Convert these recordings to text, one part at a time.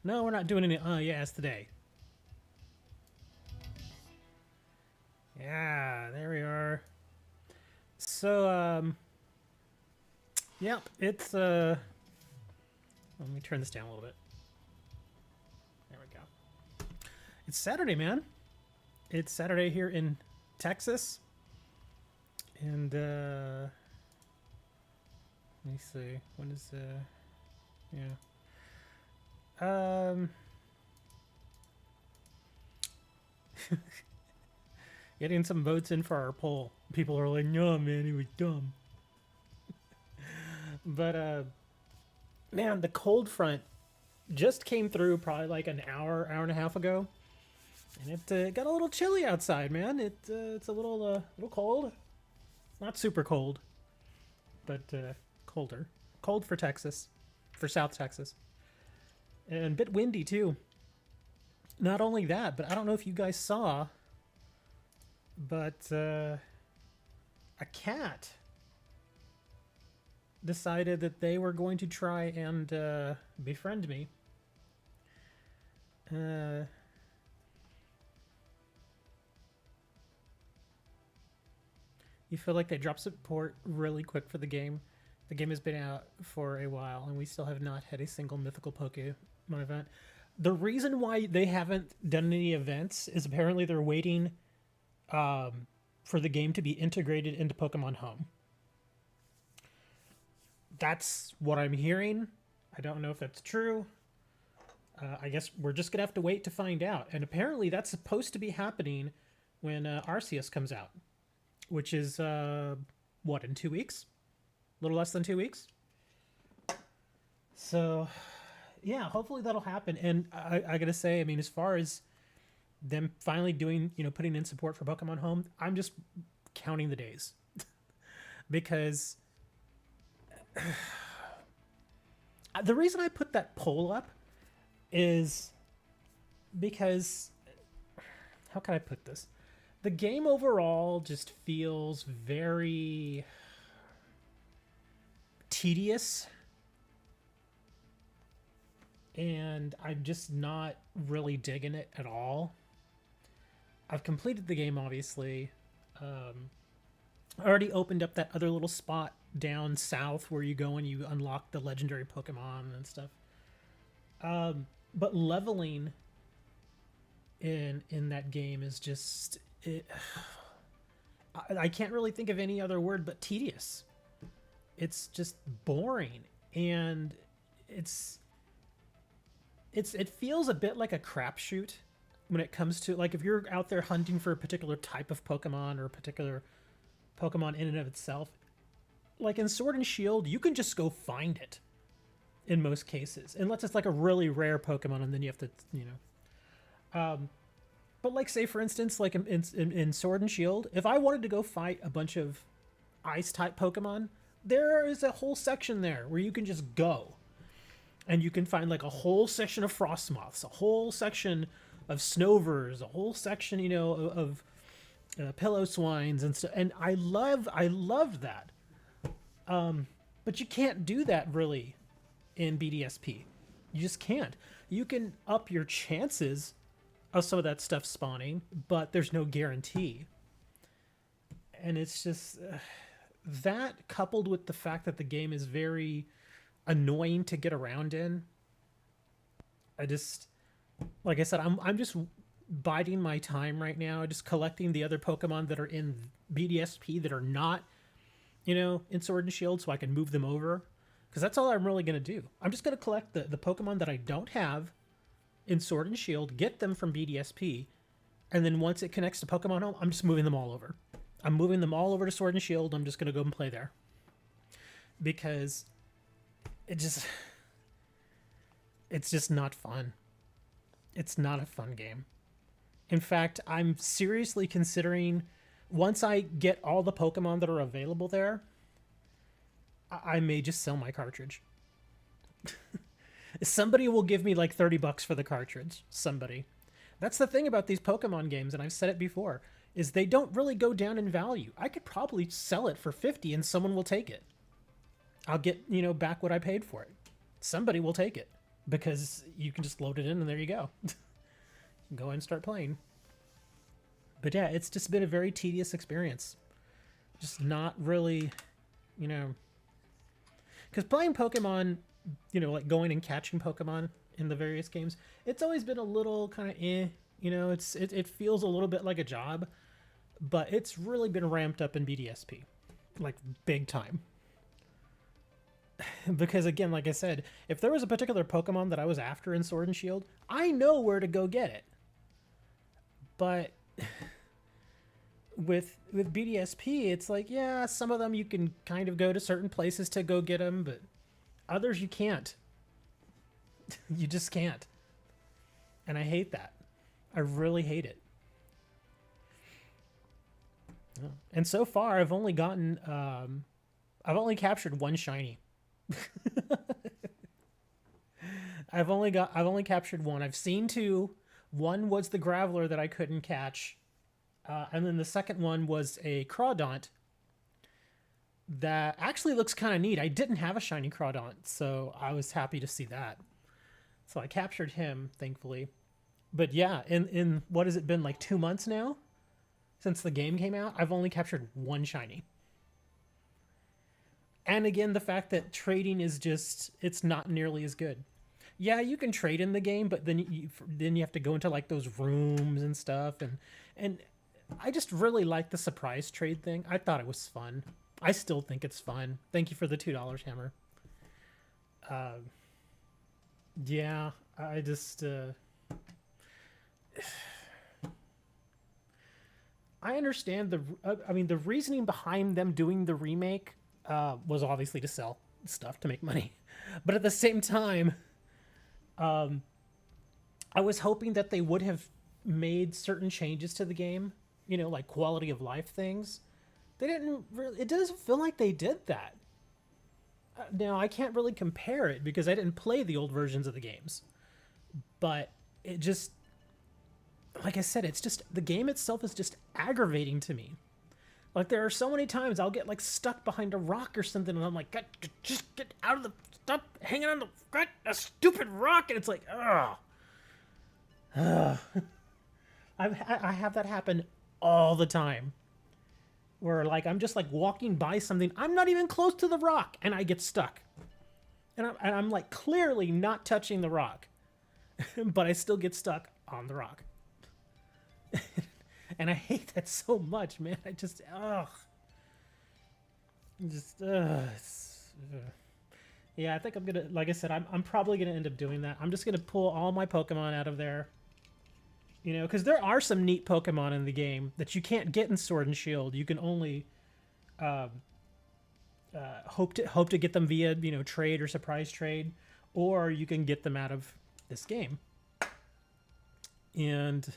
No, we're not doing any. Oh, yes, today. Yeah, there we are. So, yep, it's, let me turn this down a little bit. There we go. It's Saturday, man. It's Saturday here in Texas. And, let me see. When is, yeah. Getting some votes in for our poll. People are like, no, man, he was dumb. But, man, the cold front just came through probably like an hour and a half ago. And it got a little chilly outside, man. It's a little cold. Not super cold, but colder. Cold for Texas, for South Texas. And a bit windy, too. Not only that, but I don't know if you guys saw, but a cat decided that they were going to try and befriend me. You feel like they dropped support really quick for the game. The game has been out for a while, and we still have not had a single mythical Pokemon event. The reason why they haven't done any events is apparently they're waiting for the game to be integrated into Pokemon Home. That's what I'm hearing. I don't know if that's true. I guess we're just going to have to wait to find out. And apparently that's supposed to be happening when Arceus comes out, which is, what, in 2 weeks? A little less than 2 weeks? So, yeah, hopefully that'll happen. And I got to say, I mean, as far as them finally doing, putting in support for Pokemon Home, I'm just counting the days. Because the reason I put that poll up is because, how can I put this? The game overall just feels very tedious, and I'm just not really digging it at all. I've completed the game, obviously. I already opened up that other little spot down south where you go and you unlock the legendary Pokemon and stuff. But leveling in that game is just I can't really think of any other word but tedious. It's just boring, and it feels a bit like a crapshoot when it comes to, like, if you're out there hunting for a particular type of Pokemon or a particular Pokemon in and of itself. Like in Sword and Shield, you can just go find it in most cases, unless it's like a really rare Pokemon, and then you have to, but like, say for instance, like in Sword and Shield, if I wanted to go fight a bunch of ice type Pokemon, there is a whole section there where you can just go, and you can find like a whole section of Frostmoths, a whole section of Snovers, a whole section, of Pillow Swines and stuff. And I love that. But you can't do that really in BDSP. You just can't. You can up your chances of some of that stuff spawning, but there's no guarantee. And it's just that, coupled with the fact that the game is very annoying to get around in. Like I said, I'm just biding my time right now, just collecting the other Pokemon that are in BDSP that are not, in Sword and Shield, so I can move them over. Because that's all I'm really going to do. I'm just going to collect the Pokemon that I don't have in Sword and Shield, get them from BDSP, and then once it connects to Pokemon Home, I'm just moving them all over. I'm moving them all over to Sword and Shield. I'm just going to go and play there. Because it's just not fun. It's not a fun game. In fact, I'm seriously considering, once I get all the Pokemon that are available there, I may just sell my cartridge. Somebody will give me like $30 for the cartridge. Somebody. That's the thing about these Pokemon games, and I've said it before, is they don't really go down in value. I could probably sell it for $50 and someone will take it. I'll get, back what I paid for it. Somebody will take it. because you can just load it in and there you go. Go and start playing. But yeah, it's just been a very tedious experience. Just not really, you know, because playing Pokemon, you know, like going and catching Pokemon in the various games, it's always been a little kind of you know, it feels a little bit like a job, but it's really been ramped up in BDSP, like big time. Because again, like I said, if there was a particular Pokemon that I was after in Sword and Shield, I know where to go get it. But with BDSP, it's like, yeah, some of them you can kind of go to certain places to go get them, but others you can't. You just can't. And I hate that. I really hate it. And so far, I've only gotten, I've only captured one shiny. I've only captured one. I've seen two. One was the Graveler that I couldn't catch. And then the second one was a Crawdaunt that actually looks kind of neat. I didn't have a shiny Crawdaunt, so I was happy to see that. So I captured him, thankfully. But yeah, in what has it been, like 2 months now? Since the game came out, I've only captured one shiny. And again, the fact that trading is just, it's not nearly as good. Yeah, you can trade in the game, but then you have to go into like those rooms and stuff. And I just really like the surprise trade thing. I thought it was fun. I still think it's fun. Thank you for the $2, Hammer. Yeah, I just... I understand the reasoning behind them doing the remake was obviously to sell stuff to make money. But at the same time, I was hoping that they would have made certain changes to the game, you know, like quality of life things. They didn't really, it doesn't feel like they did that. Now, I can't really compare it because I didn't play the old versions of the games. But it just, like I said, it's just, the game itself is just aggravating to me. Like, there are so many times I'll get, like, stuck behind a rock or something, and I'm like, just get out of the, stop hanging on a stupid rock, and it's like, ugh. I have that happen all the time. Where, like, I'm just, like, walking by something, I'm not even close to the rock, and I get stuck. And I'm like, clearly not touching the rock. But I still get stuck on the rock. And I hate that so much, man. I just, ugh. Just, yeah, I think I'm gonna, like I said, I'm probably gonna end up doing that. I'm just gonna pull all my Pokemon out of there. You know, because there are some neat Pokemon in the game that you can't get in Sword and Shield. You can only hope to get them via, you know, trade or surprise trade, or you can get them out of this game. And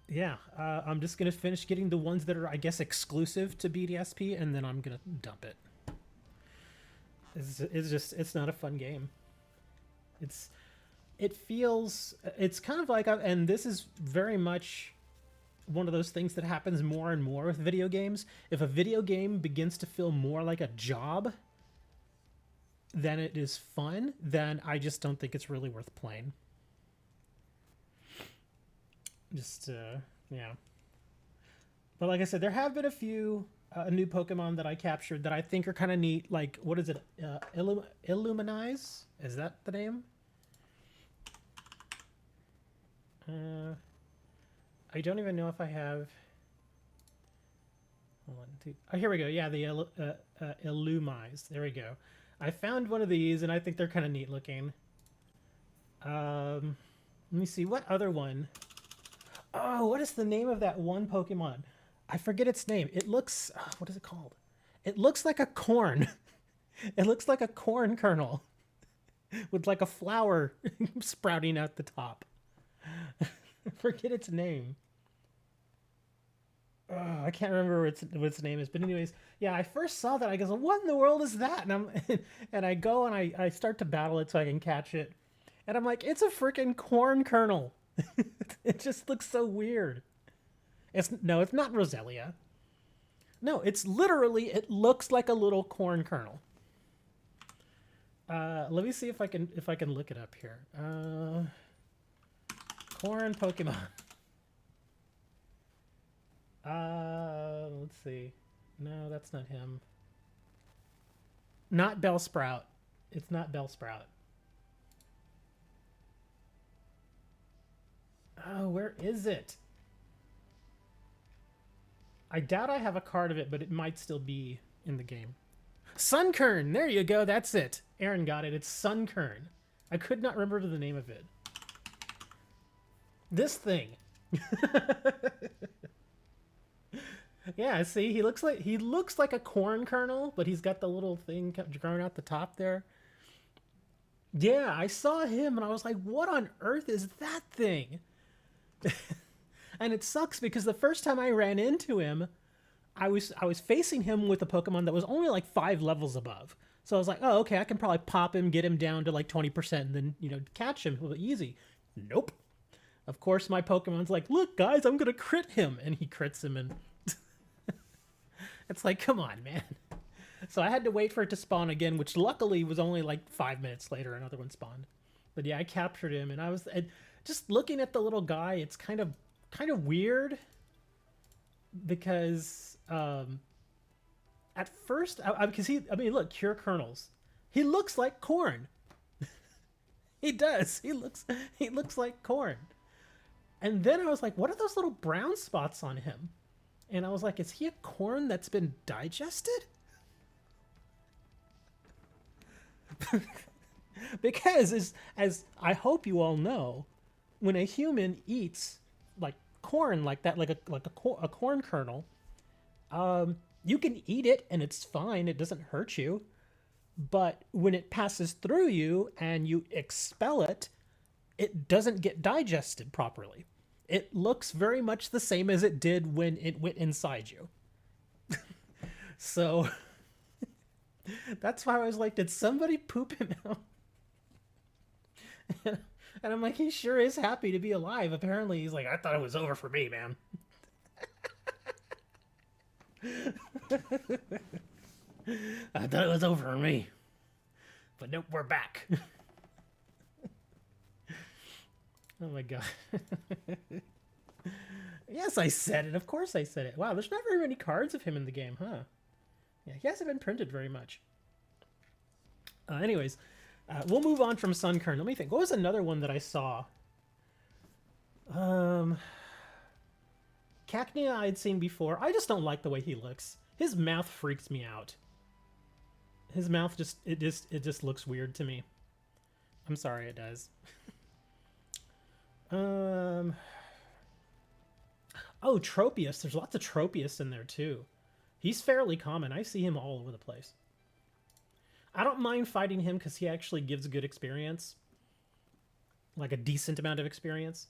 yeah, I'm just gonna finish getting the ones that are, I guess, exclusive to BDSP, and then I'm gonna dump it. It's not a fun game. It feels, it's kind of like, and this is very much one of those things that happens more and more with video games. If a video game begins to feel more like a job than it is fun, then I just don't think it's really worth playing. Just, yeah. But like I said, there have been a few new Pokemon that I captured that I think are kind of neat. Like, what is it? Illuminize? Is that the name? I don't even know if I have... Oh, here we go. Yeah, the Illumise. There we go. I found one of these, and I think they're kind of neat looking. Let me see. What other one? Oh, what is the name of that one Pokemon? I forget its name. It looks... what is it called? It looks like a corn. It looks like a corn kernel. With like a flower sprouting out the top. Forget its name. I can't remember what its name is. But anyways, yeah, I first saw that. I go, what in the world is that? And I go and I start to battle it so I can catch it. And I'm like, it's a freaking corn kernel. It just looks so weird. No, it's not Roselia. No, it's literally, it looks like a little corn kernel. Let me see if I can look it up here. Corn Pokemon. Let's see. No, that's not him. Not Bellsprout. It's not Bellsprout. Oh, where is it? I doubt I have a card of it, but it might still be in the game. Sunkern! There you go, that's it. Aaron got it. It's Sunkern. I could not remember the name of it. This thing. Yeah, see, he looks like a corn kernel, but he's got the little thing growing out the top there. Yeah, I saw him and I was like, what on earth is that thing? And it sucks because the first time I ran into him, I was facing him with a Pokemon that was only like 5 levels above. So I was like, oh, okay, I can probably pop him, get him down to like 20%, and then, you know, catch him. Well, easy. Nope. Of course, my Pokemon's like, look, guys, I'm going to crit him. And he crits him, and it's like, come on, man. So I had to wait for it to spawn again, which luckily was only like 5 minutes later. Another one spawned. But yeah, I captured him, and I was just looking at the little guy. It's kind of weird because at first, because I mean, look, Cure Kernels. He looks like corn. He does. He looks like corn. And then I was like, what are those little brown spots on him? And I was like, is he a corn that's been digested? Because as I hope you all know, when a human eats like corn like that, like a corn kernel, you can eat it and it's fine. It doesn't hurt you. But when it passes through you and you expel it, it doesn't get digested properly. It looks very much the same as it did when it went inside you. So that's why I was like, did somebody poop him out? And I'm like, he sure is happy to be alive. Apparently, he's like, I thought it was over for me, man. I thought it was over for me. But nope, we're back. Oh my god. Yes, I said it. Of course I said it. Wow, there's not very many cards of him in the game, huh? Yeah, he hasn't been printed very much. Anyways, we'll move on from Sunkern. Let me think. What was another one that I saw? Cacnea I'd seen before. I just don't like the way he looks. His mouth freaks me out. His mouth just looks weird to me. I'm sorry, it does. Oh, Tropius. There's lots of Tropius in there too. He's fairly common. I see him all over the place. I don't mind fighting him because he actually gives good experience. Like a decent amount of experience.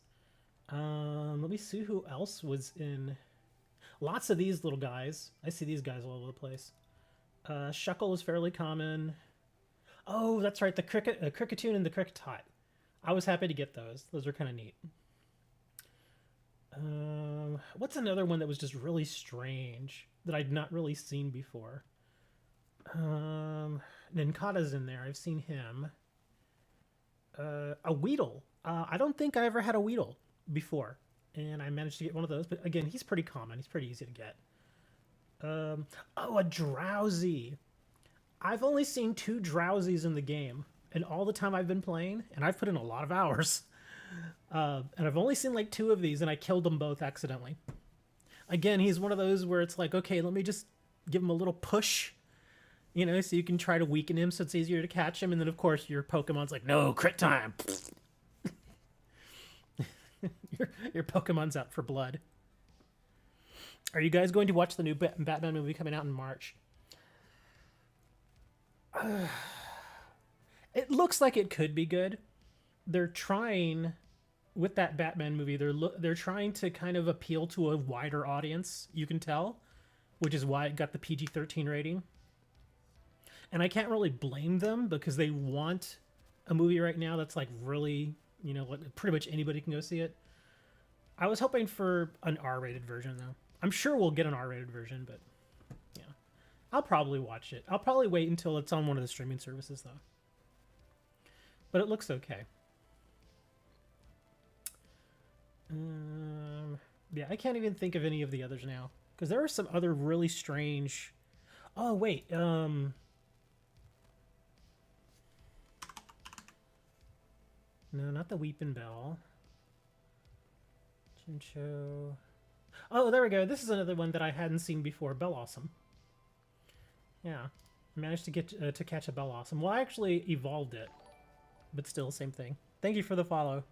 Let me see who else was in. Lots of these little guys. I see these guys all over the place. Shuckle is fairly common. Oh, that's right. The Cricketune and the Cricketot. I was happy to get those. Those are kind of neat. What's another one that was just really strange that I'd not really seen before? Ninkata's in there. I've seen him. A Weedle. I don't think I ever had a Weedle before, and I managed to get one of those. But again, he's pretty common. He's pretty easy to get. Oh, a Drowsy. I've only seen 2 Drowsies in the game, and all the time I've been playing, and I've put in a lot of hours. And I've only seen like 2 of these, and I killed them both accidentally. Again, he's one of those where it's like, okay, let me just give him a little push, you know, so you can try to weaken him so it's easier to catch him. And then, of course, your Pokemon's like, no, crit time. your Pokemon's out for blood. Are you guys going to watch the new Batman movie coming out in March? It looks like it could be good. They're trying with that Batman movie. They're trying to kind of appeal to a wider audience. You can tell, which is why it got the PG-13 rating. And I can't really blame them because they want a movie right now that's like really, you know, pretty much anybody can go see it. I was hoping for an R-rated version though. I'm sure we'll get an R-rated version, but yeah, I'll probably watch it. I'll probably wait until it's on one of the streaming services though. but it looks okay. Yeah, I can't even think of any of the others now because there are some other really strange. Oh wait, no, not the Weeping Bell. Chincho. Oh, there we go. This is another one that I hadn't seen before. Bell Awesome. Yeah, I managed to get to catch a Bell Awesome. Well, I actually evolved it, but still, same thing. Thank you for the follow.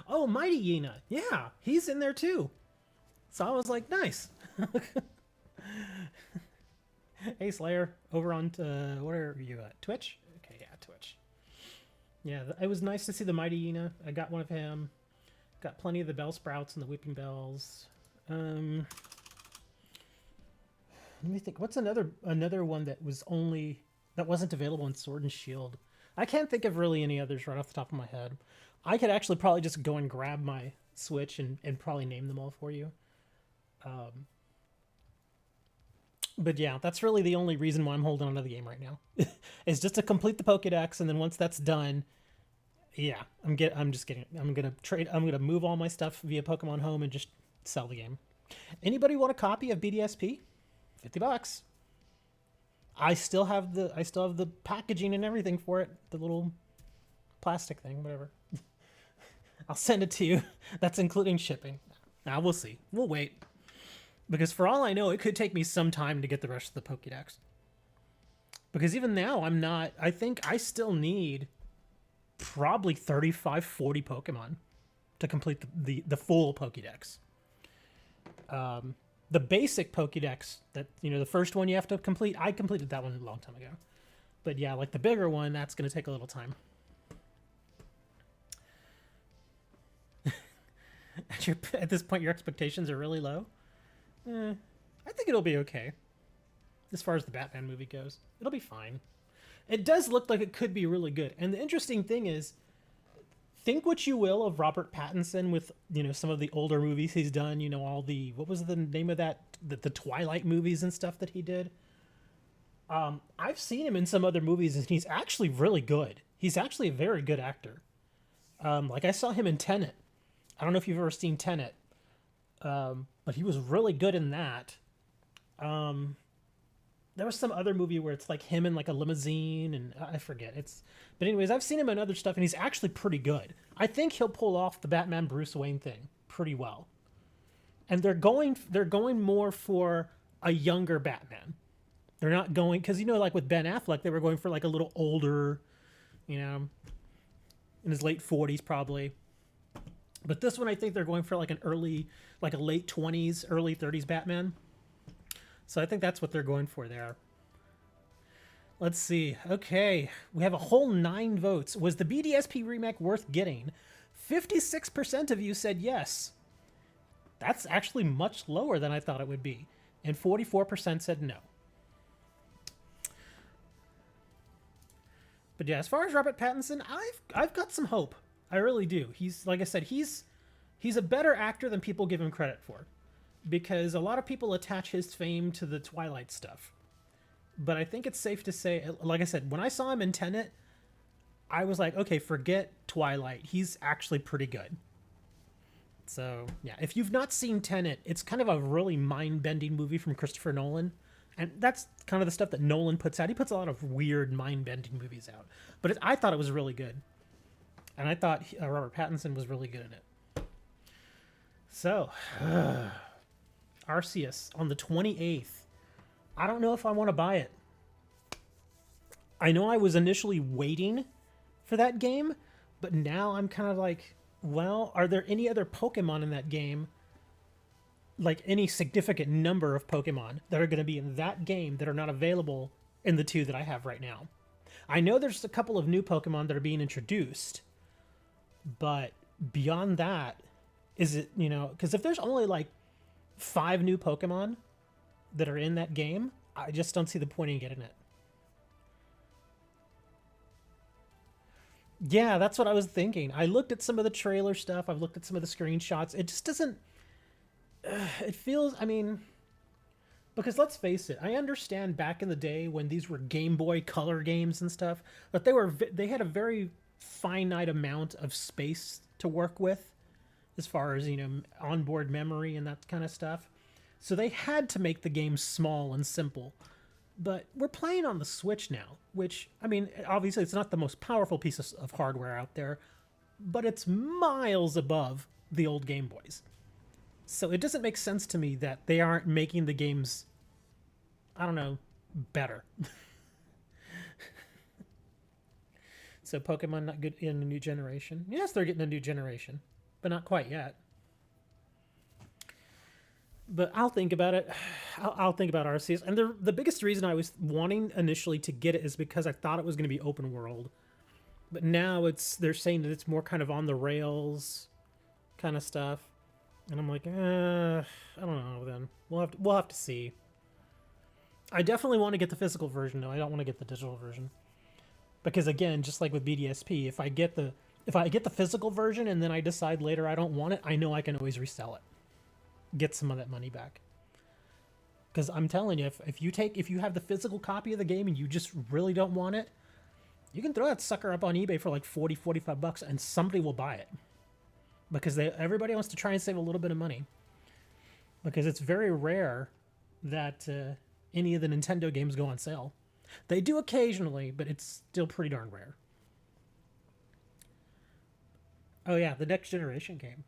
Oh, Mighty Yena. Yeah, he's in there too. So I was like, nice. Hey, Slayer, over on where are you at? Twitch? Okay, yeah, Twitch. Yeah, it was nice to see the Mighty Yena. I got one of him. Got plenty of the Bell Sprouts and the Weeping Bells. Let me think. What's another one that wasn't available in Sword and Shield? I can't think of really any others right off the top of my head. I could actually probably just go and grab my Switch and probably name them all for you. But yeah, that's really the only reason why I'm holding on to the game right now. Is just to complete the Pokédex, and then once that's done, yeah, I'm gonna move all my stuff via Pokemon Home and just sell the game. Anybody want a copy of BDSP? $50. I still have the packaging and everything for it, the little plastic thing, whatever. I'll send it to you. That's including shipping. Now we'll see. We'll wait. Because for all I know, it could take me some time to get the rest of the Pokédex. Because even now, I think I still need probably 35, 40 Pokemon to complete the full Pokédex. The basic Pokédex, that, the first one you have to complete, I completed that one a long time ago. But yeah, like the bigger one, that's going to take a little time. At this point, your expectations are really low? I think it'll be okay. As far as the Batman movie goes, it'll be fine. It does look like it could be really good. And the interesting thing is, think what you will of Robert Pattinson with, some of the older movies he's done, all the, what was the name of that, the Twilight movies and stuff that he did. I've seen him in some other movies and he's actually really good. He's actually a very good actor. Like I saw him in Tenet. I don't know if you've ever seen Tenet. But he was really good in that. There was some other movie where it's like him in like a limousine, and I forget. But anyways, I've seen him in other stuff, and he's actually pretty good. I think he'll pull off the Batman Bruce Wayne thing pretty well. And they're going more for a younger Batman. They're not going, because like with Ben Affleck, they were going for like a little older, in his late 40s probably. But this one, I think they're going for like a late 20s, early 30s Batman. So I think that's what they're going for there. Let's see. Okay, we have a whole 9 votes. Was the BDSP remake worth getting? 56% of you said yes. That's actually much lower than I thought it would be. And 44% said no. But yeah, as far as Robert Pattinson, I've got some hope. I really do. He's, like I said, he's a better actor than people give him credit for, because a lot of people attach his fame to the Twilight stuff. But I think it's safe to say, like I said, when I saw him in Tenet, I was like, okay, forget Twilight. He's actually pretty good. So yeah, if you've not seen Tenet, it's kind of a really mind-bending movie from Christopher Nolan. And that's kind of the stuff that Nolan puts out. He puts a lot of weird, mind-bending movies out. But I thought it was really good. And I thought Robert Pattinson was really good in it. So, Arceus on the 28th. I don't know if I want to buy it. I know I was initially waiting for that game, but now I'm kind of like, well, are there any other Pokemon in that game, like any significant number of Pokemon that are going to be in that game that are not available in the 2 that I have right now? I know there's a couple of new Pokemon that are being introduced, but beyond that, is it, because if there's only like 5 new Pokemon that are in that game, I just don't see the point in getting it. Yeah, that's what I was thinking. I looked at some of the trailer stuff. I've looked at some of the screenshots. It just doesn't... it feels... I mean... Because let's face it, I understand back in the day when these were Game Boy Color games and stuff, that they had a very finite amount of space to work with as far as, onboard memory and that kind of stuff. So they had to make the game small and simple. But we're playing on the Switch now, which, I mean, obviously it's not the most powerful piece of hardware out there, but it's miles above the old Game Boys. So it doesn't make sense to me that they aren't making the games, I don't know, better. So Pokemon not good in a new generation. Yes, they're getting a new generation, but not quite yet. But I'll think about it. I'll think about Arceus. And the biggest reason I was wanting initially to get it is because I thought it was going to be open world. But now they're saying that it's more kind of on the rails kind of stuff. And I'm like, I don't know then. We'll have to see. I definitely want to get the physical version though. I don't want to get the digital version. Because again, just like with BDSP, if I get the physical version and then I decide later I don't want it, I know I can always resell it. Get some of that money back. Because I'm telling you, if you have the physical copy of the game and you just really don't want it, you can throw that sucker up on eBay for like $40-$45 and somebody will buy it. Because everybody wants to try and save a little bit of money. Because it's very rare that any of the Nintendo games go on sale. They do occasionally, but it's still pretty darn rare. Oh yeah, the next generation game.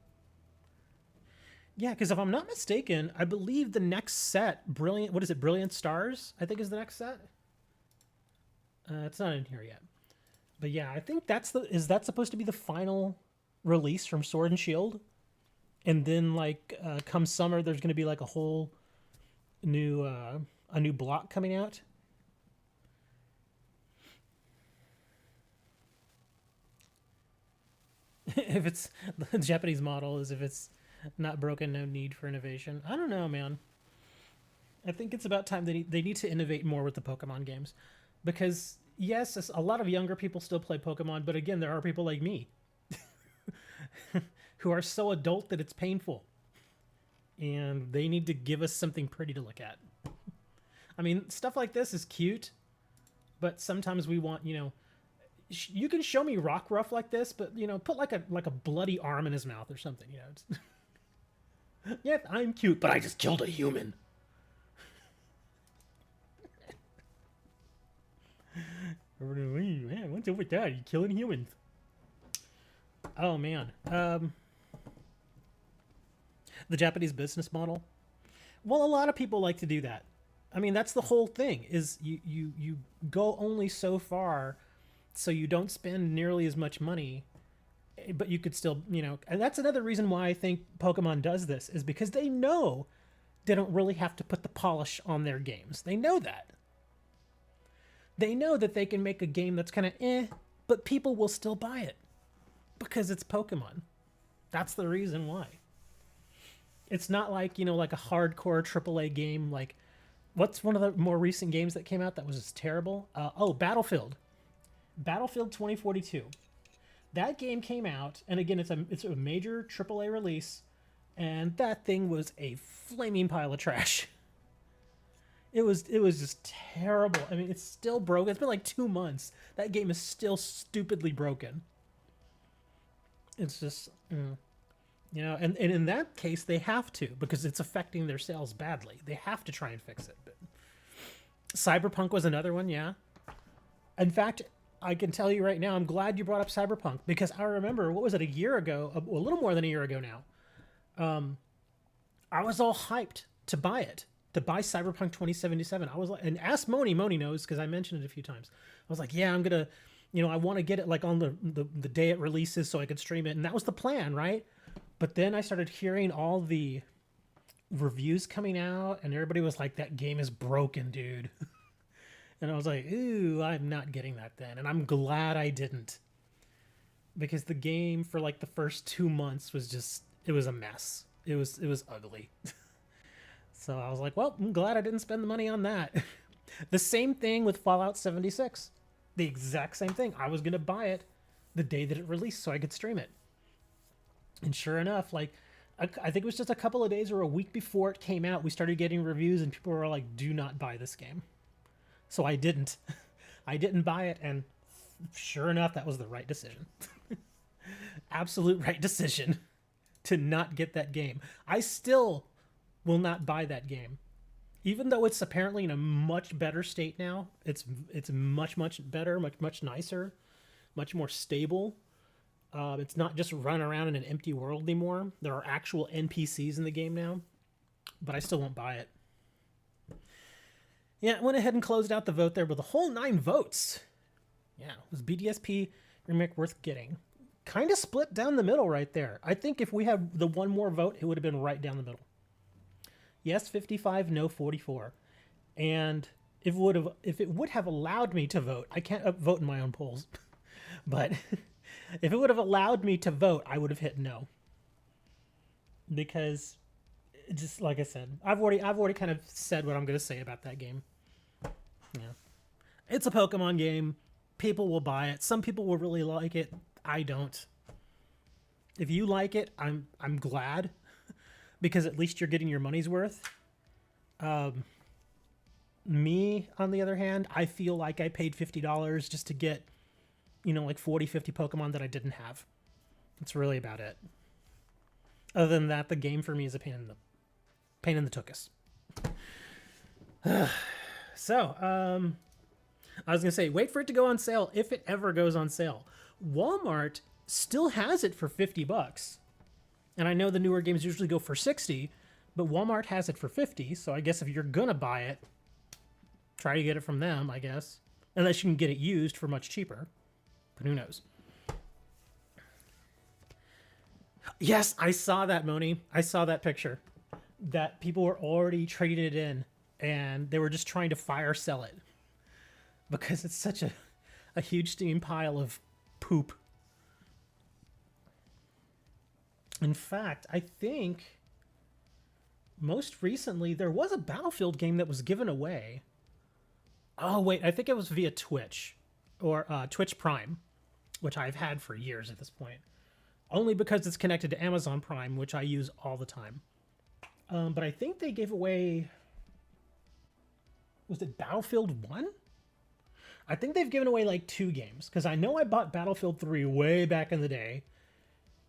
Yeah, because if I'm not mistaken, I believe the next set, Brilliant Stars, I think is the next set. It's not in here yet. But yeah, I think is that supposed to be the final release from Sword and Shield? And then like come summer, there's going to be like a whole new block coming out. If it's the Japanese model is if it's not broken, no need for innovation. I don't know, man. I think it's about time they need to innovate more with the Pokemon games. Because, yes, a lot of younger people still play Pokemon, but again, there are people like me who are so adult that it's painful. And they need to give us something pretty to look at. I mean, stuff like this is cute, but sometimes we want, you can show me Rockruff like this, but, put like a bloody arm in his mouth or something, Yeah, I'm cute, but I just killed a human. Man, what's up with that? You killing humans? Oh man, the Japanese business model. Well, a lot of people like to do that. I mean, that's the whole thing. Is you go only so far, so you don't spend nearly as much money. But you could still, and that's another reason why I think Pokemon does this, is because they know they don't really have to put the polish on their games. They know that. They know that they can make a game that's kind of but people will still buy it because it's Pokemon. That's the reason why. It's not like, like a hardcore AAA game. Like, what's one of the more recent games that came out that was just terrible? Battlefield 2042. That game came out, and again, it's a major AAA release, and that thing was a flaming pile of trash. It was just terrible. I mean, it's still broken. It's been like 2 months. That game is still stupidly broken. It's just, and in that case, they have to, because it's affecting their sales badly. They have to try and fix it. But Cyberpunk was another one, yeah. In fact, I can tell you right now, I'm glad you brought up Cyberpunk, because I remember, what was it, a year ago, a little more than a year ago now, I was all hyped to buy it, to buy Cyberpunk 2077. I was like, and ask Moni knows, because I mentioned it a few times. I was like, yeah, I'm going to, I want to get it like on the day it releases so I could stream it. And that was the plan, right? But then I started hearing all the reviews coming out, and everybody was like, that game is broken, dude. And I was like, ooh, I'm not getting that then. And I'm glad I didn't. Because the game for like the first 2 months was just, it was a mess. It was ugly. So I was like, well, I'm glad I didn't spend the money on that. The same thing with Fallout 76. The exact same thing. I was going to buy it the day that it released so I could stream it. And sure enough, like, I think it was just a couple of days or a week before it came out, we started getting reviews and people were like, do not buy this game. So I didn't. I didn't buy it, and sure enough, that was the right decision. Absolute right decision to not get that game. I still will not buy that game. Even though it's apparently in a much better state now. It's much better, much nicer, much more stable. It's not just run around in an empty world anymore. There are actual NPCs in the game now, but I still won't buy it. Yeah, I went ahead and closed out the vote there with a whole 9 votes. Yeah, was BDSP remake worth getting? Kind of split down the middle right there. I think if we had the one more vote, it would have been right down the middle. Yes, 55, no, 44. And if it would have allowed me to vote, I can't vote in my own polls, but if it would have allowed me to vote, I would have hit no. Because, just like I said, I've already kind of said what I'm going to say about that game. Yeah, it's a Pokemon game. People will buy it. Some people will really like it. I don't. If you like it, I'm glad, because at least you're getting your money's worth. Me, on the other hand, I feel like I paid $50 just to get, like 40, 50 Pokemon that I didn't have. That's really about it. Other than that, the game for me is a pain in the tuchus. So, I was going to say, wait for it to go on sale if it ever goes on sale. Walmart still has it for $50. And I know the newer games usually go for $60, but Walmart has it for $50. So I guess if you're going to buy it, try to get it from them, I guess. Unless you can get it used for much cheaper. But who knows? Yes, I saw that, Moni. I saw that picture. That people were already trading it in, and they were just trying to fire sell it. Because it's such a huge steam pile of poop. In fact, I think most recently there was a Battlefield game that was given away. Oh, wait, I think it was via Twitch. Or Twitch Prime, which I've had for years at this point. Only because it's connected to Amazon Prime, which I use all the time. But I think they gave away... Was it Battlefield 1? I think they've given away like 2 games. Because I know I bought Battlefield 3 way back in the day.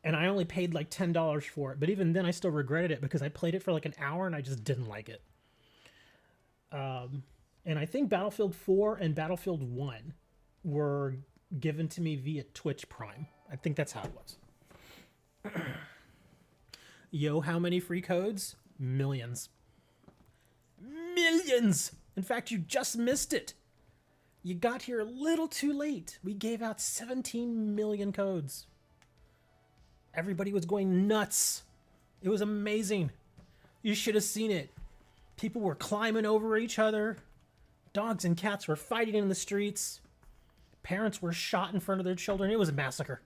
And I only paid like $10 for it. But even then I still regretted it because I played it for like an hour and I just didn't like it. And I think Battlefield 4 and Battlefield 1 were given to me via Twitch Prime. I think that's how it was. Yo, how many free codes? Millions. Millions! In fact, you just missed it. You got here a little too late. We gave out 17 million codes. Everybody was going nuts. It was amazing. You should have seen it. People were climbing over each other. Dogs and cats were fighting in the streets. Parents were shot in front of their children. It was a massacre.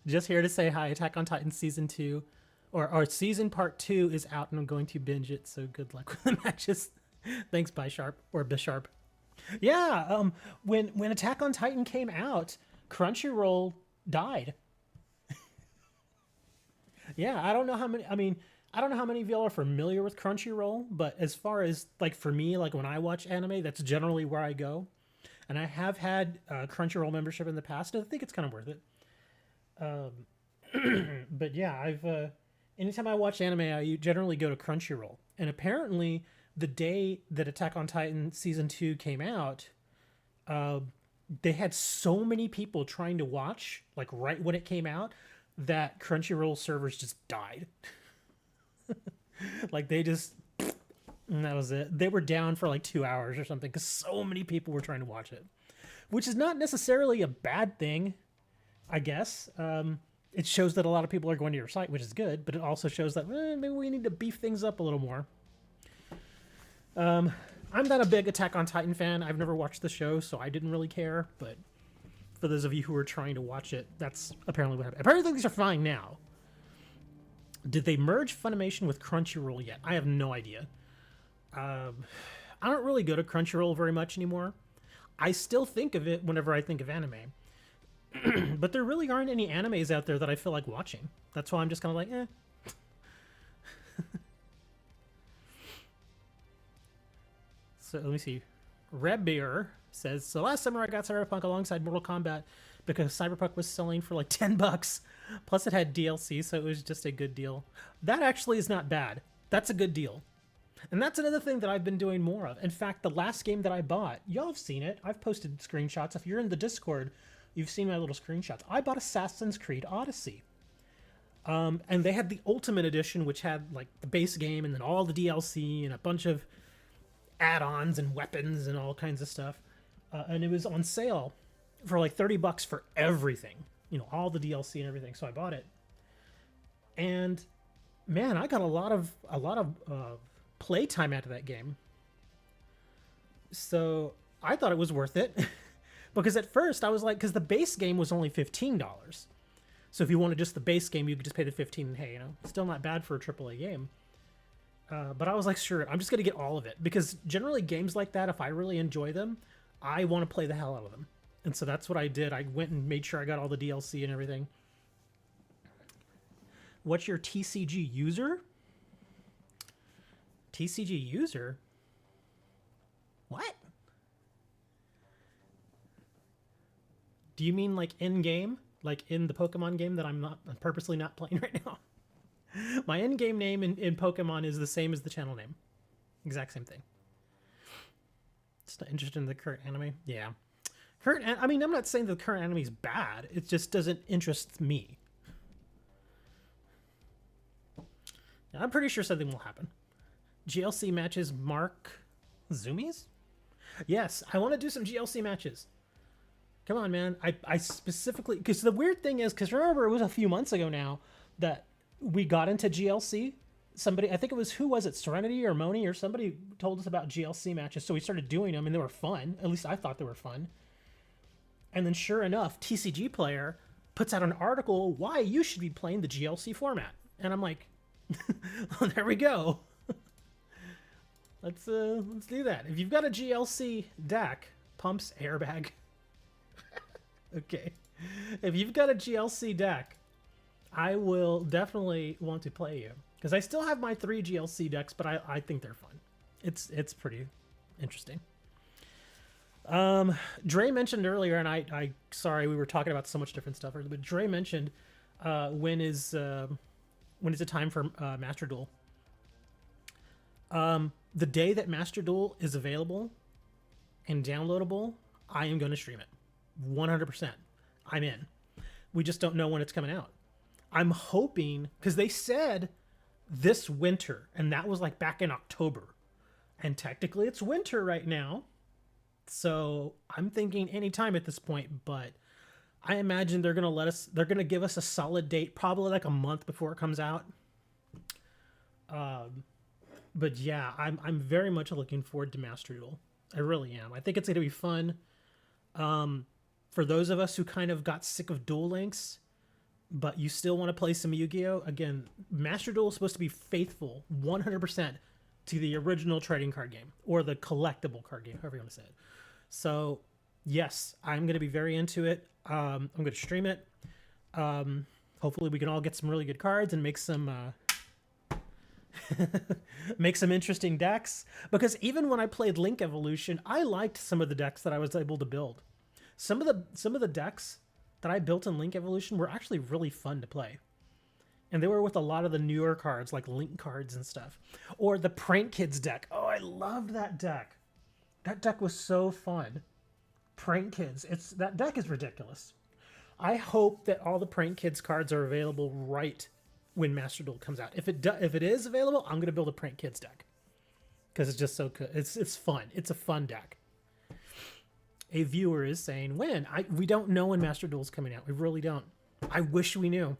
Just here to say hi. Attack on Titan Season 2. Or Season Part 2 is out and I'm going to binge it. So good luck with the matches. Thanks, Bisharp. Or Bisharp. Yeah, when Attack on Titan came out, Crunchyroll died. Yeah, I don't know how many... I don't know how many of y'all are familiar with Crunchyroll, but as far as, like, for me, like, when I watch anime, that's generally where I go. And I have had Crunchyroll membership in the past, and I think it's kind of worth it. But yeah, anytime I watch anime, I generally go to Crunchyroll. And apparently, the day that Attack on Titan Season 2 came out, they had so many people trying to watch, like, right when it came out, that Crunchyroll servers just died. Like, they just... And that was it. They were down for like 2 hours or something because so many people were trying to watch it. Which is not necessarily a bad thing, I guess. It shows that a lot of people are going to your site, which is good, but it also shows that maybe we need to beef things up a little more. I'm not a big Attack on Titan fan. I've never watched the show, so I didn't really care. But for those of you who are trying to watch it, that's apparently what happened. Apparently things are fine now. Did they merge Funimation with Crunchyroll yet? I have no idea. I don't really go to Crunchyroll very much anymore. I still think of it whenever I think of anime. But there really aren't any animes out there that I feel like watching. That's why I'm just kind of like, eh. So let me see. Rebbeer says, so last summer I got Cyberpunk alongside Mortal Kombat because Cyberpunk was selling for like $10. Plus it had DLC, so it was just a good deal. That actually is not bad. That's a good deal. And that's another thing that I've been doing more of. In fact, the last game that I bought, y'all have seen it. I've posted screenshots. If you're in the Discord, you've seen my little screenshots. I bought Assassin's Creed Odyssey. And they had the Ultimate Edition, which had like the base game and then all the DLC and a bunch of add-ons and weapons and all kinds of stuff. And it was on sale for like $30 for everything. You know, all the DLC and everything. So I bought it. And man, I got a lot of playtime out of that game. So I thought it was worth it. Because at first I was like, because the base game was only $15. So if you wanted just the base game, you could just pay the $15 and hey, you know, still not bad for a AAA game. But I was like, sure, I'm just going to get all of it. Because generally games like that, if I really enjoy them, I want to play the hell out of them. And so that's what I did. I went and made sure I got all the DLC and everything. What's your TCG user? TCG user? What? Do you mean like in-game? Like in the Pokemon game that I'm purposely not playing right now? My in-game name in Pokemon is the same as the channel name. Exact same thing. Just not interested in the current anime? Yeah. I mean, I'm not saying the current anime is bad. It just doesn't interest me. I'm pretty sure something will happen. GLC matches mark zoomies? Yes, I want to do some GLC matches. Come on, man. I specifically... Because the weird thing is, because remember, it was a few months ago now that we got into GLC. Somebody, I think it was, who was it? Serenity or Moni or somebody told us about GLC matches. So we started doing them and they were fun. At least I thought they were fun. And then sure enough, TCG Player puts out an article why you should be playing the GLC format. And I'm like, well, there we go. Let's do that. If you've got a GLC deck, pumps airbag. Okay. If you've got a GLC deck, I will definitely want to play you. Because I still have my 3 GLC decks, but I think they're fun. It's pretty interesting. Dre mentioned earlier, and I sorry, we were talking about so much different stuff earlier, but Dre mentioned when is the time for Master Duel? The day that Master Duel is available and downloadable, I am going to stream it. 100%. I'm in. We just don't know when it's coming out. I'm hoping, because they said this winter, and that was like back in October. And technically it's winter right now. So I'm thinking anytime at this point, but I imagine they're going to give us a solid date, probably like a month before it comes out. But yeah, I'm very much looking forward to Master Duel. I really am. I think it's going to be fun. For those of us who kind of got sick of Duel Links, but you still want to play some Yu-Gi-Oh! Again, Master Duel is supposed to be faithful 100% to the original trading card game, or the collectible card game, however you want to say it. So, yes, I'm going to be very into it. I'm going to stream it. Hopefully we can all get some really good cards and make some make some interesting decks. Because even when I played Link Evolution, I liked some of the decks that I was able to build. Some of the decks that I built in Link Evolution were actually really fun to play. And they were with a lot of the newer cards, like Link cards and stuff. Or the Prank Kids deck. Oh, I loved that deck. That deck was so fun. Prank Kids. That deck is ridiculous. I hope that all the Prank Kids cards are available right when Master Duel comes out. If it is available, I'm going to build a Prank Kids deck. Because it's just so good. It's fun. It's a fun deck. A viewer is saying, when? We don't know when Master Duel is coming out. We really don't. I wish we knew.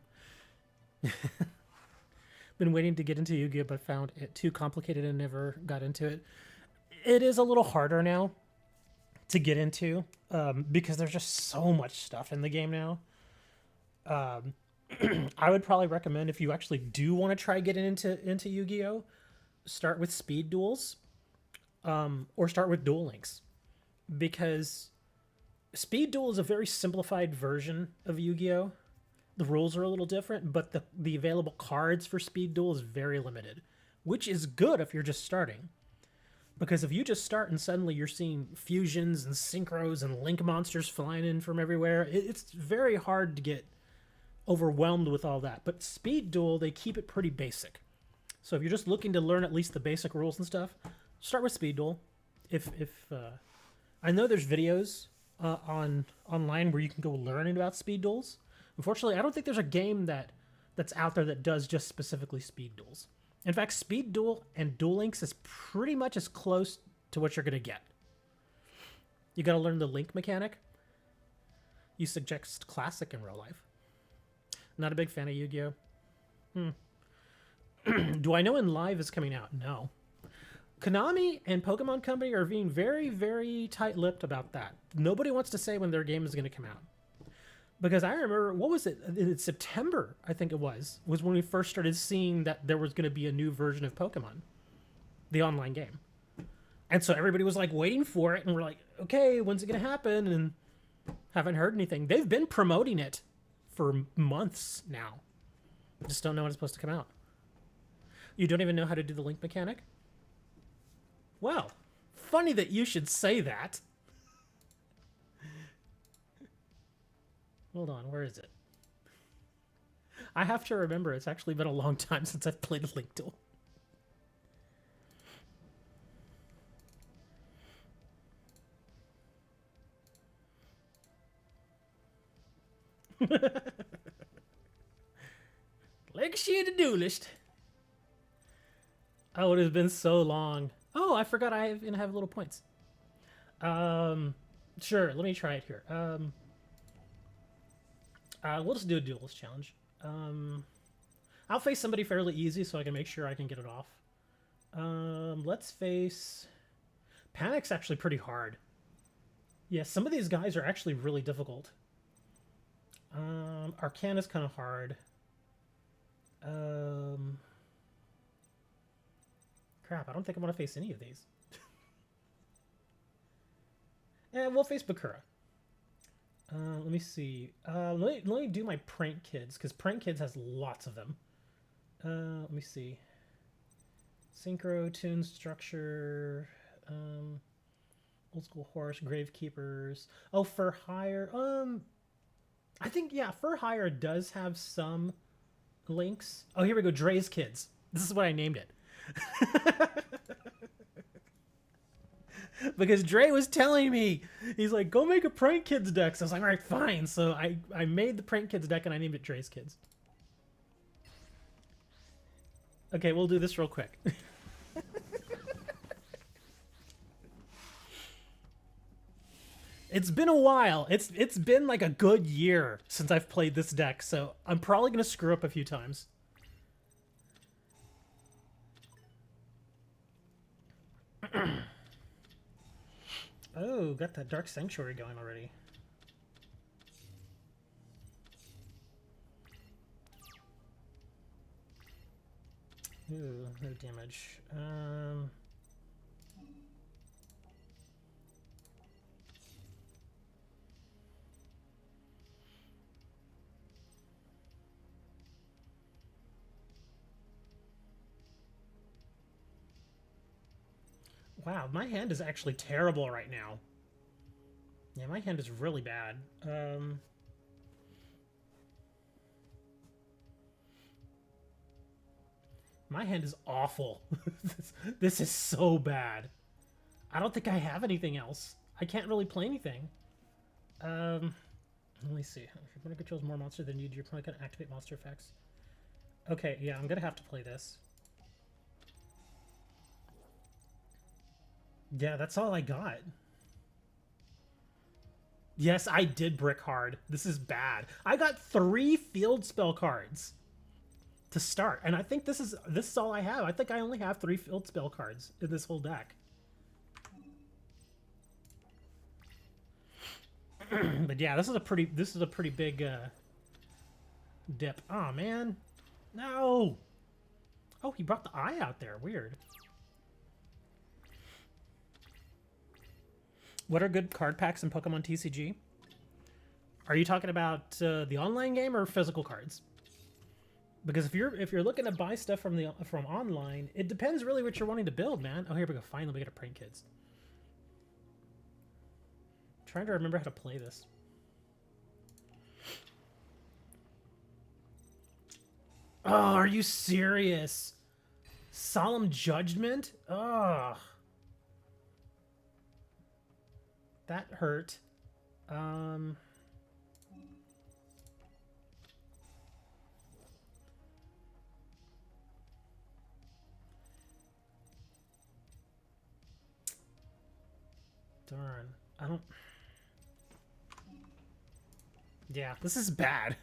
Been waiting to get into Yu-Gi-Oh, but found it too complicated and never got into it. It is a little harder now to get into because there's just so much stuff in the game now. I would probably recommend, if you actually do want to try getting into Yu-Gi-Oh, start with speed duels. or start with Duel Links, because Speed Duel is a very simplified version of Yu-Gi-Oh. The rules are a little different, but the available cards for Speed Duel is very limited, which is good if you're just starting. Because if you just start and suddenly you're seeing fusions and synchros and link monsters flying in from everywhere, it's very hard to get overwhelmed with all that. But Speed Duel, they keep it pretty basic. So if you're just looking to learn at least the basic rules and stuff, start with Speed Duel. If I know there's videos online where you can go learning about Speed Duels. Unfortunately, I don't think there's a game that's out there that does just specifically Speed Duels. In fact, Speed Duel and Duel Links is pretty much as close to what you're going to get. You got to learn the link mechanic. You suggest Classic in real life. Not a big fan of Yu-Gi-Oh. Do I know when Live is coming out? No. Konami and Pokemon Company are being very, very tight-lipped about that. Nobody wants to say when their game is going to come out. Because I remember, what was it? In September, I think it was when we first started seeing that there was going to be a new version of Pokemon, the online game. And so everybody was like waiting for it, and we're like, okay, when's it going to happen? And haven't heard anything. They've been promoting it for months now. Just don't know when it's supposed to come out. You don't even know how to do the link mechanic? Well, funny that you should say that. Hold on, where is it? I have to remember, it's actually been a long time since I've played a Link Duel. Legacy of the Duelist. Oh, it has been so long. Oh, I forgot I have little points. Sure, let me try it here. We'll just do a Duelist challenge. I'll face somebody fairly easy so I can make sure I can get it off. Let's face... Panic's actually pretty hard. Yeah, some of these guys are actually really difficult. Arcana's kind of hard. Crap, I don't think I want to face any of these. And we'll face Bakura. Let me see. Let me do my Prank Kids, because Prank Kids has lots of them. Let me see. Synchro, Tune Structure, Old School Horse, Gravekeepers. Oh, For Hire. I think, yeah, For Hire does have some links. Oh, here we go. Dre's Kids. This is what I named it. Because Dre was telling me, he's like, go make a Prank Kids deck. So I was like, all right, fine. So I made the Prank Kids deck and I named it Dre's Kids. Okay, we'll do this real quick. It's been a while. It's been like a good year since I've played this deck, so I'm probably going to screw up a few times. Oh, got that Dark Sanctuary going already. Ooh, no damage. Wow, my hand is actually terrible right now. Yeah, my hand is really bad. My hand is awful. This is so bad. I don't think I have anything else. I can't really play anything. Let me see. If your opponent controls more monster than you do, your opponent can activate monster effects. Okay, yeah, I'm gonna have to play this. Yeah, that's all I got. Yes, I did brick hard. This is bad. I got 3 field spell cards to start, and I think this is all I have. I think I only have 3 field spell cards in this whole deck. But yeah, this is a pretty big dip. Oh man, no. Oh, he brought the eye out there. Weird. What are good card packs in Pokemon TCG? Are you talking about the online game or physical cards? Because if you're looking to buy stuff from online, it depends really what you're wanting to build, man. Oh, here we go. Finally, we get a Prank Kids. I'm trying to remember how to play this. Oh, are you serious? Solemn Judgment? Ugh. That hurt. Darn. I don't... Yeah, this is bad.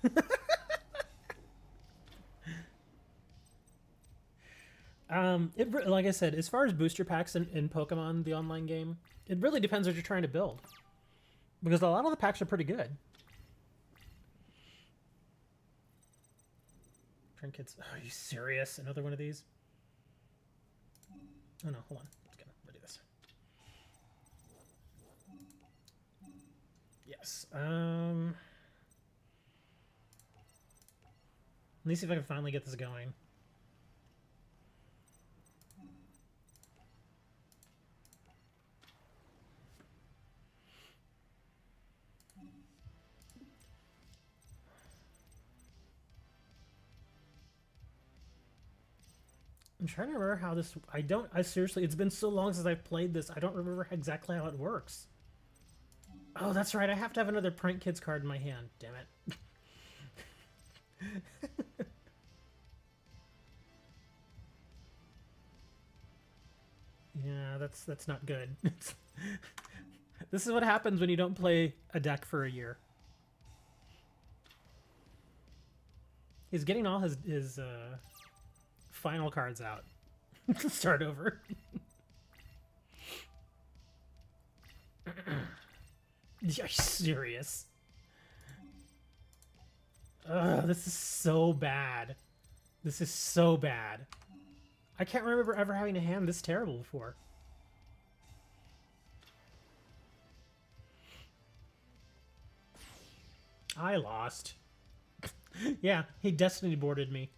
Like I said, as far as booster packs in Pokemon, the online game, it really depends what you're trying to build. Because a lot of the packs are pretty good. Trinkets. Oh, are you serious? Another one of these? Oh no, hold on. Let's do this. Yes. Let me see if I can finally get this going. I'm trying to remember how this... I seriously... It's been so long since I've played this. I don't remember exactly how it works. Oh, that's right. I have to have another Prank Kids card in my hand. Damn it. Yeah, that's not good. This is what happens when you don't play a deck for a year. He's getting all his final cards out to start over. Are you serious? Ugh, this is so bad. This is so bad. I can't remember ever having a hand this terrible before. I lost. Yeah, he destiny boarded me.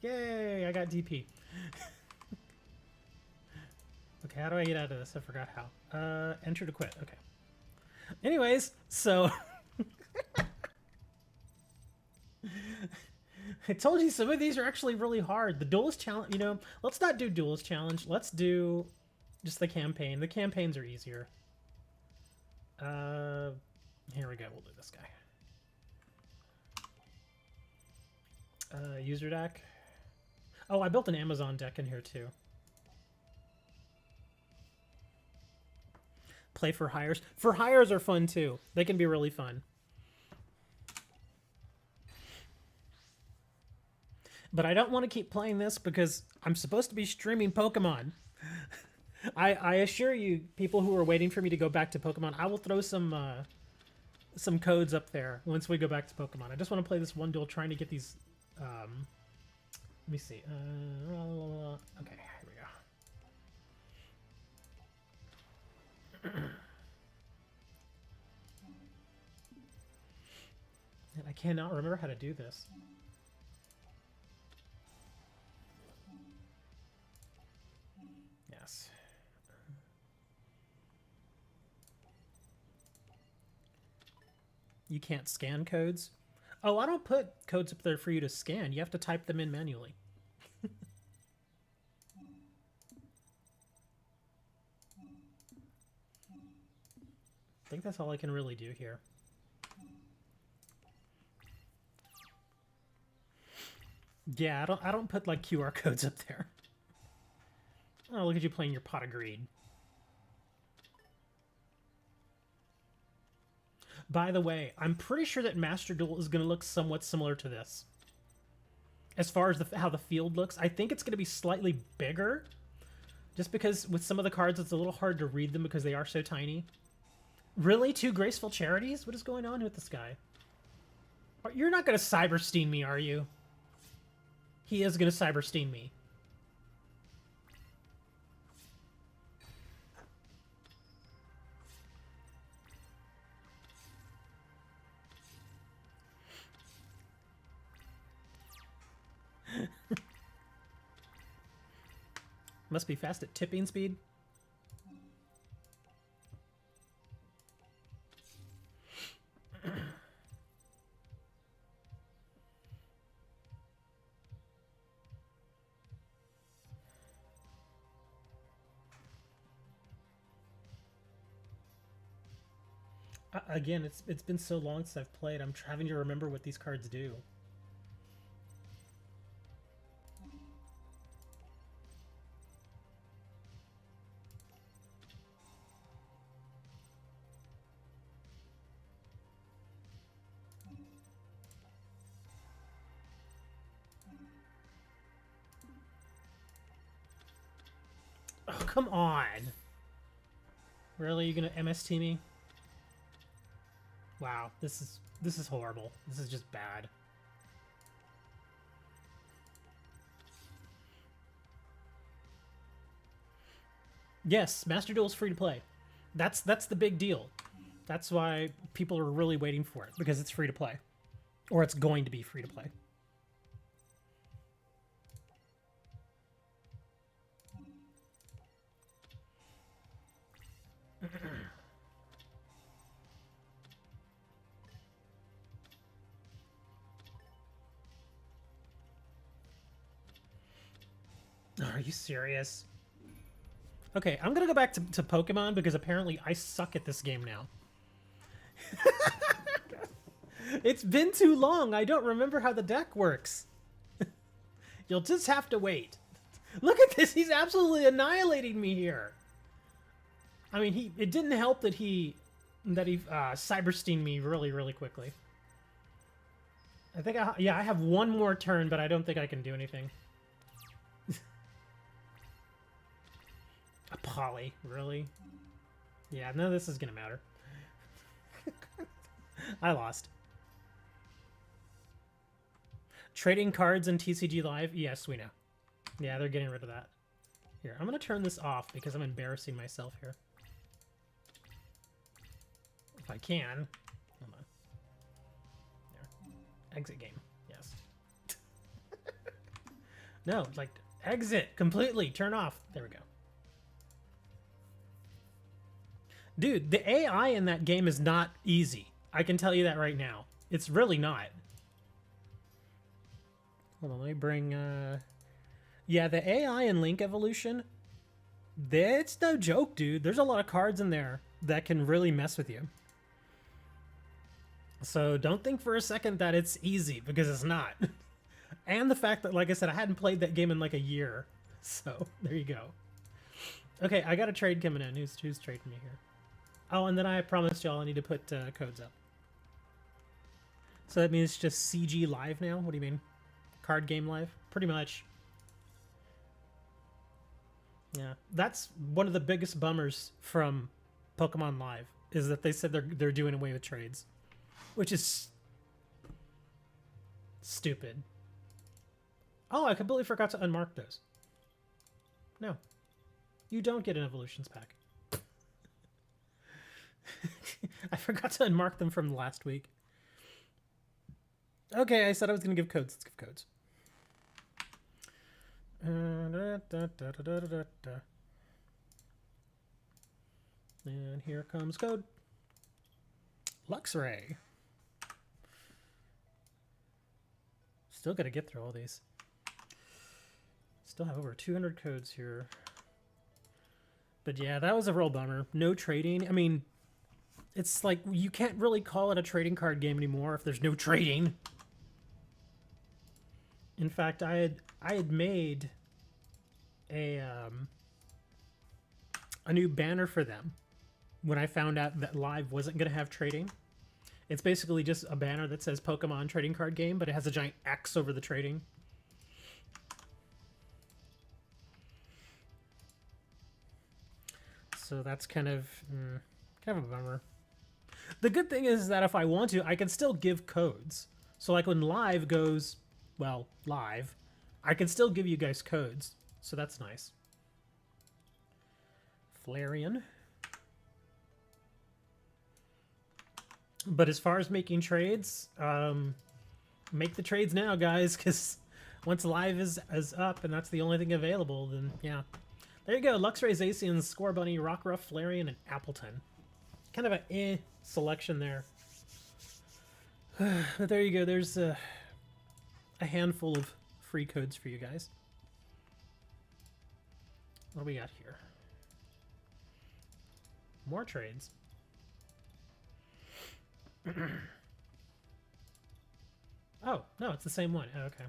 Yay, I got DP. Okay, how do I get out of this? I forgot how. Enter to quit. Okay. Anyways, so... I told you some of these are actually really hard. The Duelist Challenge, you know, let's not do Duelist Challenge. Let's do just the campaign. The campaigns are easier. Here we go. We'll do this guy. User deck. Oh, I built an Amazon deck in here too. Play for hires. For hires are fun too. They can be really fun. But I don't want to keep playing this because I'm supposed to be streaming Pokemon. I assure you, people who are waiting for me to go back to Pokemon, I will throw some codes up there once we go back to Pokemon. I just want to play this one duel trying to get these... let me see. Okay, here we go. And I cannot remember how to do this. Yes. You can't scan codes? Oh, I don't put codes up there for you to scan. You have to type them in manually. I think that's all I can really do here. Yeah, I don't put like QR codes up there. Oh, look at you playing your Pot of Greed. By the way, I'm pretty sure that Master Duel is going to look somewhat similar to this. As far as how the field looks, I think it's going to be slightly bigger. Just because with some of the cards, it's a little hard to read them because they are so tiny. Really? 2 Graceful Charities? What is going on with this guy? You're not gonna Cyberstein me, are you? He is gonna Cyberstein me. Must be fast at tipping speed. Again, it's been so long since I've played. I'm trying to remember what these cards do. Oh, come on. Really? You gonna MST me? Wow, this is horrible. This is just bad. Yes, Master Duel is free to play. That's the big deal. That's why people are really waiting for it, because it's free to play. Or it's going to be free to play. Are you serious? Okay, I'm gonna go back to Pokemon because apparently I suck at this game now. It's been too long. I don't remember how the deck works. You'll just have to wait. Look at this. He's absolutely annihilating me here. I mean, it didn't help that he Cybersteamed me really, really quickly. I think I have one more turn, but I don't think I can do anything. A Poly, really? Yeah, none of this is gonna matter. I lost. Trading cards in TCG Live? Yes, we know. Yeah, they're getting rid of that. Here, I'm gonna turn this off because I'm embarrassing myself here. If I can. Hold on. There. Exit game. Yes. No, like, exit completely. Turn off. There we go. Dude, the AI in that game is not easy. I can tell you that right now. It's really not. Hold on, let me bring... Yeah, the AI in Link Evolution, it's no joke, dude. There's a lot of cards in there that can really mess with you. So don't think for a second that it's easy, because it's not. And the fact that, like I said, I hadn't played that game in like a year. So, there you go. Okay, I got a trade coming in. Who's trading me here? Oh, and then I promised y'all I need to put codes up. So that means it's just CG Live now? What do you mean? Card game live? Pretty much. Yeah, that's one of the biggest bummers from Pokemon Live, is that they said they're doing away with trades. Which is stupid. Oh, I completely forgot to unmark those. No. You don't get an Evolutions pack. I forgot to unmark them from last week. Okay, I said I was going to give codes. Let's give codes. And here comes code. Luxray. Still got to get through all these. Still have over 200 codes here. But yeah, that was a real bummer. No trading. I mean, it's like you can't really call it a trading card game anymore if there's no trading. In fact, I had made a new banner for them when I found out that Live wasn't going to have trading. It's basically just a banner that says Pokemon trading card game, but it has a giant X over the trading. So that's kind of a bummer. The good thing is that if I want to, I can still give codes. So like when live goes, well, live, I can still give you guys codes. So that's nice. Flareon. But as far as making trades, make the trades now, guys, because once live is up and that's the only thing available, then yeah. There you go. Luxray's Zacian, Scorbunny, Rockruff, Flareon, and Appleton. Kind of a selection there. But there you go. There's a handful of free codes for you guys. What do we got here? More trades. Oh, no, it's the same one. Oh, okay.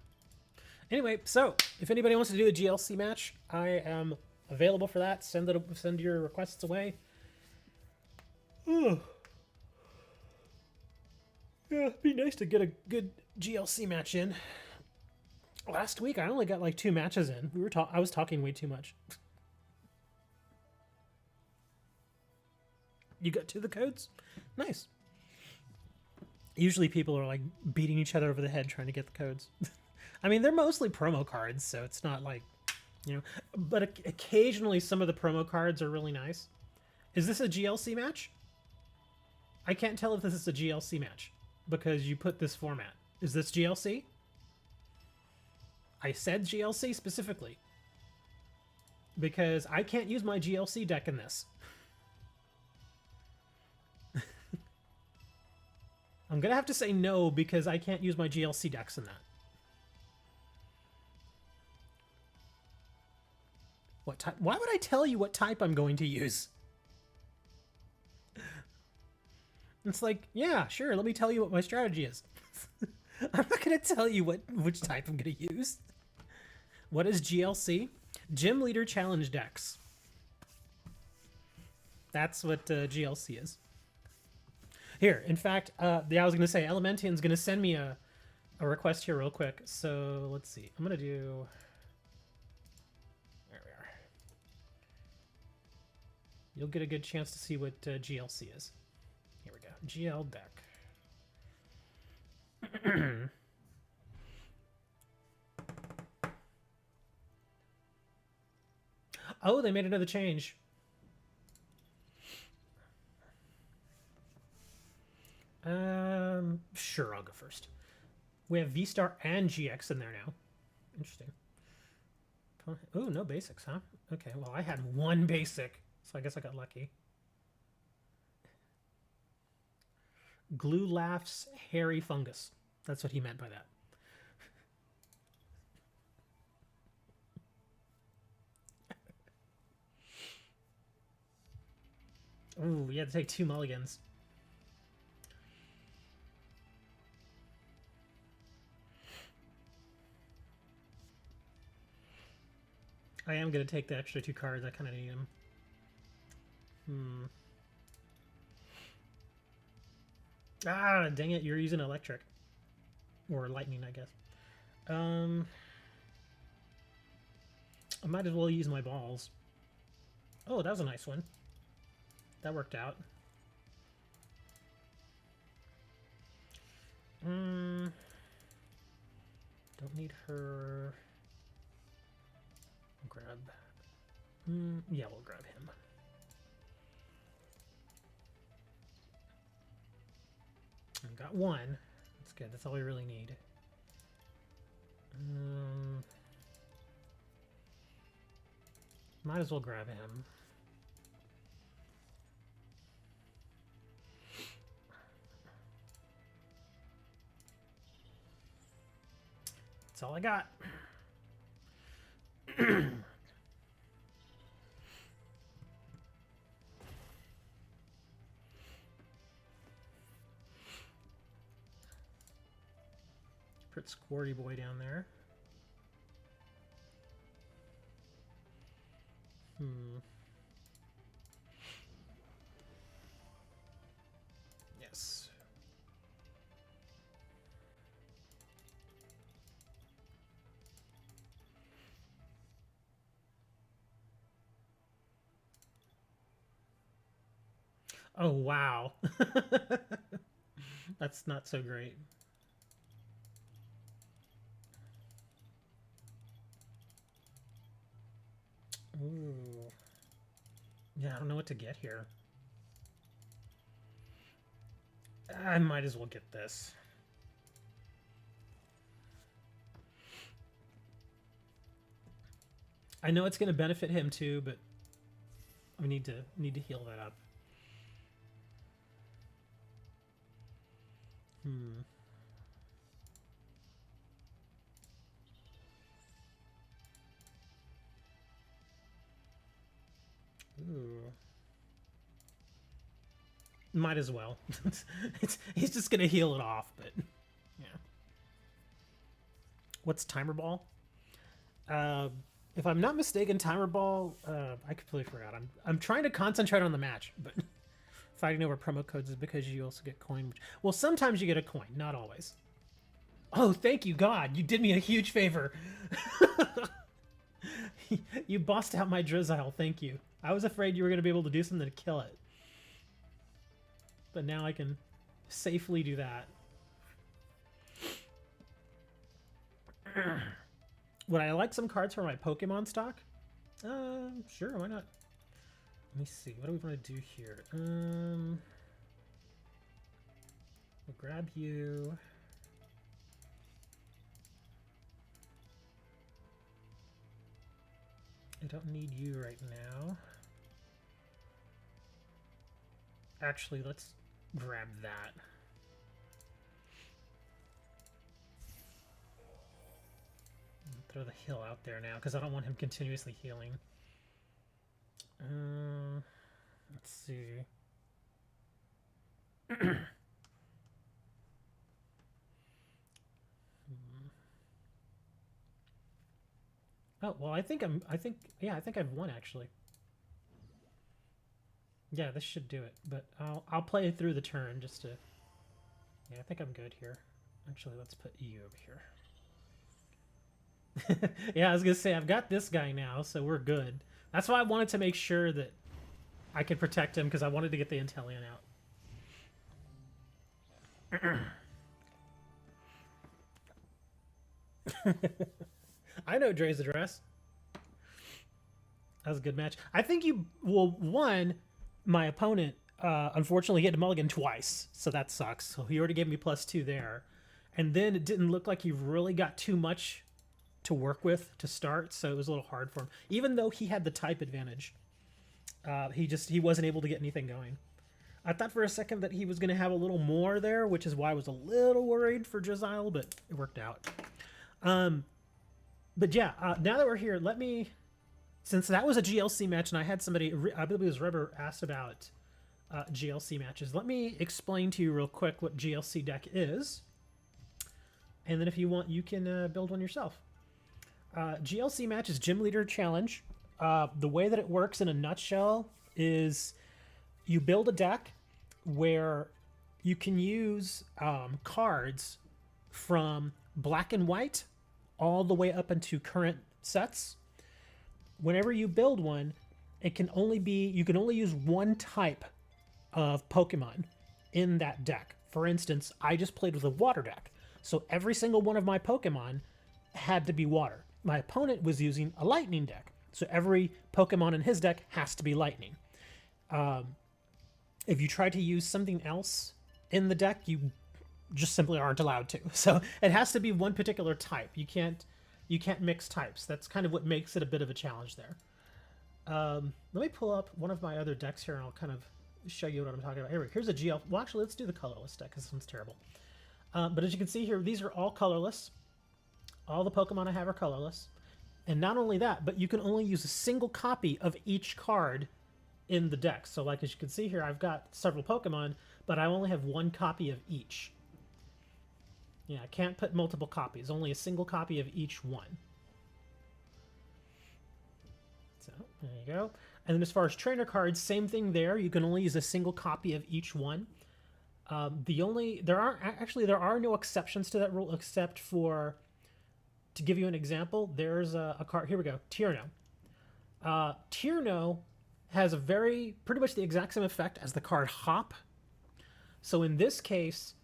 Anyway, so if anybody wants to do a GLC match, I am available for that. Send your requests away. Oh. Yeah, it'd be nice to get a good GLC match in. Last week, I only got like 2 matches in. I was talking way too much. You got to the codes? Nice. Usually people are like beating each other over the head trying to get the codes. I mean, they're mostly promo cards, so it's not like, you know, but occasionally some of the promo cards are really nice. Is this a GLC match? I can't tell if this is a GLC match because you put this format. Is this GLC? I said GLC specifically because I can't use my GLC deck in this. I'm going to have to say no because I can't use my GLC decks in that. What type? Why would I tell you what type I'm going to use? It's like, yeah, sure, let me tell you what my strategy is. I'm not going to tell you which type I'm going to use. What is GLC? Gym Leader Challenge Decks. That's what GLC is. Here, in fact, yeah, I was going to say, Elementian's going to send me a request here real quick. So let's see. I'm going to do... There we are. You'll get a good chance to see what GLC is. Here we go. GL deck. Oh, they made another change. Sure, I'll go first. We have V-Star and GX in there now. Interesting. Oh, no basics, huh? Okay, well, I had 1 basic, so I guess I got lucky. Glue laughs, hairy fungus. That's what he meant by that. Ooh, we had to take 2 mulligans. I am going to take the extra 2 cards. I kind of need them. Ah, dang it. You're using electric. Or lightning, I guess. I might as well use my balls. Oh, that was a nice one. That worked out. Don't need her... Grab. Yeah, we'll grab him. I got 1. That's good. That's all we really need. Might as well grab him. That's all I got. Put Squirty Boy down there. Yes. Oh, wow. That's not so great. Ooh. Yeah, I don't know what to get here. I might as well get this. I know it's going to benefit him too, but we need to heal that up. Ooh. Might as well. He's just going to heal it off, but yeah. What's Timer Ball? If I'm not mistaken, Timer Ball, I completely forgot. I'm trying to concentrate on the match, but fighting over promo codes is because you also get coin. Well, sometimes you get a coin, not always. Oh, thank you, God. You did me a huge favor. You bossed out my Drizzile. Thank you. I was afraid you were going to be able to do something to kill it. But now I can safely do that. Would I like some cards for my Pokemon stock? Sure, why not? Let me see. What do we want to do here? We'll grab you. I don't need you right now. Actually, let's grab that. Throw the heal out there now, because I don't want him continuously healing. Let's see. Oh, well, I think I've won, actually. Yeah, this should do it, but I'll play it through the turn just to... Yeah, I think I'm good here. Actually, let's put you over here. Yeah, I was gonna say, I've got this guy now, so we're good. That's why I wanted to make sure that I could protect him, because I wanted to get the Inteleon out. I know Dre's address. That was a good match. I think you... Well, one, my opponent, unfortunately, hit a mulligan twice, so that sucks. So he already gave me +2 there. And then it didn't look like he really got too much to work with to start, so it was a little hard for him. Even though he had the type advantage, he wasn't able to get anything going. I thought for a second that he was going to have a little more there, which is why I was a little worried for Drizzile, but it worked out. But yeah, now that we're here, let me... Since that was a GLC match, and I had somebody, I believe it was Rubber, asked about GLC matches, let me explain to you real quick what GLC Deck is. And then if you want, you can build one yourself. GLC match is Gym Leader Challenge. The way that it works in a nutshell is you build a deck where you can use cards from black and white all the way up into current sets. Whenever you build one, you can only use one type of Pokemon in that deck. For instance, I just played with a water deck, so every single one of my Pokemon had to be water. My opponent was using a lightning deck, so every Pokemon in his deck has to be lightning. If you try to use something else in the deck, you just simply aren't allowed to. So it has to be one particular type. You can't mix types. That's kind of what makes it a bit of a challenge there. Let me pull up one of my other decks here, and I'll kind of show you what I'm talking about. Here's a GL. Well, actually, let's do the colorless deck, because this one's terrible. But as you can see here, these are all colorless. All the Pokemon I have are colorless. And not only that, but you can only use a single copy of each card in the deck. So like as you can see here, I've got several Pokemon, but I only have one copy of each. Yeah, I can't put multiple copies, only a single copy of each one. So, there you go. And then as far as trainer cards, same thing there. You can only use a single copy of each one. There are no exceptions to that rule, except for, to give you an example, there's a card, here we go, Tierno. Tierno has pretty much the exact same effect as the card Hop. So in this case,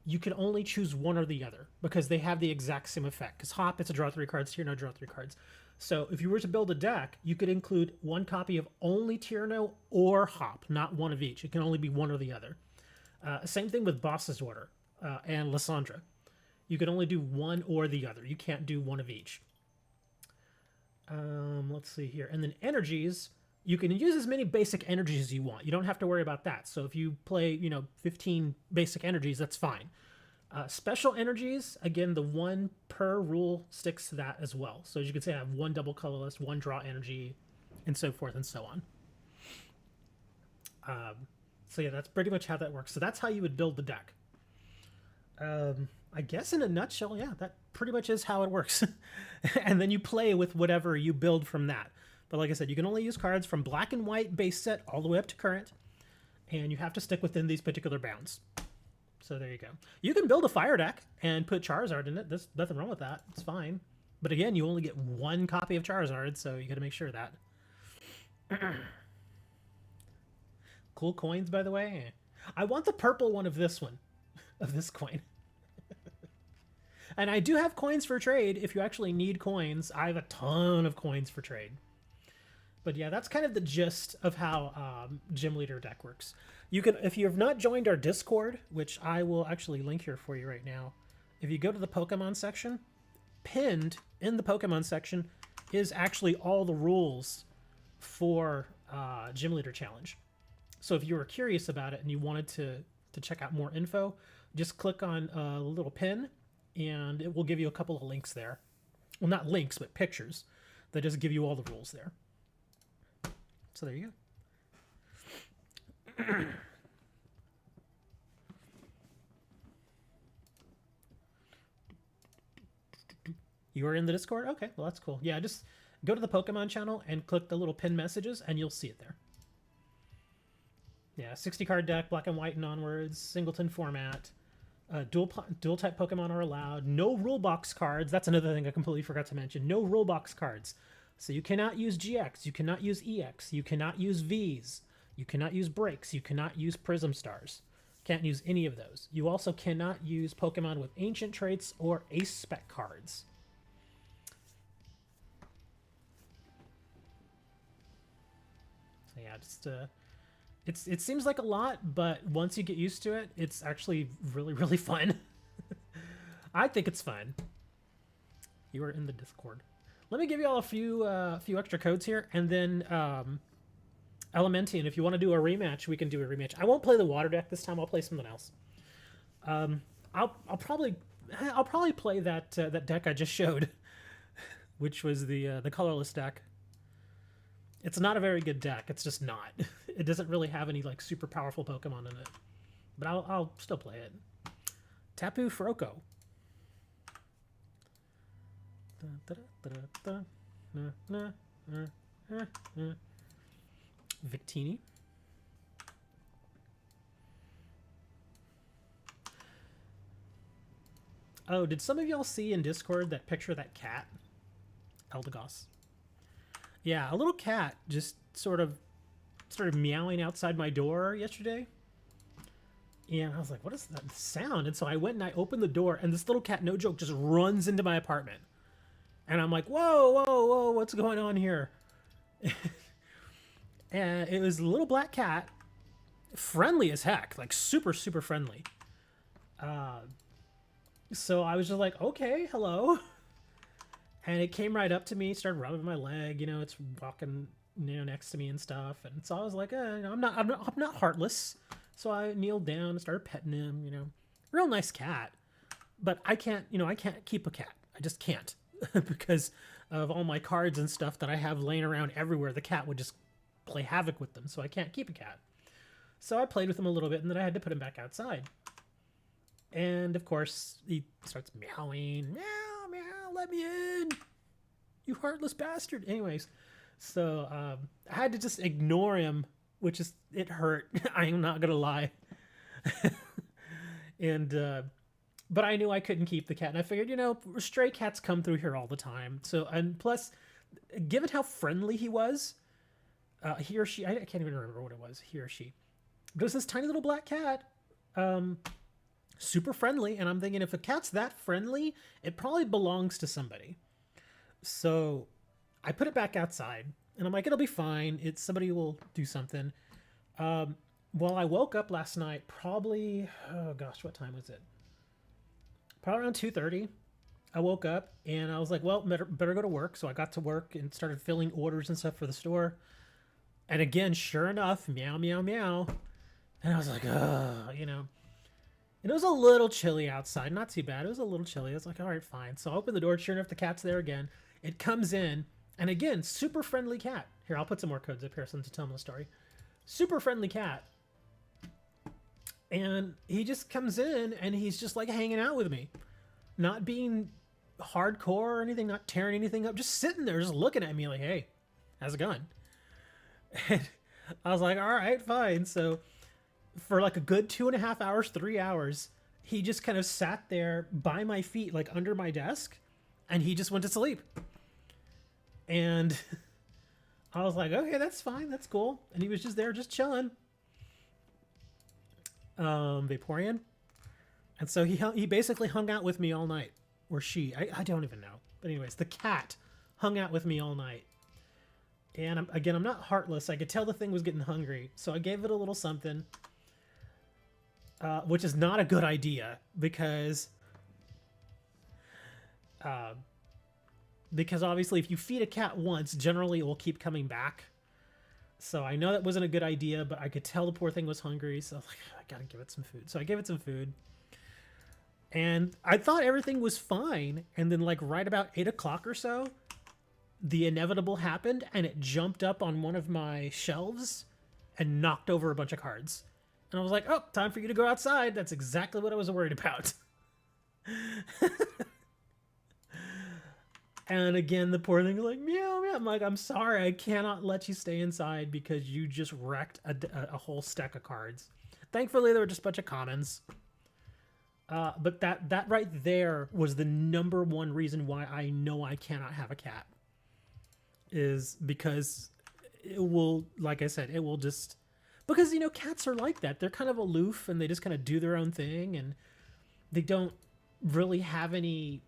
you can only choose one or the other, because they have the exact same effect. Because Hop, it's a draw 3 cards, Tierno, draw 3 cards. So if you were to build a deck, you could include one copy of only Tyranno or Hop, not one of each. It can only be one or the other. Same thing with Boss's Order and Lysandra. You can only do one or the other. You can't do one of each. Let's see here. And then energies, you can use as many basic energies as you want. You don't have to worry about that. So if you play, 15 basic energies, that's fine. Special energies, again, the one per rule sticks to that as well. So as you can see, I have one double colorless, one draw energy, and so forth and so on. So yeah, that's pretty much how that works. So that's how you would build the deck. I guess in a nutshell, yeah, that pretty much is how it works. And then you play with whatever you build from that. But like I said, you can only use cards from black and white base set all the way up to current. And you have to stick within these particular bounds. So there you go. You can build a fire deck and put Charizard in it. There's nothing wrong with that. It's fine. But again, you only get one copy of Charizard, so you got to make sure of that. Cool coins, by the way. I want the purple one of this one. Of this coin. And I do have coins for trade if you actually need coins. I have a ton of coins for trade. But yeah, that's kind of the gist of how Gym Leader deck works. You can, if you have not joined our Discord, which I will actually link here for you right now, if you go to the Pokemon section, pinned in the Pokemon section is actually all the rules for Gym Leader Challenge. So if you were curious about it and you wanted to check out more info, just click on a little pin and it will give you a couple of links there. Well, not links, but pictures that just give you all the rules there. So there you go. You are in the Discord? Okay, well, that's cool. Yeah, just go to the Pokemon channel and click the little pin messages and you'll see it there. Yeah, 60 card deck, black and white and onwards, singleton format. Dual type Pokemon are allowed. No rule box cards. That's another thing I completely forgot to mention. No rule box cards. So you cannot use GX, you cannot use EX, you cannot use Vs, you cannot use Breaks, you cannot use Prism Stars. Can't use any of those. You also cannot use Pokemon with Ancient Traits or Ace Spec cards. So yeah, just it seems like a lot, but once you get used to it, it's actually really, really fun. I think it's fun. You are in the Discord. Let me give you all a few extra codes here, and then Elementian, if you want to do a rematch, we can do a rematch. I won't play the water deck this time. I'll play something else. I'll probably play that that deck I just showed, which was the colorless deck. It's not a very good deck. It's just not. It doesn't really have any like super powerful Pokemon in it, but I'll still play it. Tapu Froco. Victini. Oh, did some of y'all see in Discord that picture of that cat? Eldegoss. Yeah, a little cat just sort of started meowing outside my door yesterday. And I was like, what is that sound? And so I went and I opened the door, and this little cat, no joke, just runs into my apartment. And I'm like, whoa, whoa, whoa, what's going on here? And it was a little black cat, friendly as heck, like super, super friendly. So I was just like, okay, hello. And it came right up to me, started rubbing my leg, it's walking, next to me and stuff. And so I was like, I'm not heartless. So I kneeled down and started petting him, real nice cat. But I can't keep a cat. I just can't. Because of all my cards and stuff that I have laying around everywhere, the cat would just play havoc with them, so I can't keep a cat. So I played with him a little bit, and then I had to put him back outside. And of course, he starts meowing, meow, meow, let me in, you heartless bastard. Anyways, so I had to just ignore him, which is, it hurt. I'm not gonna lie. And but I knew I couldn't keep the cat, and I figured, stray cats come through here all the time. So, and plus, given how friendly he was, he or she, I can't even remember what it was, he or she. But it was this tiny little black cat, super friendly, and I'm thinking, if a cat's that friendly, it probably belongs to somebody. So I put it back outside, and I'm like, it'll be fine. It's somebody will do something. Well, I woke up last night, probably, oh gosh, what time was it? Probably around 2:30. I woke up and I was like, well, better go to work. So I got to work and started filling orders and stuff for the store. And again, sure enough, meow, meow, meow. And I was like, you know. And it was a little chilly outside. Not too bad. It was a little chilly. I was like, all right, fine. So I opened the door. Sure enough, the cat's there again. It comes in. And again, super friendly cat. Here, I'll put some more codes up here so to tell them the story. Super friendly cat. And he just comes in and he's just like hanging out with me. Not being hardcore or anything, not tearing anything up, just sitting there, just looking at me like, hey, how's it going? And I was like, all right, fine. So for like a good 2.5 hours, 3 hours, he just kind of sat there by my feet, like under my desk, and he just went to sleep. And I was like, okay, that's fine, that's cool. And he was just there, just chilling. Vaporeon. And so he basically hung out with me all night. Or she. I don't even know. But anyways, the cat hung out with me all night. And I'm not heartless. I could tell the thing was getting hungry. So I gave it a little something. Which is not a good idea. Because obviously if you feed a cat once, generally it will keep coming back. So I know that wasn't a good idea, but I could tell the poor thing was hungry. So I was like, I gotta give it some food. So I gave it some food. And I thought everything was fine. And then like right about 8 o'clock or so, the inevitable happened and it jumped up on one of my shelves and knocked over a bunch of cards. And I was like, oh, time for you to go outside. That's exactly what I was worried about. And again, the poor thing was like, meow, meow. I'm like, I'm sorry, I cannot let you stay inside because you just wrecked a whole stack of cards. Thankfully, there were just a bunch of commons. But that right there was the number one reason why I know I cannot have a cat. Is because it will, like I said, it will just... Because, you know, cats are like that. They're kind of aloof and they just kind of do their own thing. And they don't really have any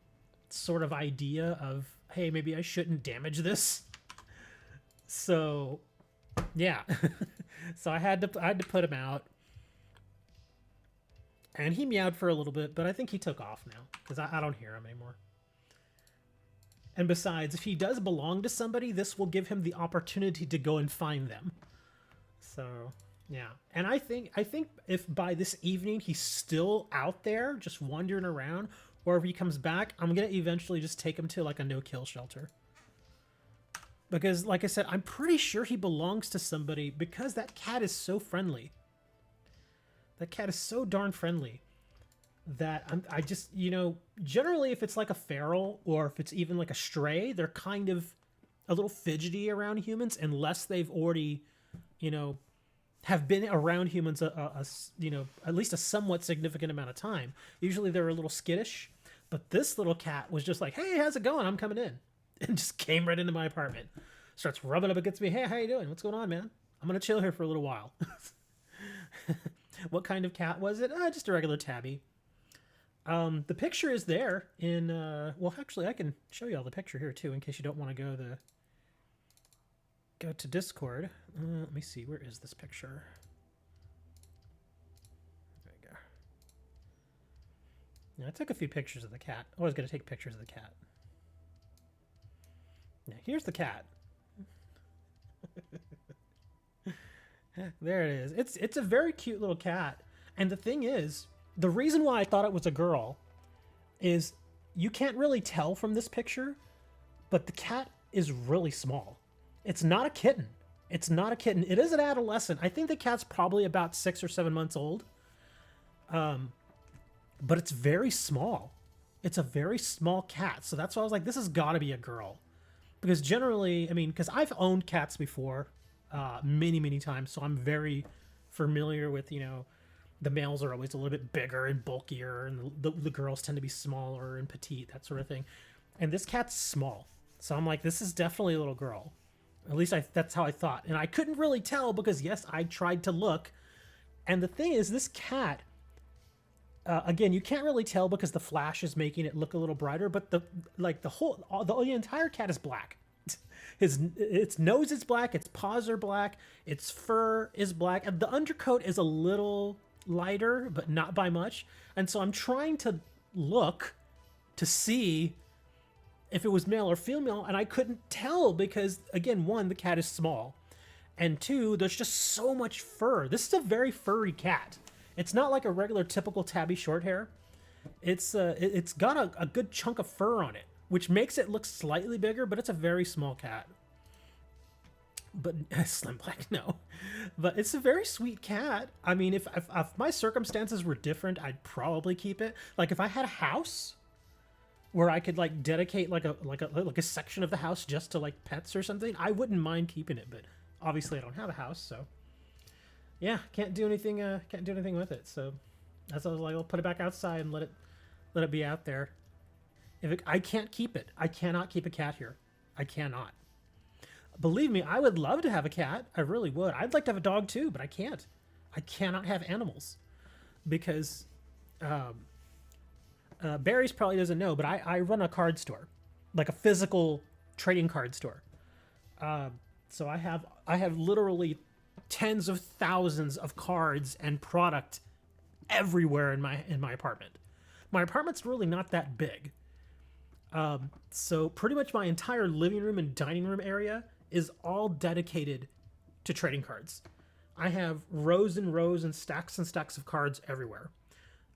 sort of idea of, hey, maybe I shouldn't damage this. So, yeah. So I had to put him out. And he meowed for a little bit, but I think he took off now because I don't hear him anymore. And besides, if he does belong to somebody, this will give him the opportunity to go and find them. So, yeah. And I think if by this evening he's still out there just wandering around, or if he comes back, I'm going to eventually just take him to like a no-kill shelter. Because, like I said, I'm pretty sure he belongs to somebody because that cat is so friendly. That cat is so darn friendly that I just, you know, generally if it's like a feral or if it's even like a stray, they're kind of a little fidgety around humans unless they've already, you know, have been around humans you know, at least a somewhat significant amount of time. Usually they're a little skittish, but this little cat was just like, hey, how's it going? I'm coming in. And just came right into my apartment. Starts rubbing up against me. Hey, how you doing? What's going on, man? I'm going to chill here for a little while. What kind of cat was it? Just a regular tabby. The picture is there in, well, actually, I can show you all the picture here, too, in case you don't want to go to Discord. Let me see. Where is this picture? There we go. Now, I took a few pictures of the cat. I was going to take pictures of the cat. Now, here's the cat. There it is. It's a very cute little cat. And the thing is, the reason why I thought it was a girl is you can't really tell from this picture, but the cat is really small. It's not a kitten. It's not a kitten. It is an adolescent. I think the cat's probably about 6 or 7 months old. But it's very small. It's a very small cat. So that's why I was like, this has got to be a girl. Because generally, I mean, because I've owned cats before many, many times. So I'm very familiar with, you know, the males are always a little bit bigger and bulkier, and the girls tend to be smaller and petite, that sort of thing. And this cat's small. So I'm like, this is definitely a little girl. At least that's how I thought. And I couldn't really tell because, yes, I tried to look. And the thing is, this cat, again, you can't really tell because the flash is making it look a little brighter, but the entire cat is black. cat. Its nose is black, its paws are black, its fur is black, and the undercoat is a little lighter, but not by much. And so I'm trying to look to see if it was male or female, and I couldn't tell because, again, one, the cat is small, and two, there's just so much fur. This is a very furry cat. It's not like a regular typical tabby short hair. It's got a good chunk of fur on it, which makes it look slightly bigger, but it's a very small cat. But Slim Black, no. But it's a very sweet cat. I mean, if my circumstances were different, I'd probably keep it. Like if I had a house where I could like dedicate like a section of the house just to like pets or something, I wouldn't mind keeping it. But obviously, I don't have a house, so yeah, can't do anything. Can't do anything with it. So that's why I was like, I'll put it back outside and let it be out there. I can't keep it. I cannot keep a cat here. I cannot. Believe me, I would love to have a cat. I really would. I'd like to have a dog too, but I can't. I cannot have animals because Barry's probably doesn't know, but I run a card store, like a physical trading card store. So I have literally tens of thousands of cards and product everywhere in my apartment. My apartment's really not that big. So pretty much my entire living room and dining room area is all dedicated to trading cards. I have rows and rows and stacks of cards everywhere.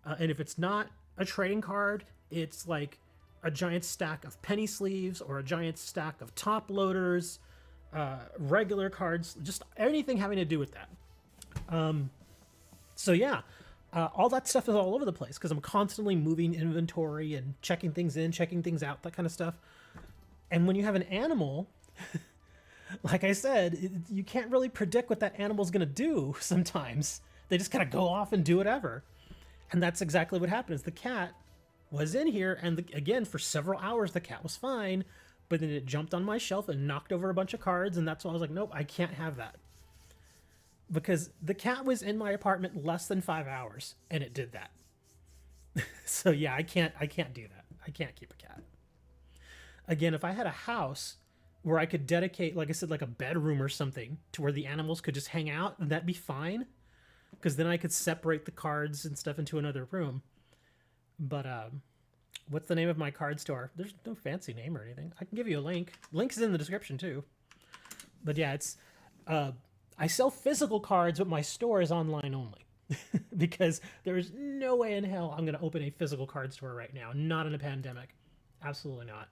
And if it's not a trading card, it's like a giant stack of penny sleeves or a giant stack of top loaders, regular cards, just anything having to do with that. So yeah, all that stuff is all over the place because I'm constantly moving inventory and checking things in, checking things out, that kind of stuff. And when you have an animal, like I said, you can't really predict what that animal's going to do sometimes. They just kind of go off and do whatever. And that's exactly what happened. Is the cat was in here, and again, for several hours, the cat was fine, but then it jumped on my shelf and knocked over a bunch of cards, and that's why I was like, nope, I can't have that. Because the cat was in my apartment less than 5 hours, and it did that. So yeah, I can't do that. I can't keep a cat. Again, if I had a house where I could dedicate, like I said, like a bedroom or something to where the animals could just hang out, and that'd be fine. Because then I could separate the cards and stuff into another room. But what's the name of my card store? There's no fancy name or anything. I can give you a link. Link's in the description too. But yeah, it's I sell physical cards, but my store is online only. Because there's no way in hell I'm going to open a physical card store right now. Not in a pandemic. Absolutely not.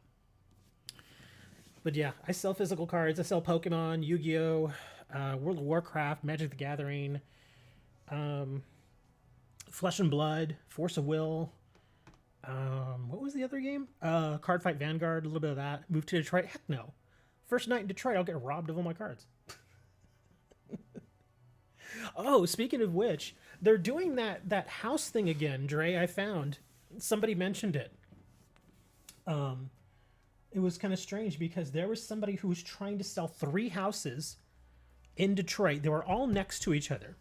But yeah, I sell physical cards. I sell Pokemon, Yu-Gi-Oh!, World of Warcraft, Magic the Gathering, Flesh and Blood, Force of Will. What was the other game? Card Fight Vanguard, a little bit of that. Moved to Detroit. Heck no. First night in Detroit, I'll get robbed of all my cards. Oh, speaking of which, they're doing that house thing again, Dre. I found. Somebody mentioned it. It was kind of strange because there was somebody who was trying to sell 3 houses in Detroit. They were all next to each other.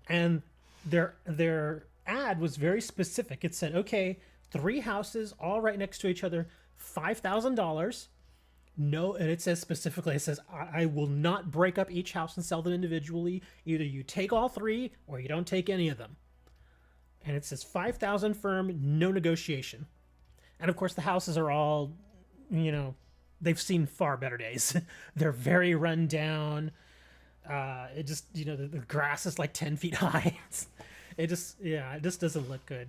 And their ad was very specific. It said, okay, 3 houses all right next to each other, $5,000. No, and it says specifically, it says, I will not break up each house and sell them individually. Either you take all 3 or you don't take any of them. And it says 5,000 firm, no negotiation. And of course the houses are all, you know, they've seen far better days. They're very run down. It just, you know, the grass is like 10 feet high. It just doesn't look good.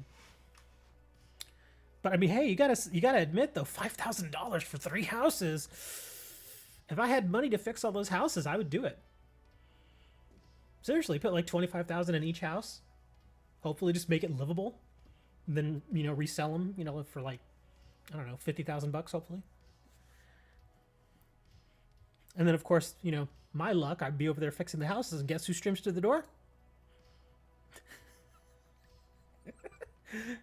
But I mean, hey, you gotta admit though, $5,000 for 3 houses. If I had money to fix all those houses, I would do it. Seriously, put like $25,000 in each house. Hopefully, just make it livable. And then, you know, resell them, you know, for like, I don't know, $50,000 hopefully. And then of course, you know, my luck, I'd be over there fixing the houses, and guess who streams to the door?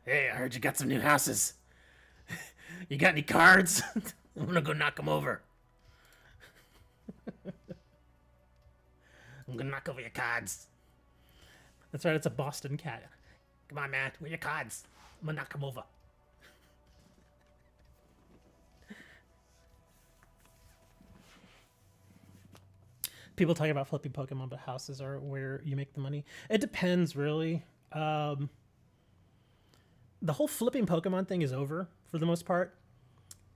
Hey, I heard you got some new houses. You got any cards? I'm gonna go knock them over. I'm gonna knock over your cards. That's right, it's a Boston cat. Come on, man, where are your cards? I'm gonna knock them over. People talking about flipping Pokemon, but houses are where you make the money. It depends, really. The whole flipping Pokemon thing is over for the most part.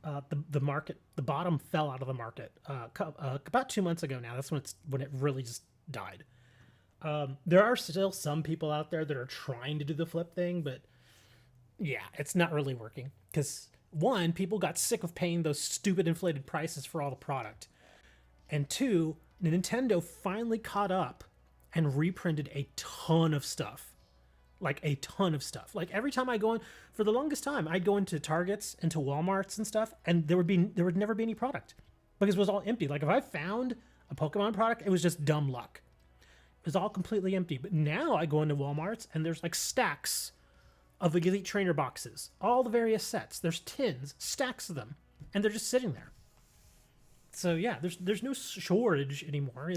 The market, the bottom fell out of the market about 2 months ago now. That's when it really just died. There are still some people out there that are trying to do the flip thing, but yeah, it's not really working. Because one, people got sick of paying those stupid inflated prices for all the product. And two, Nintendo finally caught up and reprinted a ton of stuff. Like a ton of stuff. Like every time I go in, for the longest time, I'd go into Targets, into Walmarts and stuff, and there would never be any product because it was all empty. Like if I found a Pokemon product, it was just dumb luck. It was all completely empty. But now I go into Walmarts and there's like stacks of Elite Trainer boxes, all the various sets. There's tins, stacks of them, and they're just sitting there. So yeah, there's no shortage anymore.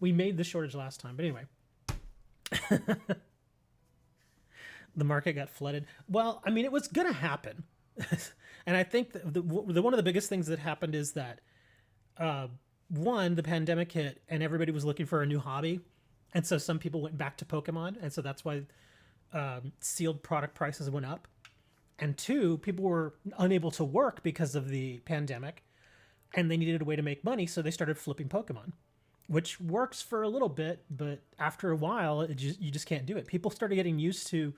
We made the shortage last time, but anyway. The market got flooded. Well, I mean, it was gonna happen, and I think one of the biggest things that happened is that one, the pandemic hit, and everybody was looking for a new hobby, and so some people went back to Pokemon, and so that's why sealed product prices went up. And two, people were unable to work because of the pandemic, and they needed a way to make money, so they started flipping Pokemon, which works for a little bit, but after a while, you just can't do it. People started getting used to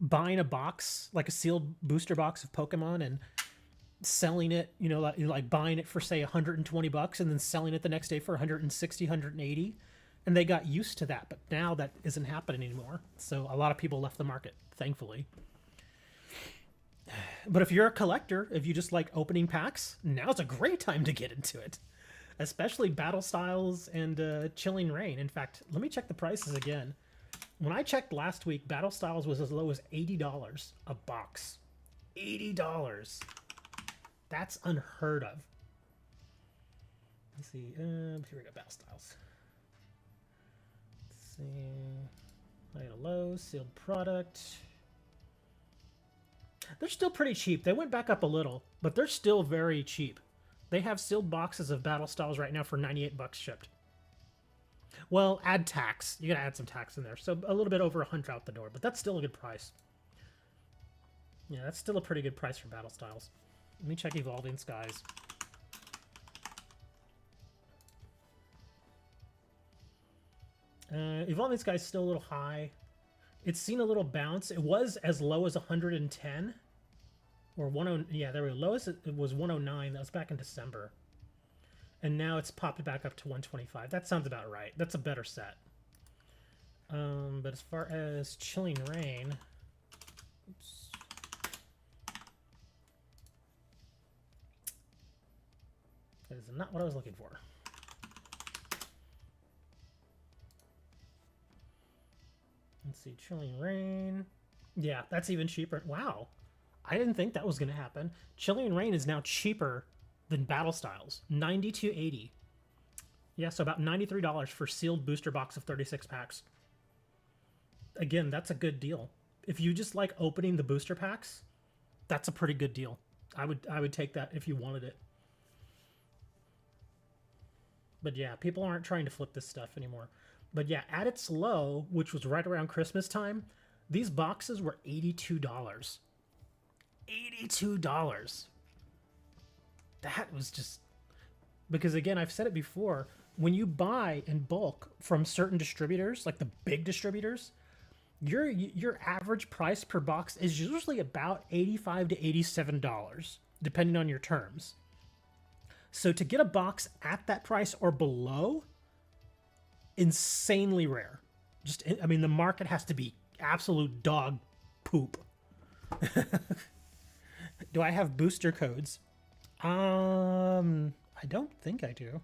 buying a box, like a sealed booster box of Pokemon, and selling it, like buying it for say $120 and then selling it the next day for 160, 180. And they got used to that, but now that isn't happening anymore. So a lot of people left the market, thankfully. But if you're a collector, if you just like opening packs, now's a great time to get into it. Especially Battle Styles and Chilling Reign. In fact, let me check the prices again. When I checked last week, Battle Styles was as low as $80 a box. $80. That's unheard of. Let's see. Here we go. Battle Styles. Let's see. I got a low sealed product. They're still pretty cheap. They went back up a little, but they're still very cheap. They have sealed boxes of Battle Styles right now for $98 shipped. Well, add tax. You gotta add some tax in there. So a little bit over 100 out the door, but that's still a good price. Yeah, that's still a pretty good price for Battle Styles. Let me check Evolving Skies. Evolving Skies is still a little high. It's seen a little bounce. It was as low as 110. Or 10, yeah, there we go. Lowest it was 109. That was back in December. And now it's popped back up to 125. That sounds about right. That's a better set. But as far as Chilling Reign, oops. That is not what I was looking for. Let's see, Chilling Reign. Yeah, that's even cheaper. Wow. I didn't think that was going to happen. Chilling Reign is now cheaper than Battle Styles. $92.80. Yeah, so about $93 for sealed booster box of 36 packs. Again, that's a good deal. If you just like opening the booster packs, that's a pretty good deal. I would take that if you wanted it. But yeah, people aren't trying to flip this stuff anymore. But yeah, at its low, which was right around Christmas time, these boxes were $82. $82. That was just... Because again, I've said it before, when you buy in bulk from certain distributors, like the big distributors, your average price per box is usually about $85 to $87, depending on your terms. So to get a box at that price or below, insanely rare. Just, I mean, the market has to be absolute dog poop. Do I have booster codes? I don't think I do.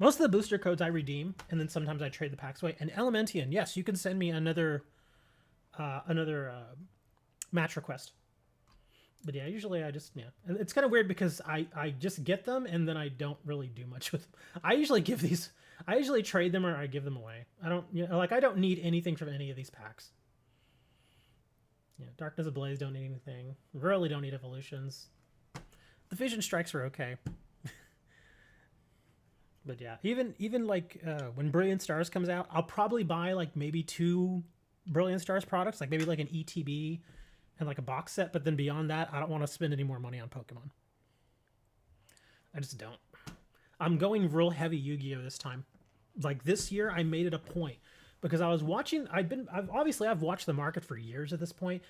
Most of the booster codes I redeem, and then sometimes I trade the packs away. And Elementian, yes, you can send me another match request. But yeah, usually I just, yeah. And it's kind of weird because I just get them and then I don't really do much with them. I usually trade them or I give them away. I don't need anything from any of these packs. Yeah, Darkness Ablaze don't need anything. Really don't need evolutions. The Vision Strikes are okay. But yeah, even like when Brilliant Stars comes out, I'll probably buy like maybe 2 Brilliant Stars products, like maybe like an ETB and like a box set. But then beyond that, I don't want to spend any more money on Pokemon. I just don't. I'm going real heavy Yu-Gi-Oh this time. Like this year, I made it a point because I was watching. I've watched the market for years at this point,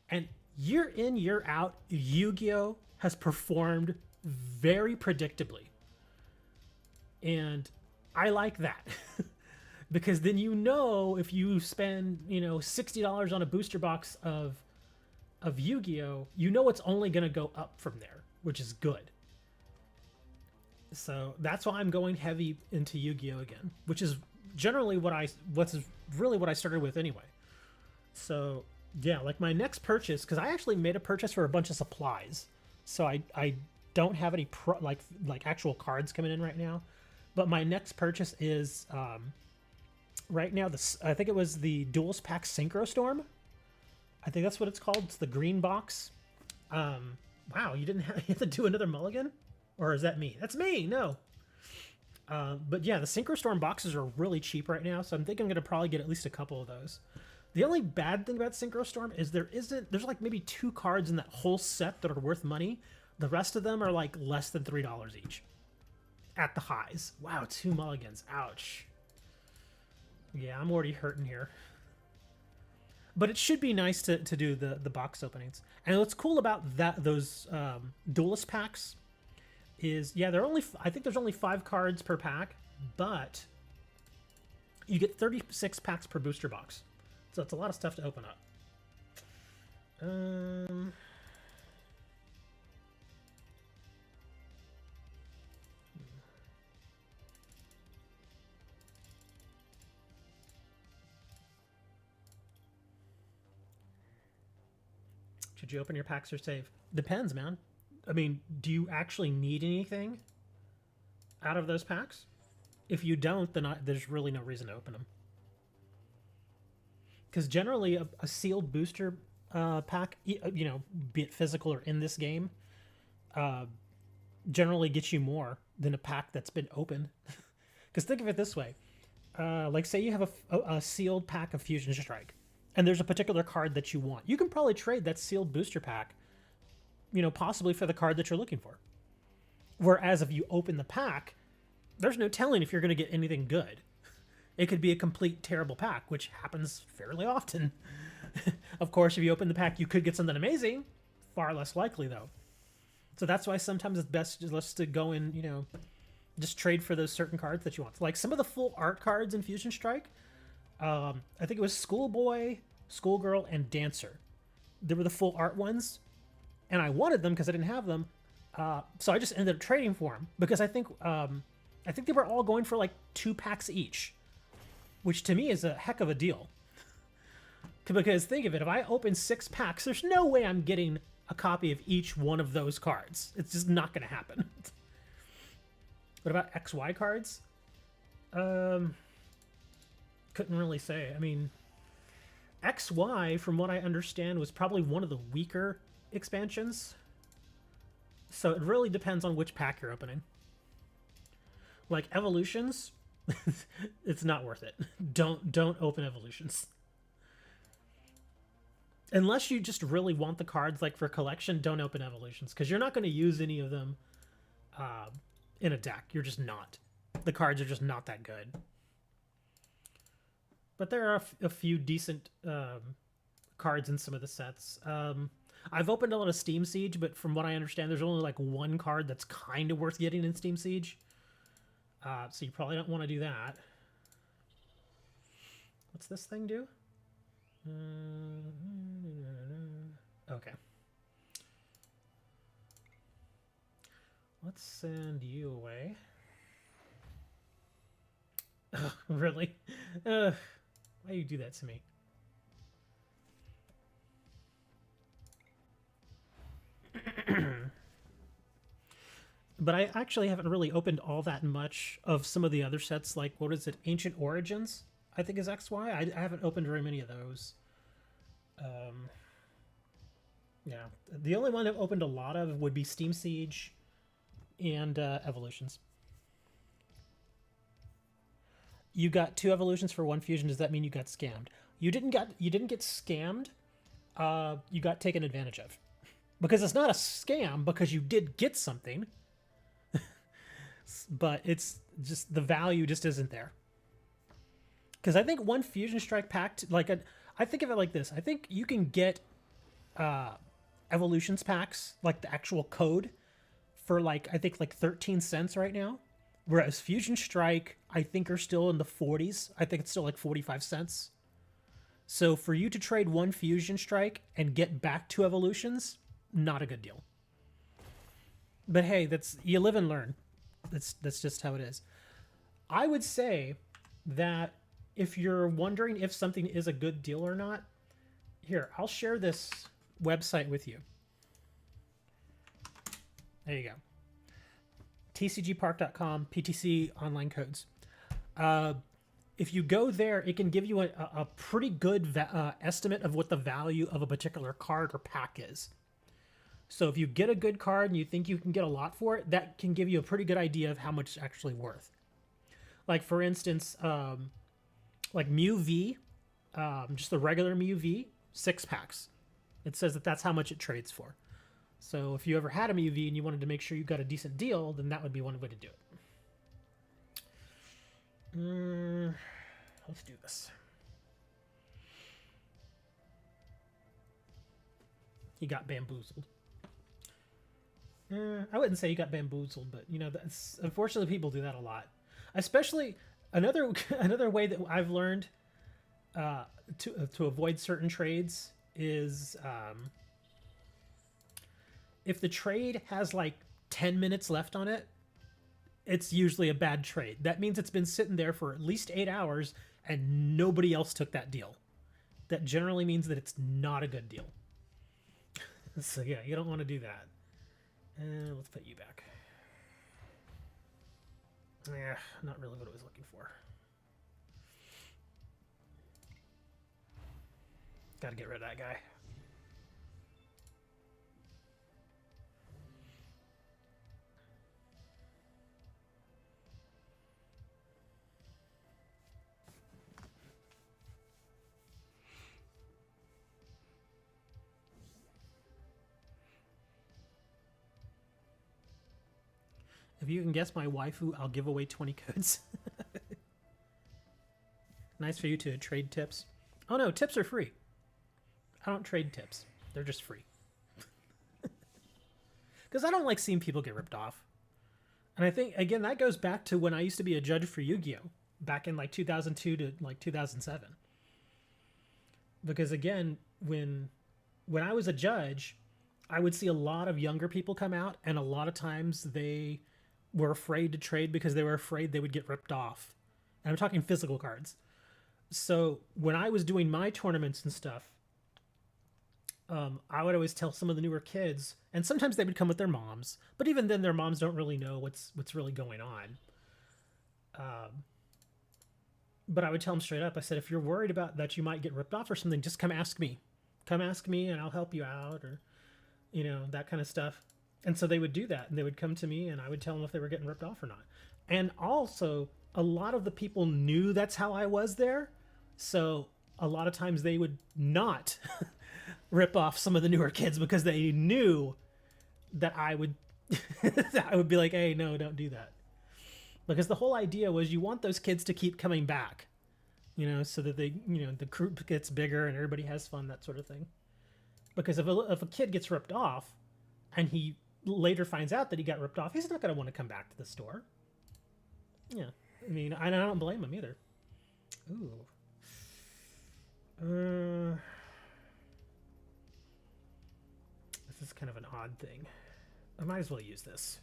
and year in year out, Yu-Gi-Oh has performed very predictably. And I like that because then if you spend $60 on a booster box of Yu-Gi-Oh, it's only going to go up from there, which is good. So that's why I'm going heavy into Yu-Gi-Oh again, which is generally what's really what I started with anyway. So yeah, like my next purchase, because I actually made a purchase for a bunch of supplies, so I don't have any like actual cards coming in right now. But my next purchase is right now. I think it was the Duelist Pack Synchro Storm. I think that's what it's called. It's the green box. Wow, you have to do another mulligan, or is that me? That's me. No. But yeah, the Synchro Storm boxes are really cheap right now, so I'm thinking I'm gonna probably get at least a couple of those. The only bad thing about Synchro Storm is there's like maybe 2 cards in that whole set that are worth money. The rest of them are like less than $3 each. At the highs. Wow, 2 mulligans. Ouch. Yeah, I'm already hurting here. But it should be nice to do the box openings. And what's cool about those Duelist packs is, yeah, I think there's only 5 cards per pack, but you get 36 packs per booster box. So it's a lot of stuff to open up. Should you open your packs or save? Depends, man. I mean, do you actually need anything out of those packs? If you don't, then there's really no reason to open them. Because generally, a sealed booster pack, be it physical or in this game, generally gets you more than a pack that's been opened. Because think of it this way. Like, say you have a sealed pack of Fusion Strike, and there's a particular card that you want. You can probably trade that sealed booster pack, possibly for the card that you're looking for. Whereas if you open the pack, there's no telling if you're going to get anything good. It could be a complete terrible pack, which happens fairly often. Of course, if you open the pack, you could get something amazing. Far less likely, though. So that's why sometimes it's best just to go in, just trade for those certain cards that you want. Like some of the full art cards in Fusion Strike, I think it was Schoolboy, Schoolgirl, and Dancer. They were the full art ones, and I wanted them because I didn't have them. So I just ended up trading for them because I think they were all going for like 2 packs each, which to me is a heck of a deal. Because think of it, if I open 6 packs, there's no way I'm getting a copy of each one of those cards. It's just not going to happen. What about XY cards? Couldn't really say. I mean, XY, from what I understand, was probably one of the weaker expansions. So it really depends on which pack you're opening. Like Evolutions, it's not worth it. Don't open Evolutions. Unless you just really want the cards like for collection, don't open Evolutions, because you're not going to use any of them in a deck. You're just not. The cards are just not that good. But there are a few decent cards in some of the sets. I've opened a lot of Steam Siege, but from what I understand, there's only like 1 card that's kind of worth getting in Steam Siege. So you probably don't want to do that. What's this thing do? Okay. Let's send you away. Ugh, really? Why do you do that to me? But I actually haven't really opened all that much of some of the other sets, like, what is it, Ancient Origins, I think is XY. I haven't opened very many of those. Yeah, the only one I've opened a lot of would be Steam Siege and Evolutions. You got 2 evolutions for 1 fusion. Does that mean you got scammed? You didn't get scammed. You got taken advantage of. Because it's not a scam because you did get something. But it's just the value just isn't there. Because I think 1 fusion strike pack, I think of it like this. I think you can get evolutions packs, like the actual code, for I think 13 cents right now. Whereas fusion strike, I think, are still in the 40s. I think it's still like 45 cents. So for you to trade 1 fusion strike and get back 2 evolutions, not a good deal. But hey, you live and learn. That's just how it is. I would say that if you're wondering if something is a good deal or not, here, I'll share this website with you. There you go. tcgpark.com, PTC online codes. If you go there, it can give you a pretty good estimate of what the value of a particular card or pack is. So if you get a good card and you think you can get a lot for it, that can give you a pretty good idea of how much it's actually worth. Like, for instance, like Mew V, just the regular Mew V, 6 packs. It says that that's how much it trades for. So if you ever had a Mew V and you wanted to make sure you got a decent deal, then that would be one way to do it. Let's do this. He got bamboozled. I wouldn't say he got bamboozled, but that's unfortunately people do that a lot. Especially another way that I've learned to avoid certain trades is if the trade has like 10 minutes left on it, it's usually a bad trade. That means it's been sitting there for at least 8 hours and nobody else took that deal. That generally means that it's not a good deal. So yeah, you don't want to do that. Let's put you back. Yeah, not really what I was looking for. Gotta get rid of that guy. If you can guess my waifu, I'll give away 20 codes. Nice for you to trade tips. Oh no, tips are free. I don't trade tips. They're just free. Because I don't like seeing people get ripped off. And I think, again, that goes back to when I used to be a judge for Yu-Gi-Oh! Back in like 2002 to like 2007. Because again, when I was a judge, I would see a lot of younger people come out, and a lot of times they were afraid to trade because they were afraid they would get ripped off. And I'm talking physical cards. So when I was doing my tournaments and stuff, I would always tell some of the newer kids, and sometimes they would come with their moms, but even then their moms don't really know what's really going on. But I would tell them straight up, I said, if you're worried about that you might get ripped off or something, just come ask me. Come ask me and I'll help you out, or, that kind of stuff. And so they would do that, and they would come to me and I would tell them if they were getting ripped off or not. And also, a lot of the people knew that's how I was there. So a lot of times they would not rip off some of the newer kids because they knew that I would that I would be like, hey, no, don't do that. Because the whole idea was you want those kids to keep coming back, so that they, the group gets bigger and everybody has fun, that sort of thing. Because if a kid gets ripped off and he later finds out that he got ripped off, he's not going to want to come back to the store. Yeah. I mean, I don't blame him either. Ooh. This is kind of an odd thing. I might as well use this.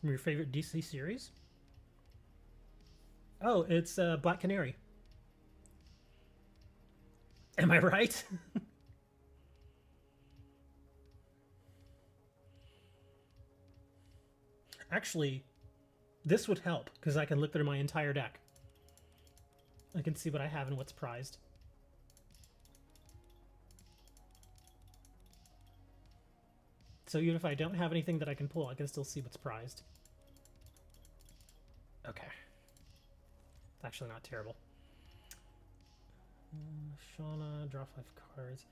From your favorite DC series? Oh, it's Black Canary. Am I right? Actually, this would help, because I can look through my entire deck. I can see what I have and what's prized. So even if I don't have anything that I can pull, I can still see what's prized. Okay. It's actually not terrible. Shauna, draw 5 cards.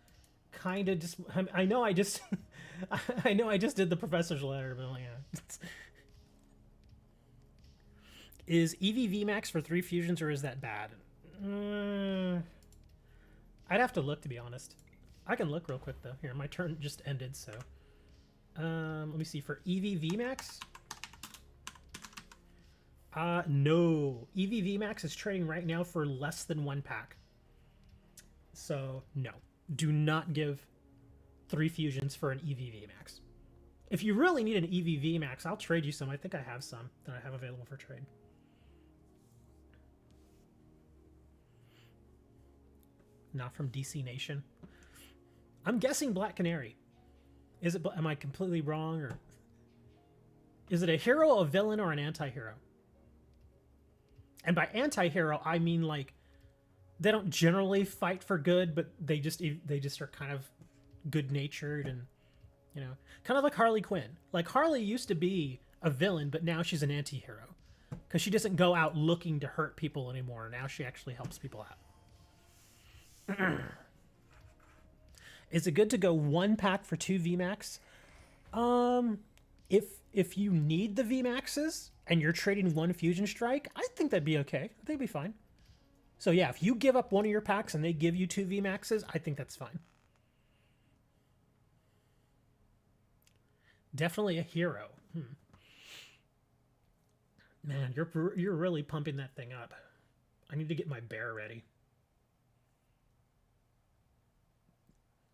Kind of just... I know I just... I know I just did the professor's letter, but yeah. Is EV VMAX for 3 fusions, or is that bad? I'd have to look, to be honest. I can look real quick, though. Here, my turn just ended, so... let me see. For EV VMAX... no. EV VMAX is trading right now for less than 1 pack. So, no. Do not give 3 fusions for an EV VMAX. If you really need an EV VMAX, I'll trade you some. I think I have some that I have available for trade. Not from DC Nation. I'm guessing Black Canary. Is it? Am I completely wrong, or is it a hero, a villain, or an anti-hero? And by anti-hero, I mean like they don't generally fight for good, but they just are kind of good-natured and, you know, kind of like Harley Quinn. Like Harley used to be a villain, but now she's an anti-hero because she doesn't go out looking to hurt people anymore. Now she actually helps people out. Is it good to go 1 pack for 2 VMAX? If you need the VMAXs and you're trading 1 Fusion Strike, I think that'd be okay. I think it'd be fine. So yeah, if you give up 1 of your packs and they give you 2 VMAXs, I think that's fine. Definitely a hero. Man, you're really pumping that thing up. I need to get my bear ready.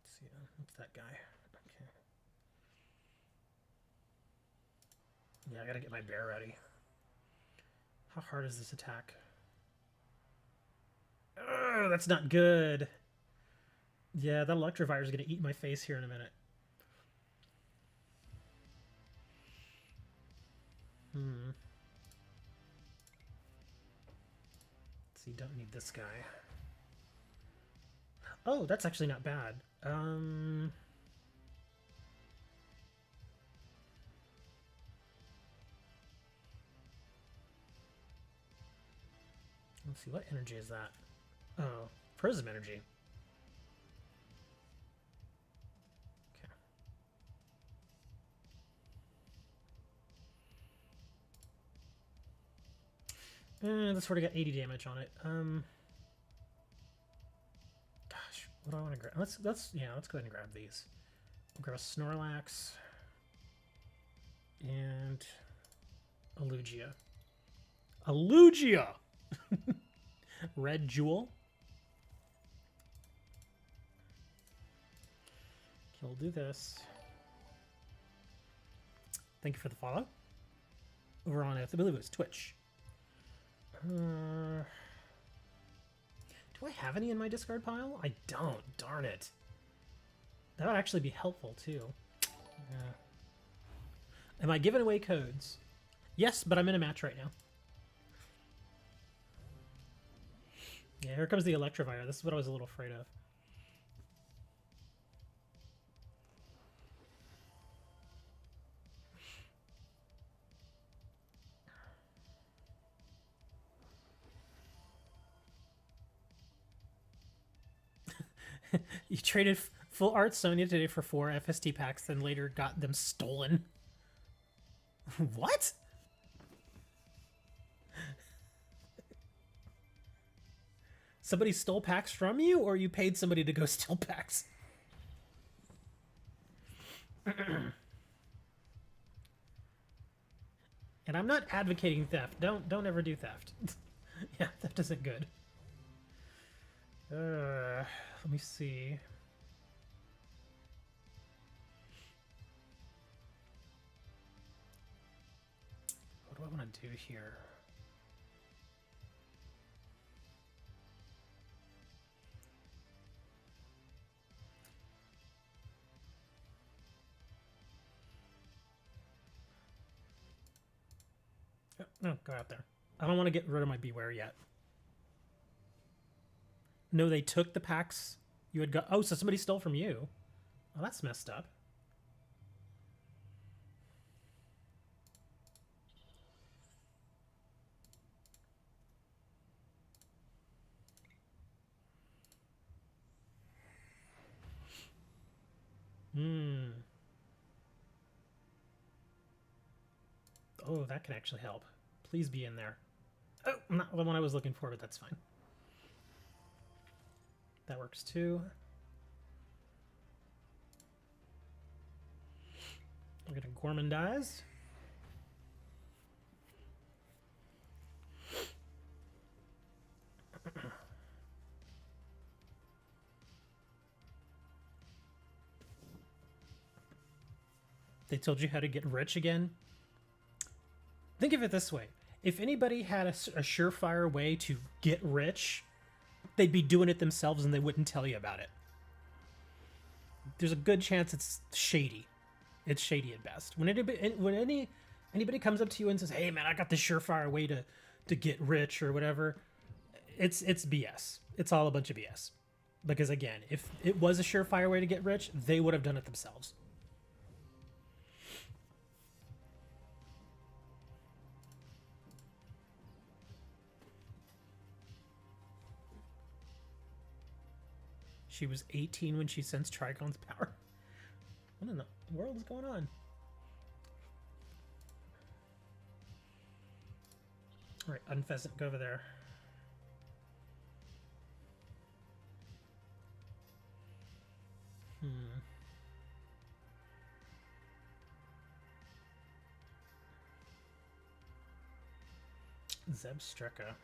Let's see, what's that guy? Okay. Yeah, I gotta get my bear ready. How hard is this attack? Ugh, that's not good. Yeah, that Electivire is gonna eat my face here in a minute. Let's see, don't need this guy. Oh, that's actually not bad. Let's see, what energy is that? Oh, Prism energy. Okay. This already got 80 damage on it. Gosh, what do I want to grab? Let's go ahead and grab these. We'll grab a Snorlax and a Lugia. A Lugia! Red Jewel. Okay, we'll do this. Thank you for the follow. Over on, I believe it was Twitch. Do I have any in my discard pile? I don't. Darn it. That would actually be helpful, too. Yeah. Am I giving away codes? Yes, but I'm in a match right now. Yeah, here comes the Electivire. This is what I was a little afraid of. You traded full art Sonya today for 4 FST packs, then later got them stolen. What? Somebody stole packs from you, or you paid somebody to go steal packs? And I'm not advocating theft. Don't ever do theft. Yeah, theft isn't good. Let me see. What do I want to do here? Oh, no, go out there. I don't want to get rid of my Beware yet. No, they took the packs you had got. Oh, so somebody stole from you. Oh, that's messed up. Hmm. Oh, that can actually help. Please be in there. Oh, not the one I was looking for, but that's fine. That works too. We're gonna Gormandize. They told you how to get rich again? Think of it this way. If anybody had a surefire way to get rich, they'd be doing it themselves and they wouldn't tell you about it. There's a good chance it's shady. It's shady at best. When anybody comes up to you and says, "Hey man, I got this surefire way to get rich" or whatever, it's BS. It's all a bunch of BS. Because again, if it was a surefire way to get rich, they would have done it themselves. She was 18 when she sensed Trigon's power. What in the world is going on? All right, Unpheasant, go over there. Zebstreka.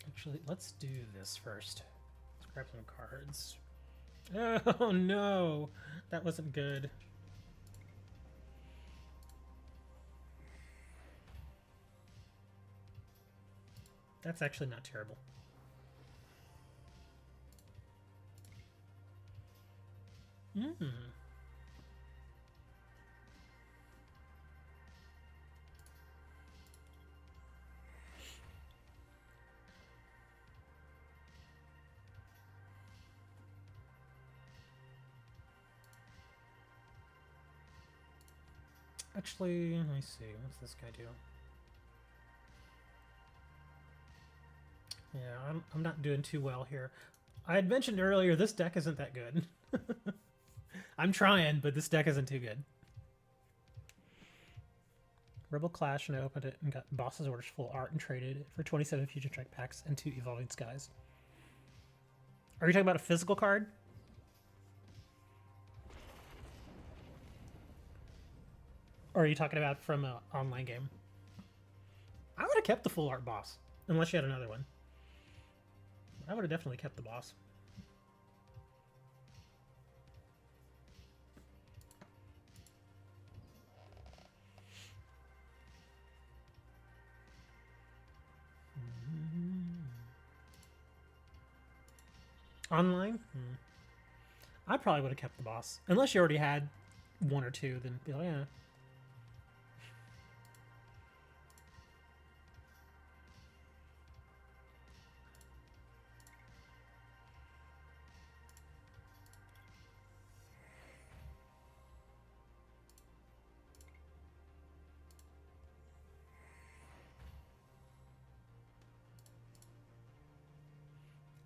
Actually, let's do this first. Let's grab some cards. Oh no, that wasn't good. That's actually not terrible. Actually, let me see. What's this guy do? Yeah, I'm not doing too well here. I had mentioned earlier this deck isn't that good. I'm trying, but this deck isn't too good. Rebel Clash, and I opened it and got Boss's Orders full art and traded it for 27 Future Strike packs and 2 Evolving Skies. Are you talking about a physical card? Or are you talking about from an online game? I would have kept the full art boss, unless you had another one. I would have definitely kept the boss. Online? I probably would have kept the boss. Unless you already had one or two, then be like, yeah.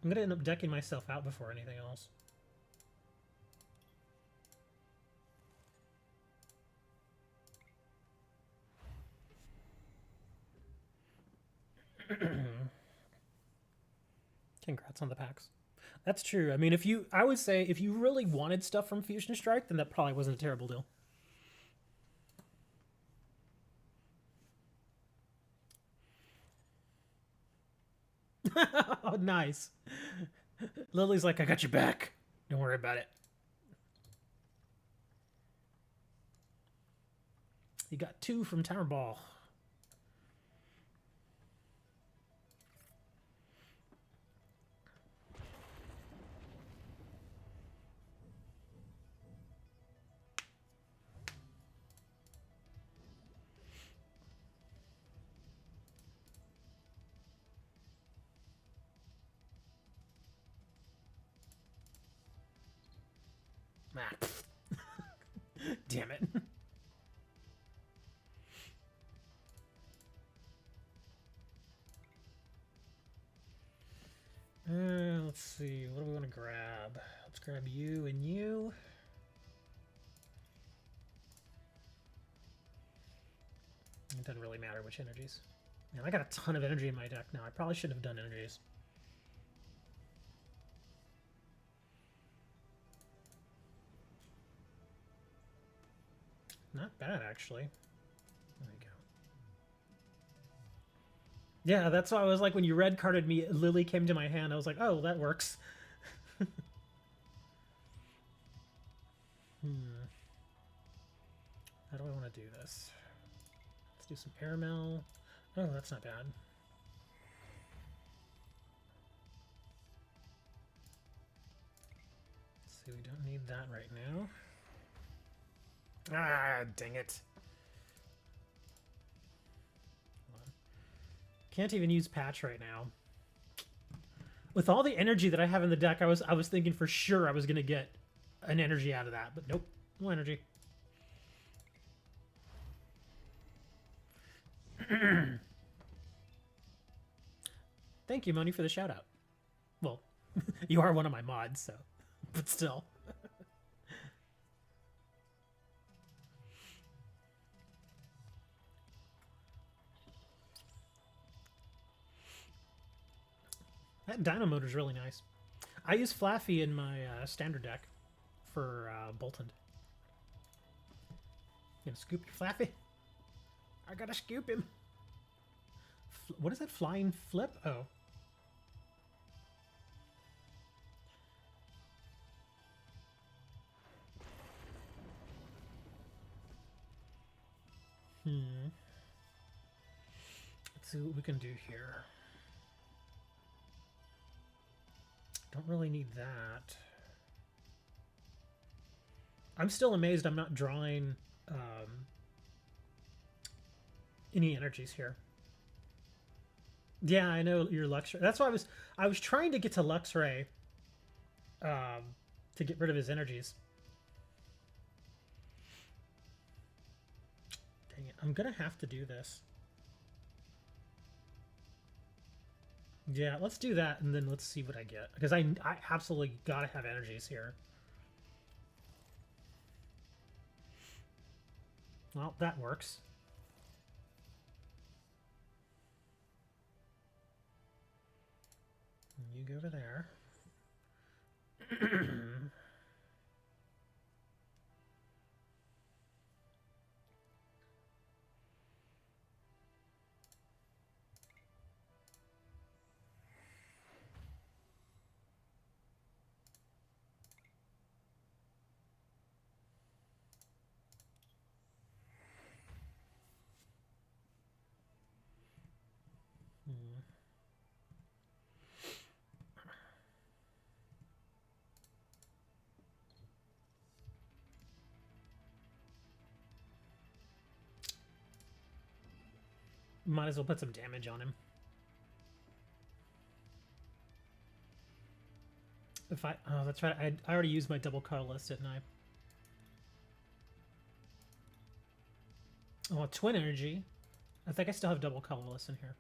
I'm gonna end up decking myself out before anything else. Congrats on the packs. That's true. I mean, I would say if you really wanted stuff from Fusion Strike, then that probably wasn't a terrible deal. Oh, nice. Lily's like, I got your back. Don't worry about it. You got 2 from Tower Ball. Ah, damn it. Let's see. What do we want to grab? Let's grab you and you. It doesn't really matter which energies. Man, I got a ton of energy in my deck now. I probably shouldn't have done energies. Not bad, actually. There we go. Yeah, that's why I was like, when you red carded me, Lily came to my hand. I was like, oh, that works. How do I want to do this? Let's do some airmail. Oh, that's not bad. Let's see, we don't need that right now. Ah, dang it. Can't even use patch right now. With all the energy that I have in the deck, I was thinking for sure I was gonna get an energy out of that, but nope, no energy. Thank you, Moni, for the shout out. Well, you are one of my mods, so, but still. That Dino Motor is really nice. I use Flaffy in my standard deck for Boltund. You gonna scoop your Flaffy? I gotta scoop him. What is that? Flying flip? Oh. Let's see what we can do here. Don't really need that. I'm still amazed I'm not drawing any energies here. Yeah, I know your Luxray. That's why I was trying to get to Luxray to get rid of his energies. Dang it, I'm gonna have to do this. Yeah, let's do that, and then let's see what I get. Because I absolutely gotta have energies here. Well, that works. You go over there. Might as well put some damage on him. If I... Oh, that's right. I already used my double colorless, didn't I? Oh, twin energy. I think I still have double colorless in here.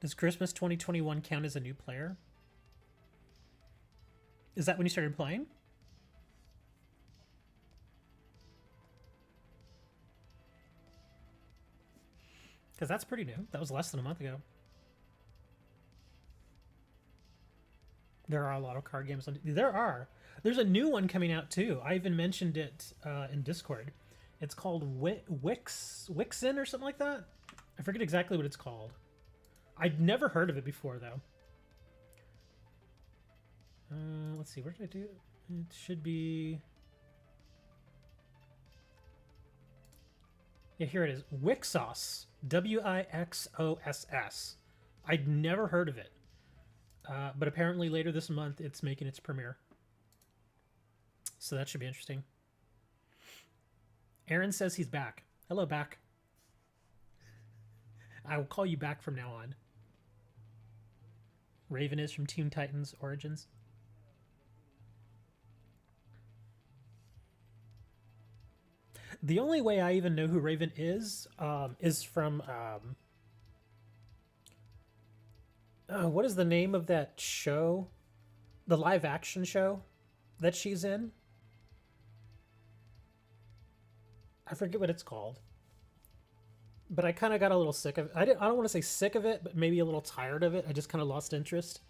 Does Christmas 2021 count as a new player? Is that when you started playing? Because that's pretty new. That was less than a month ago. There are a lot of card games on... There are. There's a new one coming out, too. I even mentioned it in Discord. It's called Wixen or something like that. I forget exactly what it's called. I'd never heard of it before, though. Let's see. What did I do? It should be... Yeah, here it is. Wixoss. Wixoss. I'd never heard of it. But apparently later this month, it's making its premiere. So that should be interesting. Aaron says he's back. Hello, back. I will call you back from now on. Raven is from Teen Titans Origins. The only way I even know who Raven is from... what is the name of that show? The live action show that she's in? I forget what it's called. But I kind of got a little sick of it. I don't want to say sick of it, but maybe a little tired of it. I just kind of lost interest.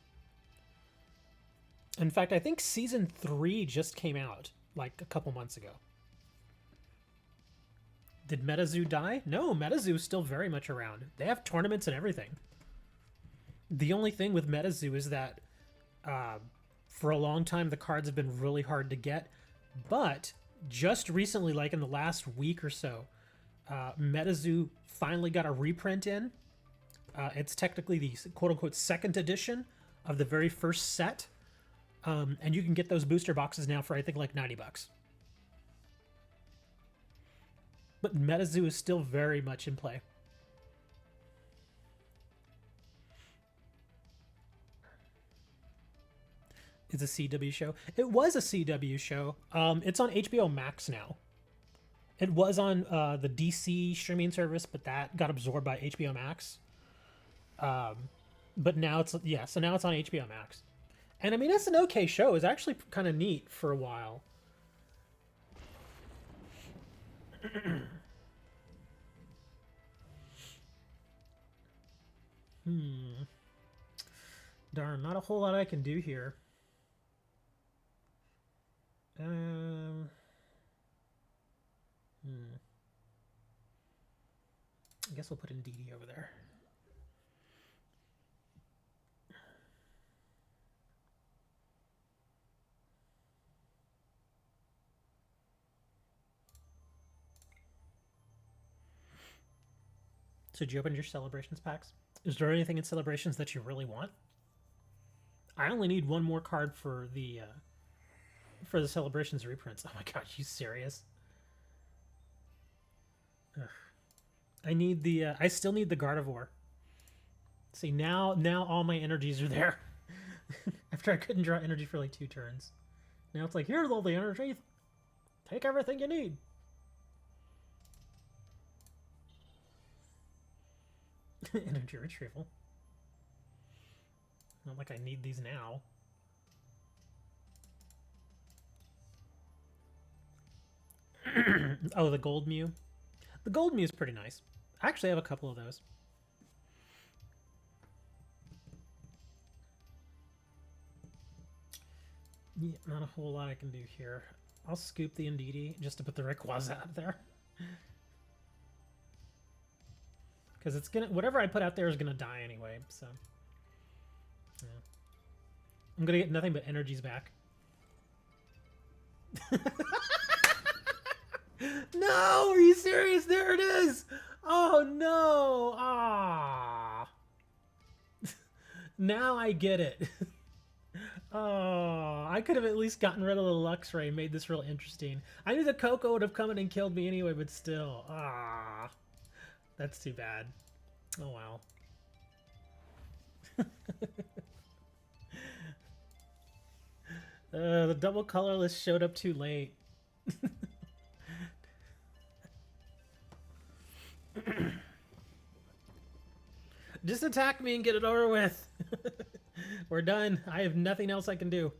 In fact, I think season 3 just came out like a couple months ago. Did MetaZoo die? No, MetaZoo is still very much around. They have tournaments and everything. The only thing with MetaZoo is that for a long time the cards have been really hard to get, but just recently, like in the last week or so, MetaZoo finally got a reprint in. It's technically the quote-unquote second edition of the very first set, and you can get those booster boxes now for I think like $90. But MetaZoo is still very much in play. It's a CW show. It was a CW show. It's on HBO Max now. It was on the DC streaming service, but that got absorbed by HBO Max. But now it's, yeah, so now it's on HBO Max. And I mean, it's an okay show. It's actually kind of neat for a while. Darn, not a whole lot I can do here. I guess we'll put in DD over there. So did you open your Celebrations packs? Is there anything in Celebrations that you really want? I only need one more card for the Celebrations reprints. Oh my gosh, you serious? Ugh. I need the I still need the Gardevoir. See, now all my energies are there. After I couldn't draw energy for like 2 turns. Now it's like, here's all the energy. Take everything you need. Energy retrieval. Not like I need these now. Oh, the Gold Mew. The Gold Mew is pretty nice. I actually have a couple of those. Yeah, not a whole lot I can do here. I'll scoop the Indeedee just to put the Rayquaza out there. Because it's gonna, whatever I put out there is gonna die anyway, so. Yeah. I'm gonna get nothing but energies back. No, are you serious? There it is. Oh no. Ah. Now I get it. Oh, I could have at least gotten rid of the Luxray and made this real interesting. I knew the Coco would have come in and killed me anyway, but still. Ah. That's too bad. Oh wow. The double colorless showed up too late. Just attack me and get it over with. We're done. I have nothing else I can do.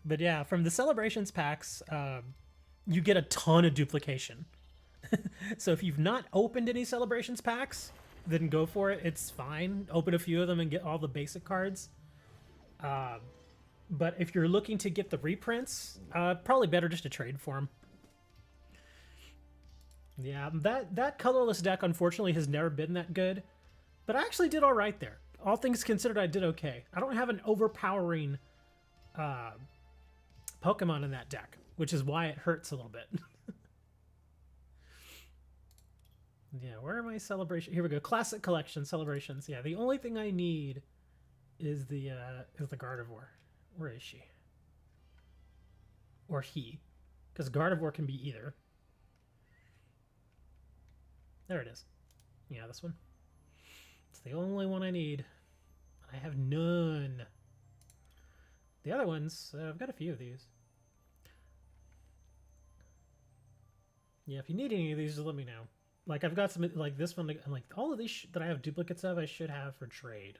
But yeah, from the Celebrations packs, you get a ton of duplication. So if you've not opened any Celebrations packs, then go for it. It's fine. Open a few of them and get all the basic cards. But if you're looking to get the reprints, probably better just to trade for them. Yeah, that colorless deck unfortunately has never been that good, but I actually did all right there. All things considered, I did okay. I don't have an overpowering Pokemon in that deck, which is why it hurts a little bit. Yeah, where are my celebrations? Here we go. Classic collection celebrations. Yeah, the only thing I need is the Gardevoir. Where is she? Or he, because Gardevoir can be either. There it is. Yeah, this one. It's the only one I need. I have none. The other ones, I've got a few of these. Yeah, if you need any of these, just let me know. Like, I've got some, like this one, and like all of these that I have duplicates of, I should have for trade.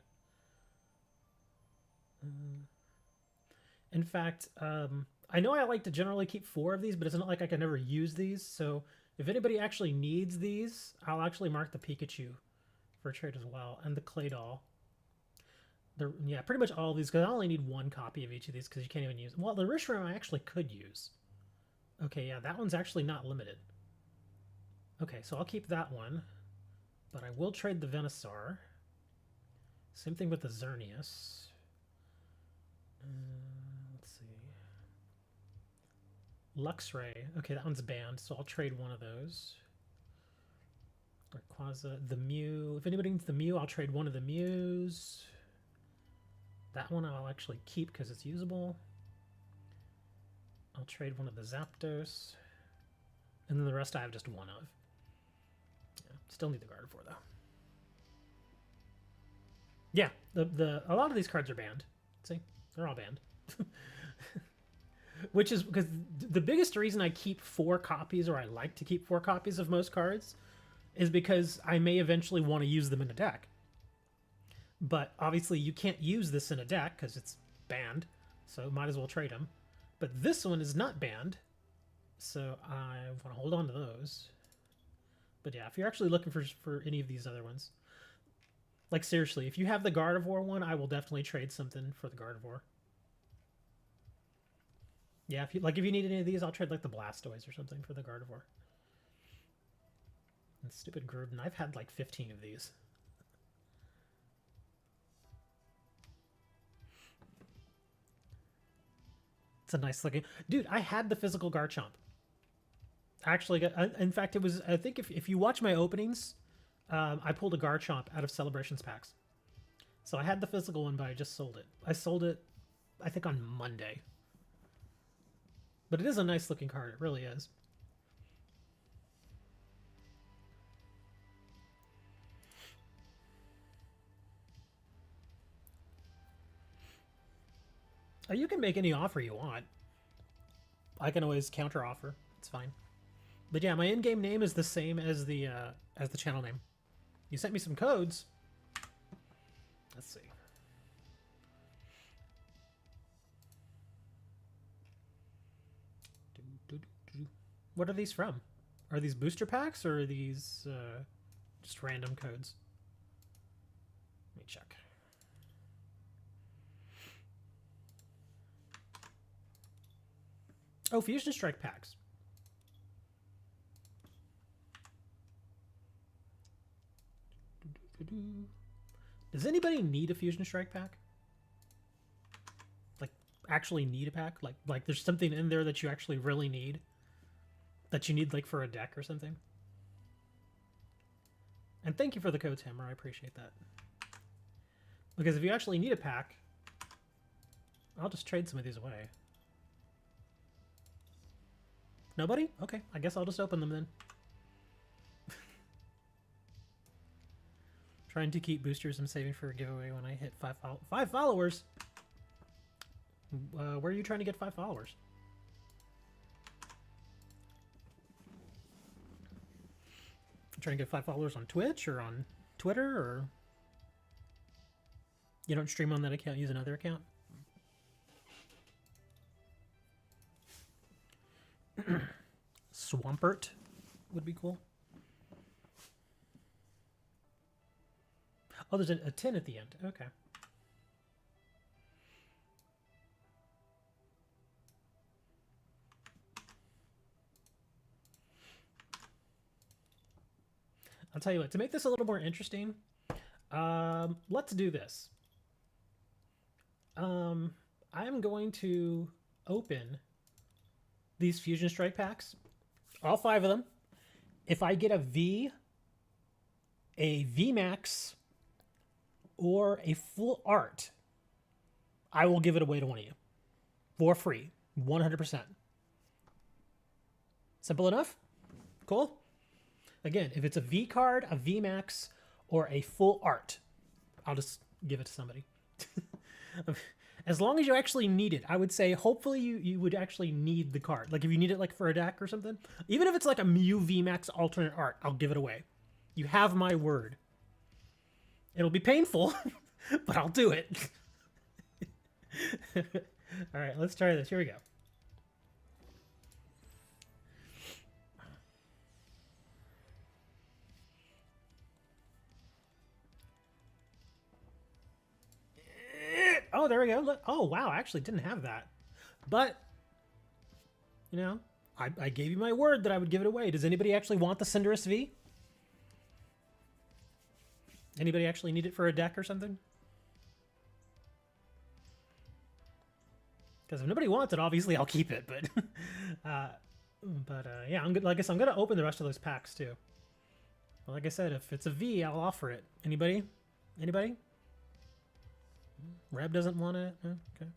In fact, I know I like to generally keep 4 of these, but it's not like I can never use these. So if anybody actually needs these, I'll actually mark the Pikachu for trade as well, and the Claydol. Yeah, pretty much all of these, because I only need 1 copy of each of these, because you can't even use... Well, the Reshiram I actually could use. Okay, yeah, that one's actually not limited. Okay, so I'll keep that one, but I will trade the Venusaur. Same thing with the Xerneas. Let's see. Luxray. Okay, that one's banned, so I'll trade one of those. Rayquaza. The Mew. If anybody needs the Mew, I'll trade one of the Mews. That one I'll actually keep because it's usable. I'll trade one of the Zapdos. And then the rest I have just one of. Yeah, still need the Gardevoir though. Yeah, a lot of these cards are banned. See? They're all banned. Which is because the biggest reason I keep 4 copies, or I like to keep 4 copies of most cards, is because I may eventually want to use them in a deck. But obviously you can't use this in a deck because it's banned, so might as well trade them. But this one is not banned, so I want to hold on to those. But yeah, if you're actually looking for any of these other ones, like seriously, if you have the Gardevoir one, I will definitely trade something for the Gardevoir. Yeah, if you need any of these, I'll trade like the Blastoise or something for the Gardevoir. And stupid Gruden, I've had like 15 of these. It's a nice looking... Dude, I had the physical Garchomp. Actually, in fact, it was... I think if you watch my openings, I pulled a Garchomp out of Celebrations packs. So I had the physical one, but I just sold it. I sold it, I think, on Monday. But it is a nice looking card. It really is. You can make any offer you want. I can always counter offer. It's fine. But yeah, my in-game name is the same as the channel name. You sent me some codes. Let's see. What are these from? Are these booster packs or are these just random codes? Let me check. Oh, Fusion Strike packs. Does anybody need a Fusion Strike pack? Like, actually need a pack? Like there's something in there that you actually really need? That you need, like, for a deck or something? And thank you for the codes, Hammer. I appreciate that. Because if you actually need a pack, I'll just trade some of these away. Nobody? Okay, I guess I'll just open them then. Trying to keep boosters and saving for a giveaway when I hit 5 followers. Where are you trying to get 5 followers? Trying to get 5 followers on Twitch or on Twitter, or you don't stream on that account, use another account? Swampert would be cool. Oh, there's a 10 at the end. Okay. I'll tell you what, to make this a little more interesting, let's do this. I'm going to open these Fusion Strike packs, all 5 of them. If I get a VMAX, or a full art, I will give it away to one of you for free, 100%. Simple enough? Cool? Again, if it's a V card, a VMAX, or a full art, I'll just give it to somebody. As long as you actually need it, I would say hopefully you would actually need the card. Like if you need it like for a deck or something, even if it's like a Mew VMAX alternate art, I'll give it away. You have my word. It'll be painful, but I'll do it. All right, let's try this. Here we go. Oh, there we go. Look. Oh, wow. I actually didn't have that. But, you know, I gave you my word that I would give it away. Does anybody actually want the Cinderace V? Anybody actually need it for a deck or something? Because if nobody wants it, obviously I'll keep it. But, yeah, I'm good. Like I said, I'm gonna open the rest of those packs too. But like I said, if it's a V, I'll offer it. Anybody? Anybody? Reb doesn't want it. Okay.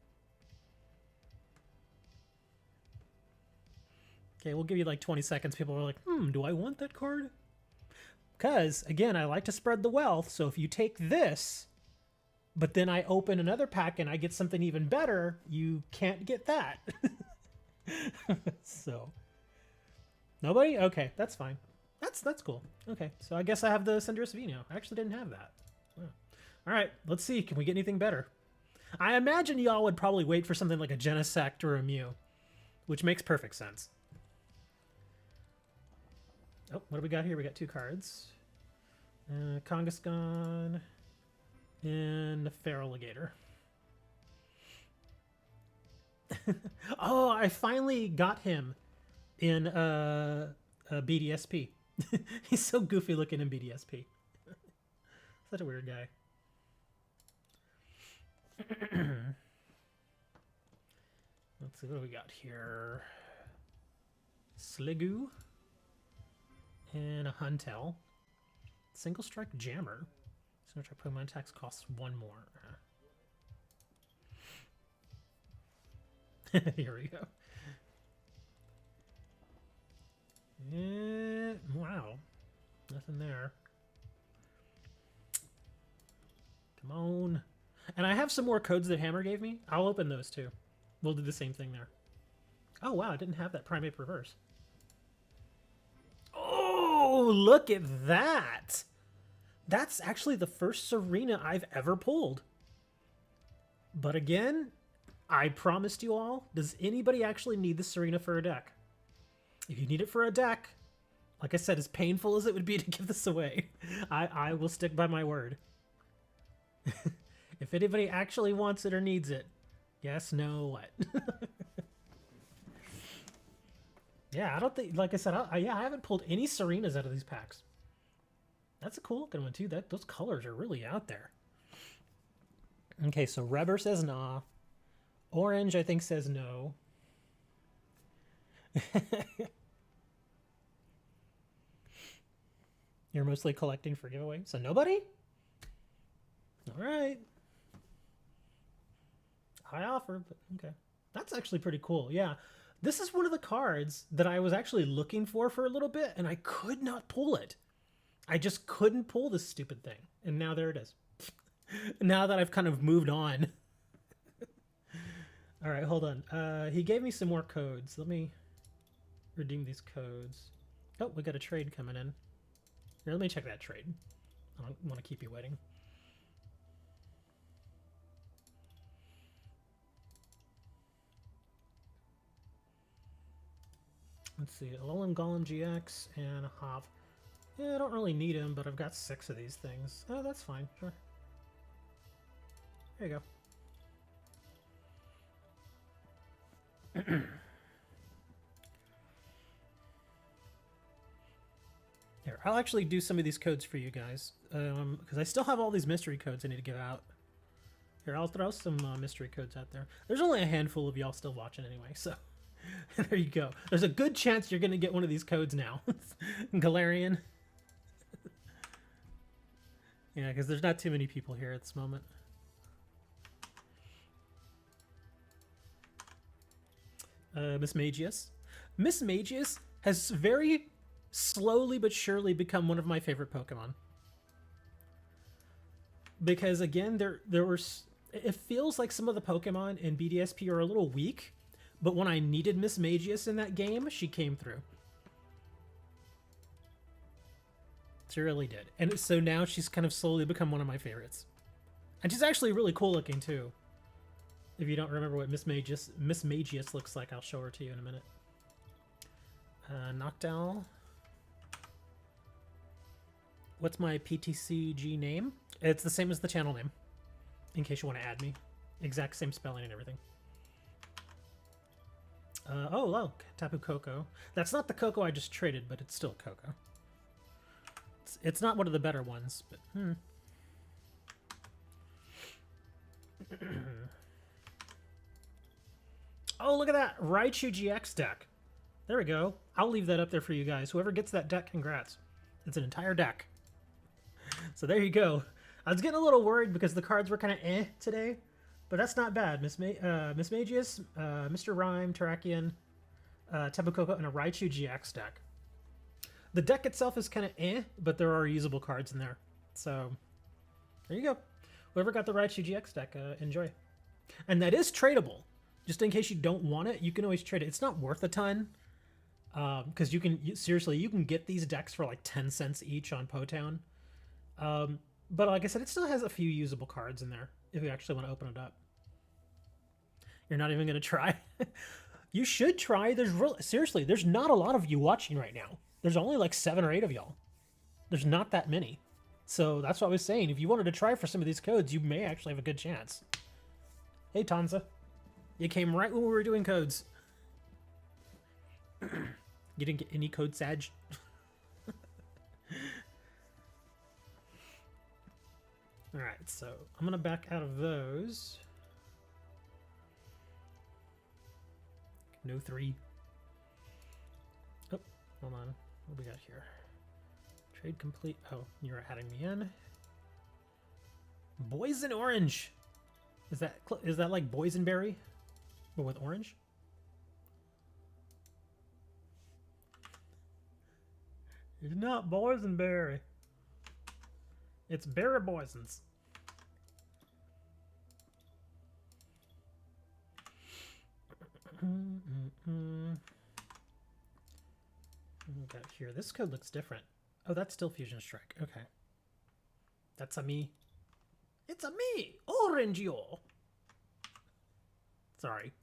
Okay, we'll give you like 20 seconds. People are like, do I want that card? Because, again, I like to spread the wealth. So if you take this, but then I open another pack and I get something even better, you can't get that. So, nobody? Okay, that's fine. That's cool. Okay, so I guess I have the Cinderace V now. I actually didn't have that. Wow. All right, let's see. Can we get anything better? I imagine y'all would probably wait for something like a Genesect or a Mew, which makes perfect sense. Oh, what do we got here? We got 2 cards. Kangaskhan and the Feraligatr. Oh, I finally got him in a BDSP. He's so goofy looking in BDSP. Such a weird guy. Let's see, what do we got here? Sliggoo and a Huntel. Single Strike Jammer. Single Strike Pokemon attacks costs 1 more. Here we go. Wow. Nothing there. Come on. And I have some more codes that Hammer gave me. I'll open those too. We'll do the same thing there. Oh, wow. I didn't have that Primate Reverse. Oh, look at that. That's actually the first Serena I've ever pulled. But again, I promised you all, does anybody actually need the Serena for a deck? If you need it for a deck, like I said, as painful as it would be to give this away, I will stick by my word. If anybody actually wants it or needs it, yes, no, what? Yeah, I don't think, like I said, I haven't pulled any Serenas out of these packs. That's a cool looking one too. Those colors are really out there. Okay, so Rebber says nah. Orange, I think, says no. You're mostly collecting for giveaway, so nobody? All right. High offer, but okay. That's actually pretty cool, yeah. This is one of the cards that I was actually looking for a little bit, and I could not pull it. I just couldn't pull this stupid thing, and now there it is. Now that I've kind of moved on. All right, hold on. He gave me some more codes. Let me redeem these codes. Oh, we got a trade coming in. Here, let me check that trade. I don't want to keep you waiting. Let's see, Alolan Golem GX and a Hop. Yeah, I don't really need him, but I've got 6 of these things. Oh, that's fine, sure. There you go. Here, I'll actually do some of these codes for you guys, because I still have all these mystery codes I need to give out. Here, I'll throw some mystery codes out there. There's only a handful of y'all still watching anyway, so there you go. There's a good chance you're going to get one of these codes now. Galarian. Yeah, because there's not too many people here at this moment. Miss Magius. Miss Magius has very slowly but surely become one of my favorite Pokemon. Because again, there were... It feels like some of the Pokemon in BDSP are a little weak, but when I needed Miss Magius in that game, she came through. She really did. And so now she's kind of slowly become one of my favorites. And she's actually really cool looking too. If you don't remember what Miss Magius looks like, I'll show her to you in a minute. Noctowl. What's my PTCG name? It's the same as the channel name. In case you want to add me. Exact same spelling and everything. Oh, look. Tapu Koko. That's not the Koko I just traded, but it's still Koko. It's not one of the better ones, but... Oh, look at that! Raichu GX deck. There we go. I'll leave that up there for you guys. Whoever gets that deck, congrats. It's an entire deck. So there you go. I was getting a little worried because the cards were kind of today, but that's not bad. Miss Magius, Mr. Rhyme, Terrakion, Tapu Koko, and a Raichu GX deck. The deck itself is kind of but there are usable cards in there. So there you go. Whoever got the Raichu GX deck, enjoy. And that is tradable. Just in case you don't want it, you can always trade it. It's not worth a ton. Because seriously, you can get these decks for like 10 cents each on Potown. But like I said, it still has a few usable cards in there if you actually want to open it up. You're not even going to try? You should try. Seriously, there's not a lot of you watching right now. There's only like 7 or 8 of y'all. There's not that many. So that's what I was saying. If you wanted to try for some of these codes, you may actually have a good chance. Hey, Tanza. You came right when we were doing codes. You didn't get any code, Sag? Alright, so I'm going to back out of those. No 3. Oh, hold on. What do we got here? Trade complete. Oh, you're adding me in. Boysen Orange. Is that like boysenberry, but with orange? It's not boysenberry. It's berry boysens. We got here. This code looks different. Oh, that's still Fusion Strike. Okay. That's a me. It's a me! Orangeo! Sorry.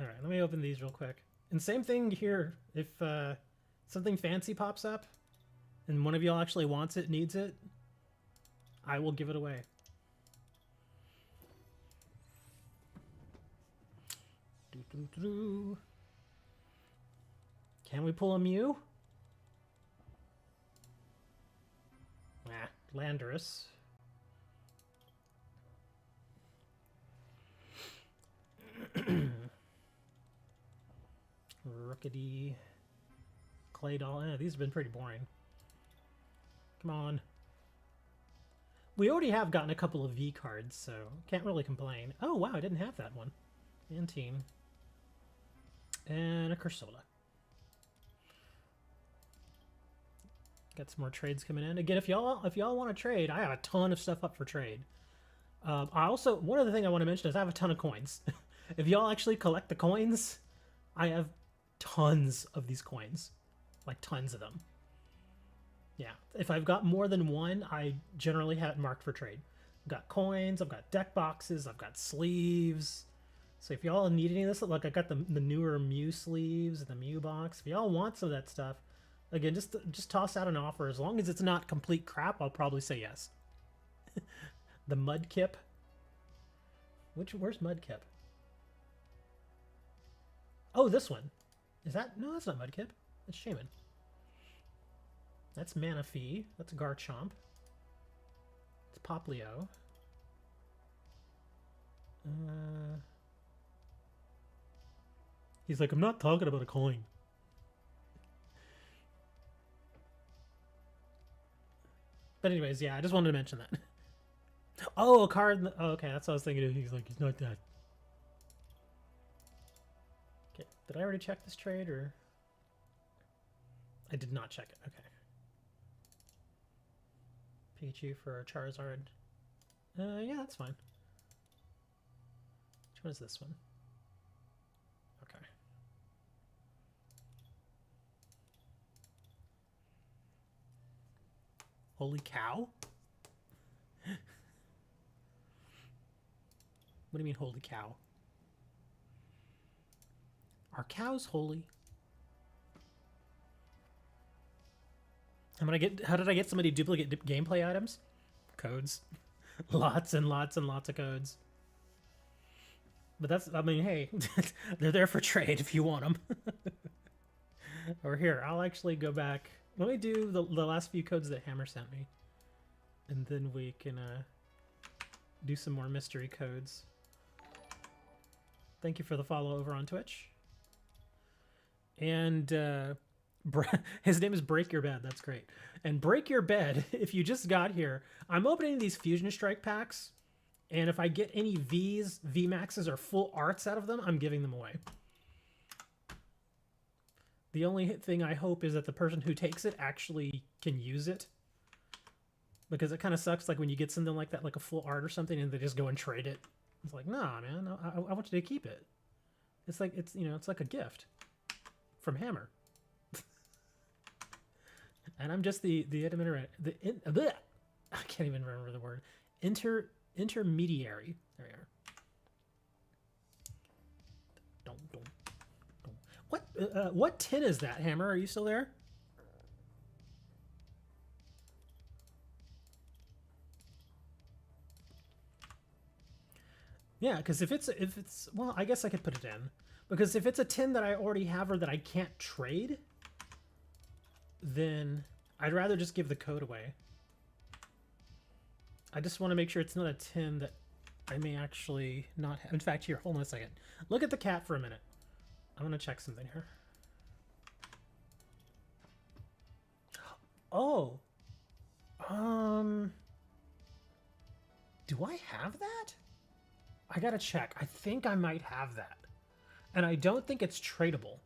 Alright, let me open these real quick. And same thing here. If something fancy pops up, and one of y'all actually wants it, needs it, I will give it away. Can we pull a Mew? Landorus. Rookity. Claydol. These have been pretty boring. Come on. We already have gotten a couple of V cards, so can't really complain. Oh, wow, I didn't have that one. Antine. And a Cursola. Got some more trades coming in. Again, if y'all want to trade, I have a ton of stuff up for trade. I also, one other thing I want to mention is I have a ton of coins. If y'all actually collect the coins, I have tons of these coins. Like tons of them. Yeah, if I've got more than one, I generally have it marked for trade. I've got coins, I've got deck boxes, I've got sleeves. So if y'all need any of this, look, I got the newer Mew sleeves and the Mew box. If y'all want some of that stuff, again, just toss out an offer. As long as it's not complete crap, I'll probably say yes. The Mudkip. Where's Mudkip? Oh, this one. Is that... No, that's not Mudkip. That's Shaman. That's Manaphy. That's Garchomp. It's Poplio. He's like, I'm not talking about a coin. But anyways, yeah, I just wanted to mention that. Oh, a card. Oh, okay, that's what I was thinking. He's like, he's not dead. Okay, did I already check this trade, or? I did not check it. Okay. Pikachu for Charizard. Yeah, that's fine. Which one is this one? Okay. Holy cow? What do you mean, holy cow? Are cows holy? How did I get somebody duplicate gameplay items? Codes. Lots and lots and lots of codes. But that's, I mean, hey, they're there for trade if you want them. Or here, I'll actually go back. Let me do the last few codes that Hammer sent me. And then we can do some more mystery codes. Thank you for the follow over on Twitch. And his name is Break Your Bed. That's great. And Break Your Bed, if you just got here, I'm opening these Fusion Strike packs. And if I get any Vs, VMAXs, or full arts out of them, I'm giving them away. The only thing I hope is that the person who takes it actually can use it. Because it kind of sucks, like when you get something like that, like a full art or something, and they just go and trade it. It's like, nah, man, I want you to keep it. It's like, it's, you know, it's like a gift from Hammer. And I'm just the I can't even remember the word. Intermediary. There we are. Don't. What tin is that, Hammer? Are you still there? Yeah, because if it's well, I guess I could put it in, because if it's a tin that I already have or that I can't trade, then I'd rather just give the code away. I just want to make sure it's not a tin that I may actually not have. In fact, here, hold on a second. Look at the cat for a minute. I'm gonna check something here. Oh, do I have that? I gotta check. I think I might have that. And I don't think it's tradable.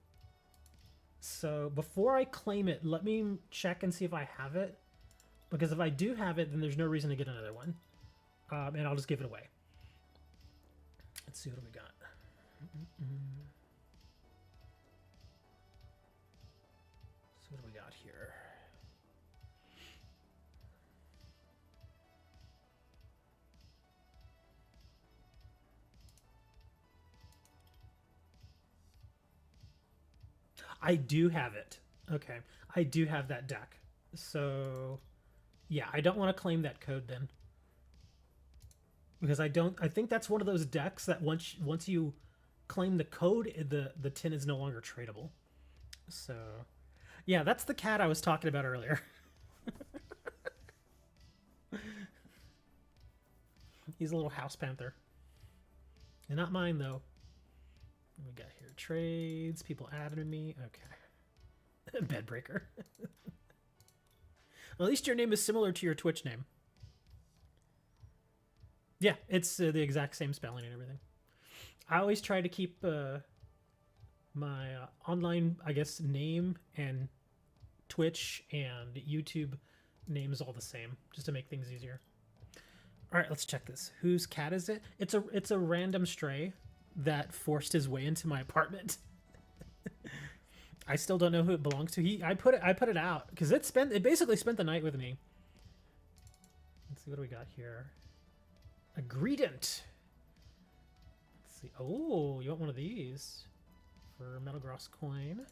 So before I claim it, let me check and see if I have it. Because if I do have it, then there's no reason to get another one. And I'll just give it away. Let's see what we got. So what do we got here? I do have it. Okay. I do have that deck. So, yeah, I don't want to claim that code then. Because I think that's one of those decks that once you claim the code, the tin is no longer tradable. So, yeah, that's the cat I was talking about earlier. He's a little house panther. And not mine, though. What we got here? Trades. People added me. Okay. Bedbreaker. At least your name is similar to your Twitch name. Yeah, it's the exact same spelling and everything. I always try to keep my online, I guess, name and Twitch and YouTube names all the same, just to make things easier. All right, let's check this. Whose cat is it? It's a random stray that forced his way into my apartment. I still don't know who it belongs to. I put it out because it basically spent the night with me. Let's see what do we got here. A Greedent. Let's see. Oh, you want one of these for Metal Gross coin?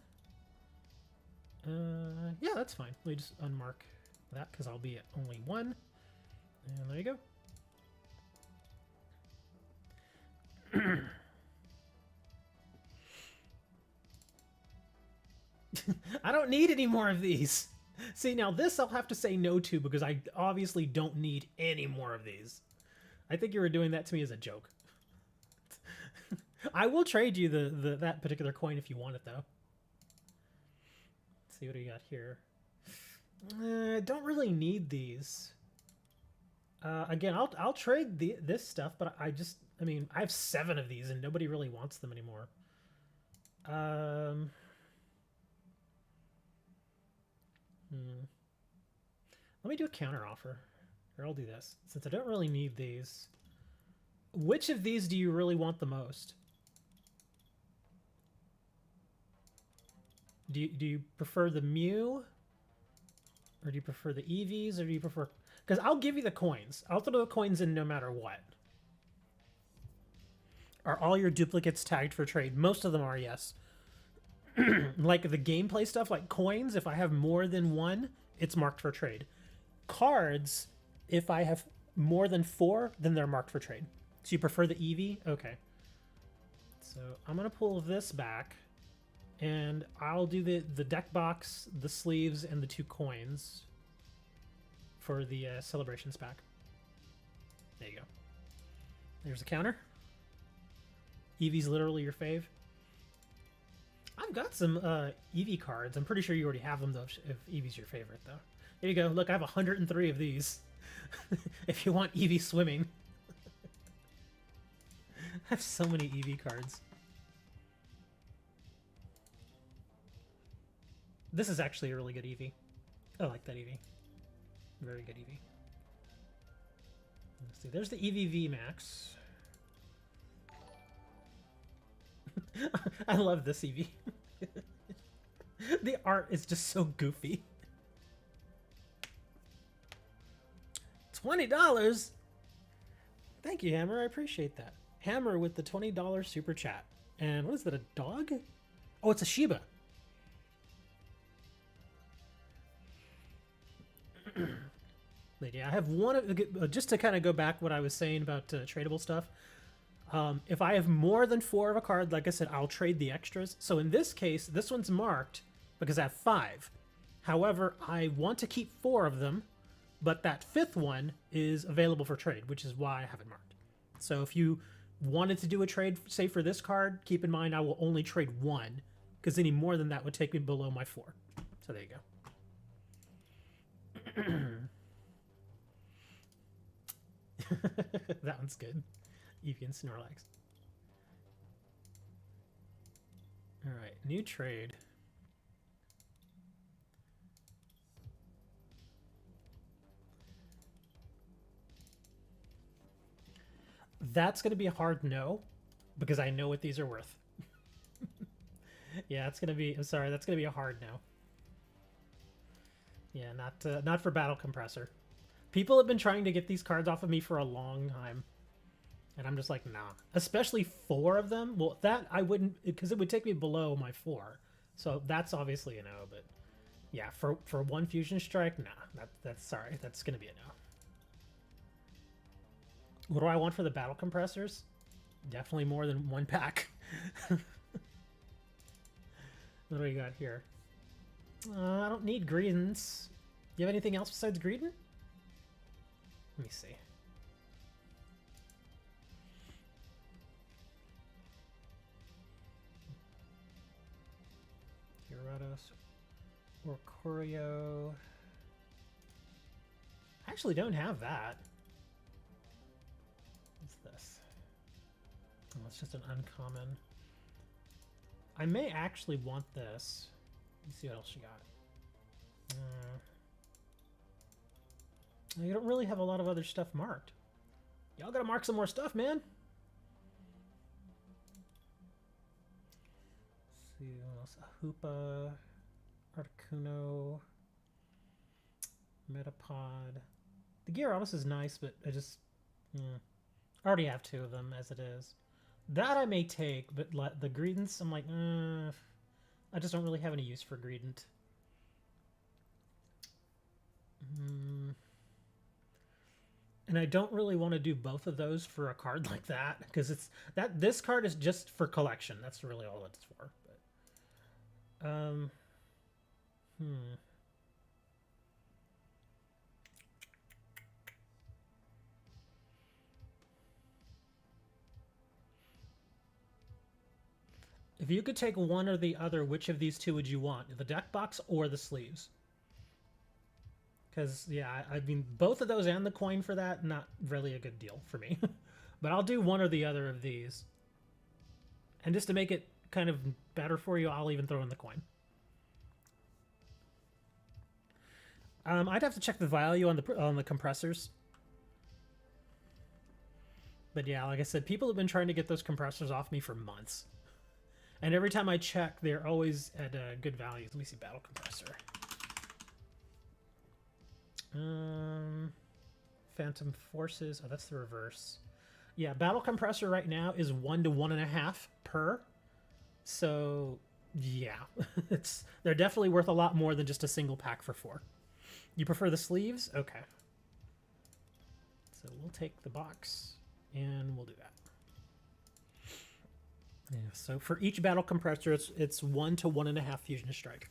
Yeah, that's fine. Let me just unmark that because I'll be at only one. And there you go. I don't need any more of these. See, now this I'll have to say no to because I obviously don't need any more of these. I think you were doing that to me as a joke. I will trade you that particular coin if you want it, though. Let's see what we got here. I don't really need these. Again, I'll trade this stuff, but I mean, I have 7 of these and nobody really wants them anymore. Let me do a counter offer. Here, I'll do this. Since I don't really need these. Which of these do you really want the most? Do you prefer the Mew? Or do you prefer the EVs? Or do you prefer... Because I'll give you the coins. I'll throw the coins in no matter what. Are all your duplicates tagged for trade? Most of them are, yes. Like the gameplay stuff, like coins, if I have more than 1, it's marked for trade. Cards, if I have more than 4, then they're marked for trade. So you prefer the EV? Okay. So I'm going to pull this back. And I'll do the deck box, the sleeves, and the 2 coins for the celebrations pack. There you go. There's a counter. Eevee's literally your fave. I've got some Eevee cards. I'm pretty sure you already have them, though, if Eevee's your favorite, though. There you go. Look, I have 103 of these. If you want Eevee swimming. I have so many Eevee cards. This is actually a really good Eevee. I like that Eevee. Very good Eevee. Let's see. There's the EVV Max. I love this Eevee. The art is just so goofy. $20? Thank you, Hammer. I appreciate that. Hammer with the $20 super chat. And what is that, a dog? Oh, it's a Shiba. But yeah, I have one of, just to kind of go back what I was saying about tradable stuff. If I have more than 4 of a card, like I said, I'll trade the extras. So in this case, this one's marked because I have 5. However, I want to keep 4 of them, but that 5th one is available for trade, which is why I have it marked. So if you wanted to do a trade, say for this card, keep in mind I will only trade 1, because any more than that would take me below my 4. So there you go. That one's good. Eevee and Snorlax. Alright, new trade. That's going to be a hard no, because I know what these are worth. Yeah, it's going to be... I'm sorry, that's going to be a hard no. Yeah, not for Battle Compressor. People have been trying to get these cards off of me for a long time. And I'm just like, nah. Especially 4 of them. Well, that I wouldn't... Because it would take me below my 4. So that's obviously a no, but... Yeah, for 1 Fusion Strike, nah. That's sorry. That's going to be a no. What do I want for the Battle Compressors? Definitely more than 1 pack. What do we got here? I don't need Greedents. You have anything else besides Greedent? Let me see. Gyarados or Choreo. I actually don't have that. What's this? Oh, it's just an uncommon. I may actually want this. Let's see what else you got. You don't really have a lot of other stuff marked. Y'all gotta mark some more stuff, man. Let's see what else. Hoopa, Articuno, Metapod. The Gyarados is nice, but I just... I already have 2 of them as it is. That I may take, but the Greedents, I'm like, I just don't really have any use for Greedent. And I don't really want to do both of those for a card like that, because this card is just for collection. That's really all it's for. But, If you could take one or the other, which of these two would you want? The deck box or the sleeves? Because, yeah, I mean, both of those and the coin for that, not really a good deal for me. But I'll do one or the other of these. And just to make it kind of better for you, I'll even throw in the coin. I'd have to check the value on the compressors. But yeah, like I said, people have been trying to get those compressors off me for months. And every time I check, they're always at good values. Let me see, battle compressor. Phantom Forces. Oh, that's the reverse. Yeah, battle compressor right now is 1 to 1.5 per. So yeah, they're definitely worth a lot more than just a single pack for 4. You prefer the sleeves? Okay. So we'll take the box and we'll do that. Yeah, so for each battle compressor, it's 1 to 1.5 Fusion Strike.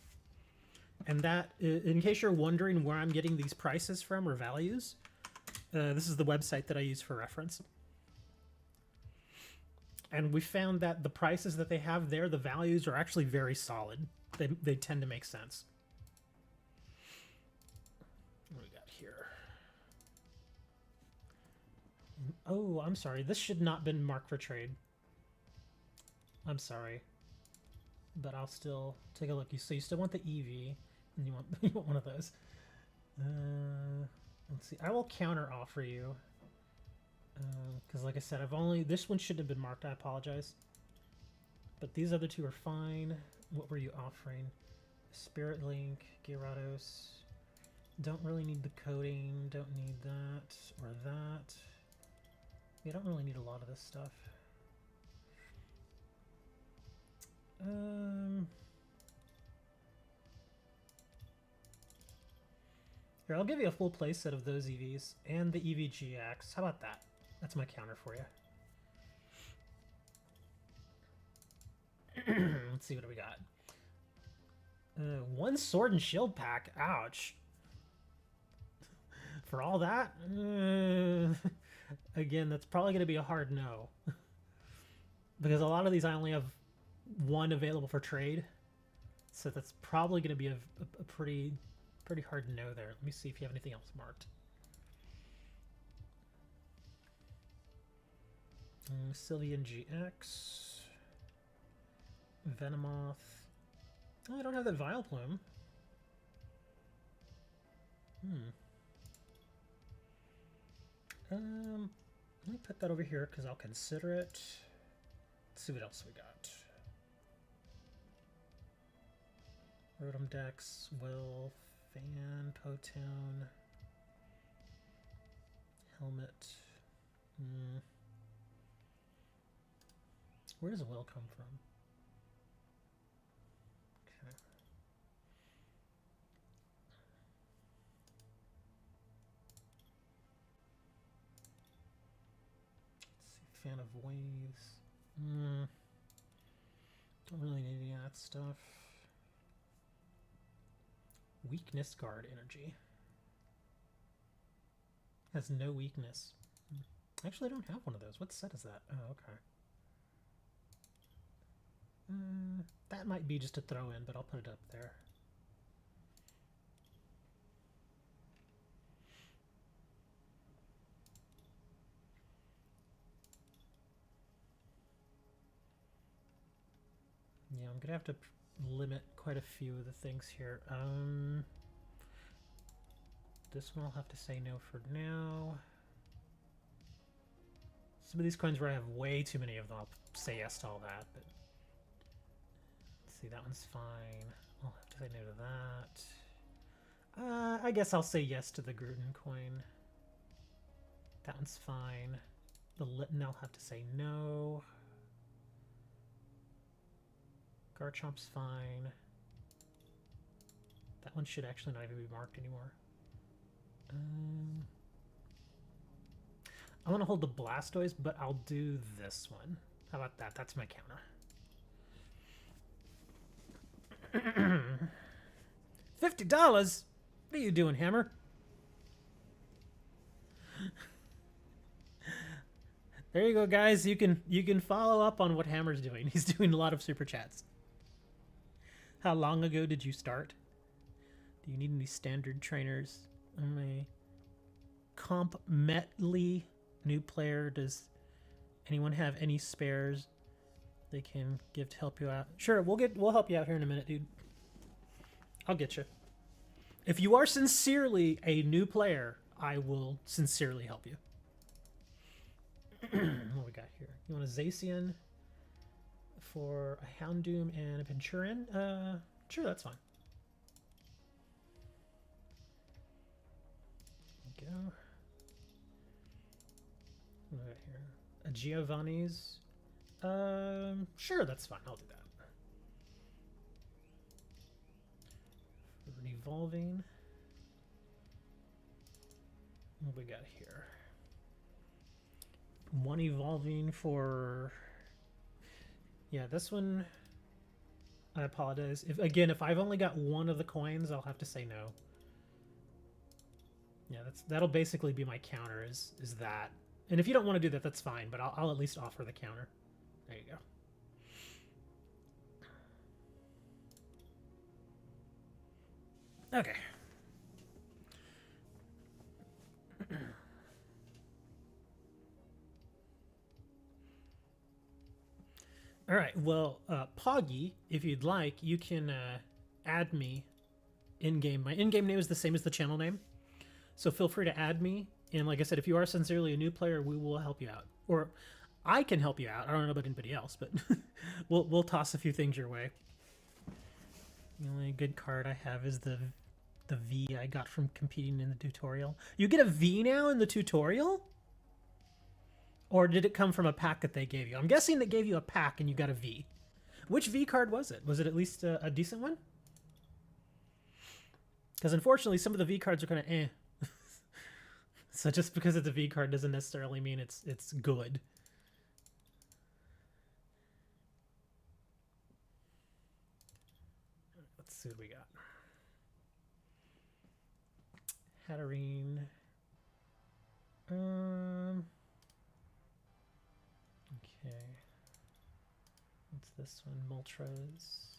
And that, in case you're wondering where I'm getting these prices from or values, this is the website that I use for reference. And we found that the prices that they have there, the values are actually very solid. They tend to make sense. What do we got here? Oh, I'm sorry. This should not have been marked for trade. I'm sorry. But I'll still take a look. So you still want the EV, and you want one of those. Let's see. I will counter offer you. Because like I said, this one shouldn't have been marked. I apologize. But these other two are fine. What were you offering? Spirit Link, Gyarados. Don't really need the coding. Don't need that or that. We don't really need a lot of this stuff. Here, I'll give you a full play set of those EVs and the EVGX. How about that? That's my counter for you. Let's see what we got. 1 Sword and Shield pack. Ouch. For all that? Again, that's probably going to be a hard no. Because a lot of these I only have 1 available for trade. So that's probably going to be a pretty hard no there. Let me see if you have anything else marked. Sylveon GX. Venomoth. Oh, I don't have that Vileplume. Let me put that over here because I'll consider it. Let's see what else we got. Rotom Dex, Will, Fan, Potown, Helmet. Where does Will come from? Okay. Let's see, Fan of Waves. Don't really need any of that stuff. Weakness Guard Energy. Has no weakness. Actually, I don't have one of those. What set is that? Oh, okay. That might be just a throw in, but I'll put it up there. Yeah, I'm gonna have to limit quite a few of the things here. This one I'll have to say no for now. Some of these coins where I have way too many of them, I'll say yes to all that, but let's see, that one's fine. I'll have to say no to that. I guess I'll say yes to the Gruden coin. That one's fine. The Litten I'll have to say no. Garchomp's fine. That one should actually not even be marked anymore. I want to hold the Blastoise, but I'll do this one. How about that? That's my counter. $50? What are you doing, Hammer? There you go, guys. You can follow up on what Hammer's doing. He's doing a lot of super chats. How long ago did you start? Do you need any standard trainers? My comp Metley new player. Does anyone have any spares they can give to help you out? Sure, we'll help you out here in a minute, dude. I'll get you. If you are sincerely a new player, I will sincerely help you. What we got here? You want a Zacian for a Houndoom and a Venturin? Sure, that's fine. There we go. What we got here? A Giovanni's. Sure, that's fine. I'll do that. For an evolving. What we got here? One evolving for... Yeah, this one... I apologize. If I've only got one of the coins, I'll have to say no. Yeah, that'll basically be my counter, is that. And if you don't want to do that, that's fine, but I'll at least offer the counter. There you go. Okay. All right, well, Poggy, if you'd like, you can add me in-game. My in-game name is the same as the channel name, so feel free to add me. And like I said, if you are sincerely a new player, we will help you out. Or I can help you out. I don't know about anybody else, but we'll toss a few things your way. The only good card I have is the V I got from competing in the tutorial. You get a V now in the tutorial? Or did it come from a pack that they gave you? I'm guessing they gave you a pack and you got a V. Which V card was it? Was it at least a decent one? Because unfortunately, some of the V cards are kind of eh. So just because it's a V card doesn't necessarily mean it's good. Let's see what we got. Hatterene. Okay. What's this one? Moltres.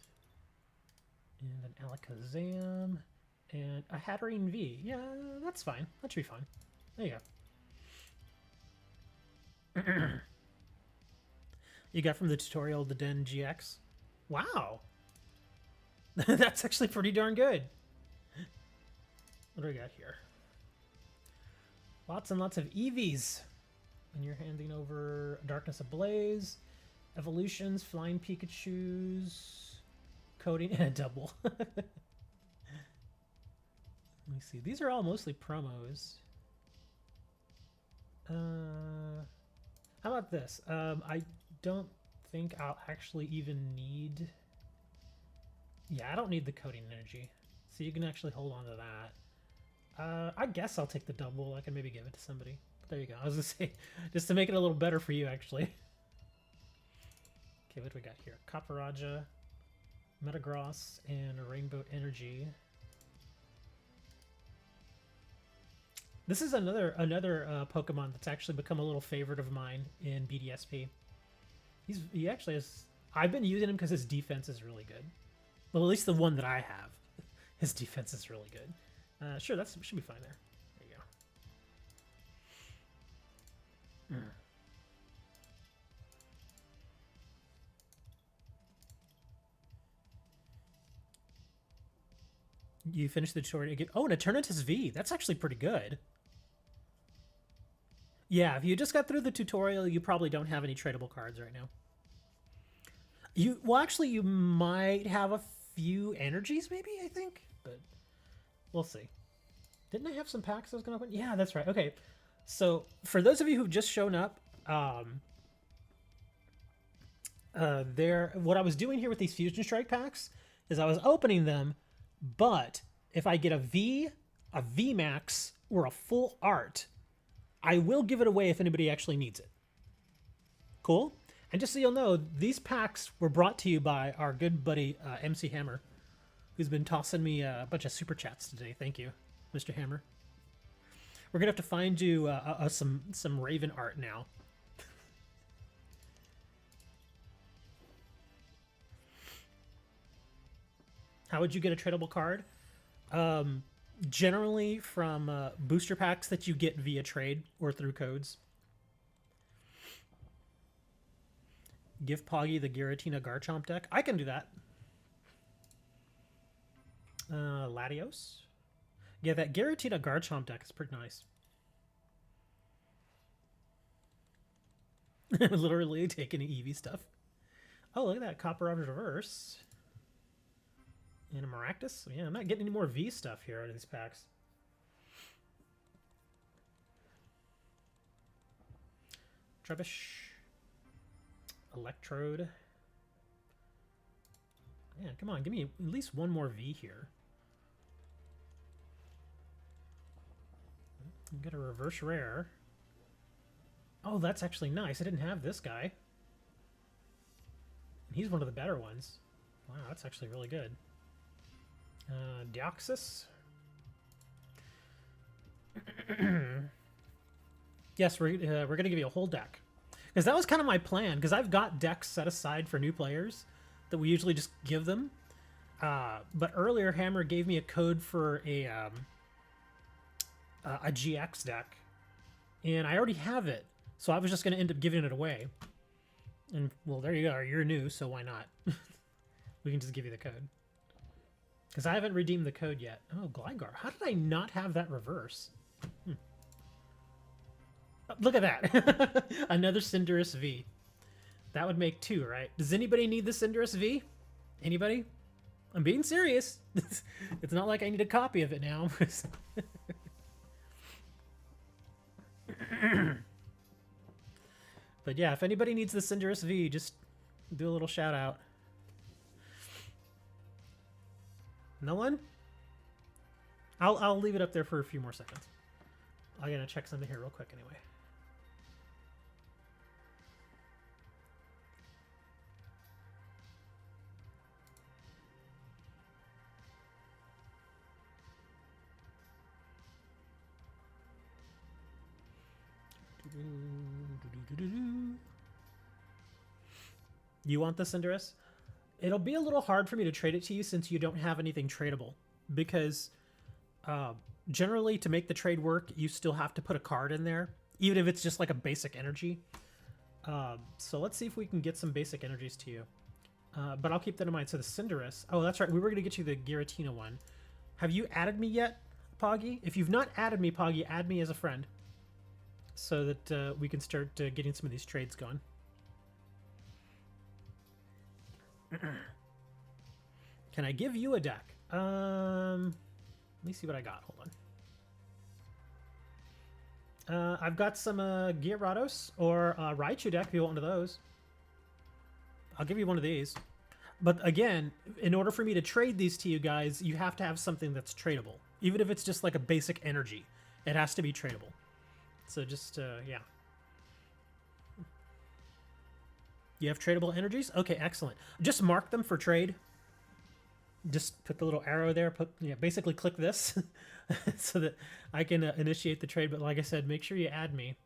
And an Alakazam. And a Hatterene V. Yeah, that's fine. That should be fine. There you go. You got from the tutorial the Den GX? Wow. That's actually pretty darn good. What do we got here? Lots and lots of EVs. And you're handing over Darkness Ablaze, Evolutions, Flying Pikachus, Coding, and a double. Let me see. These are all mostly promos. How about this? I don't think I'll actually even need... Yeah, I don't need the Coding Energy. So you can actually hold on to that. I guess I'll take the double. I can maybe give it to somebody. But there you go. I was going to say, just to make it a little better for you, actually. Okay, what do we got here? Copperajah, Metagross, and a Rainbow Energy. This is another Pokemon that's actually become a little favorite of mine in BDSP. He actually has... I've been using him because his defense is really good. Well, at least the one that I have. His defense is really good. Sure, that should be fine there. There you go. You finish the tutorial again. Oh, an Eternatus V. That's actually pretty good. Yeah, if you just got through the tutorial, you probably don't have any tradable cards right now. Well, actually, you might have a few energies, maybe, I think. But we'll see. Didn't I have some packs I was going to open? Yeah, that's right. Okay. So, for those of you who've just shown up, what I was doing here with these Fusion Strike packs is I was opening them, but if I get a VMAX, or a full art, I will give it away if anybody actually needs it. Cool? And just so you'll know, these packs were brought to you by our good buddy MC Hammer, who's been tossing me a bunch of super chats today. Thank you, Mr. Hammer. We're gonna have to find you some Raven art now. How would you get a tradable card? Generally from booster packs that you get via trade or through codes. Give Poggy the Giratina Garchomp deck. I can do that. Latios. Yeah, that Giratina Garchomp deck is pretty nice. Literally taking Eevee stuff. Oh, look at that. Copper Rogers Reverse. And a Maractus? Yeah, I'm not getting any more V stuff here out of these packs. Trebush. Electrode. Man, come on, give me at least one more V here. You got a reverse rare. Oh, that's actually nice. I didn't have this guy. He's one of the better ones. Wow, that's actually really good. Deoxys. Yes, we're gonna give you a whole deck. Because that was kind of my plan, because I've got decks set aside for new players that we usually just give them. But earlier, Hammer gave me a code for a GX deck, and I already have it, so I was just going to end up giving it away. And, well, there you go. You're new, so why not? We can just give you the code. Because I haven't redeemed the code yet. Oh, Gligar. How did I not have that reverse? Look at that. Another Cinderace V. That would make 2, right? Does anybody need the Cinderace V? Anybody? I'm being serious. It's not like I need a copy of it now. But yeah, if anybody needs the Cinderace V, just do a little shout out. No one? I'll leave it up there for a few more seconds. I'm gonna check something here real quick anyway. You want the Cinderace? It'll be a little hard for me to trade it to you since you don't have anything tradable. Because generally, to make the trade work, you still have to put a card in there, even if it's just like a basic energy. So let's see if we can get some basic energies to you. But I'll keep that in mind. So the Cinderace. Oh, that's right. We were going to get you the Giratina one. Have you added me yet, Poggy? If you've not added me, Poggy, add me as a friend, so that we can start getting some of these trades going. Can I give you a deck? Let me see what I got. Hold on. I've got some Gyarados or Raichu deck if you want one of those. I'll give you one of these. But again, in order for me to trade these to you guys, you have to have something that's tradable. Even if it's just like a basic energy, it has to be tradable. So just, yeah. You have tradable energies? Okay, excellent. Just mark them for trade. Just put the little arrow there. Basically click this so that I can initiate the trade. But like I said, make sure you add me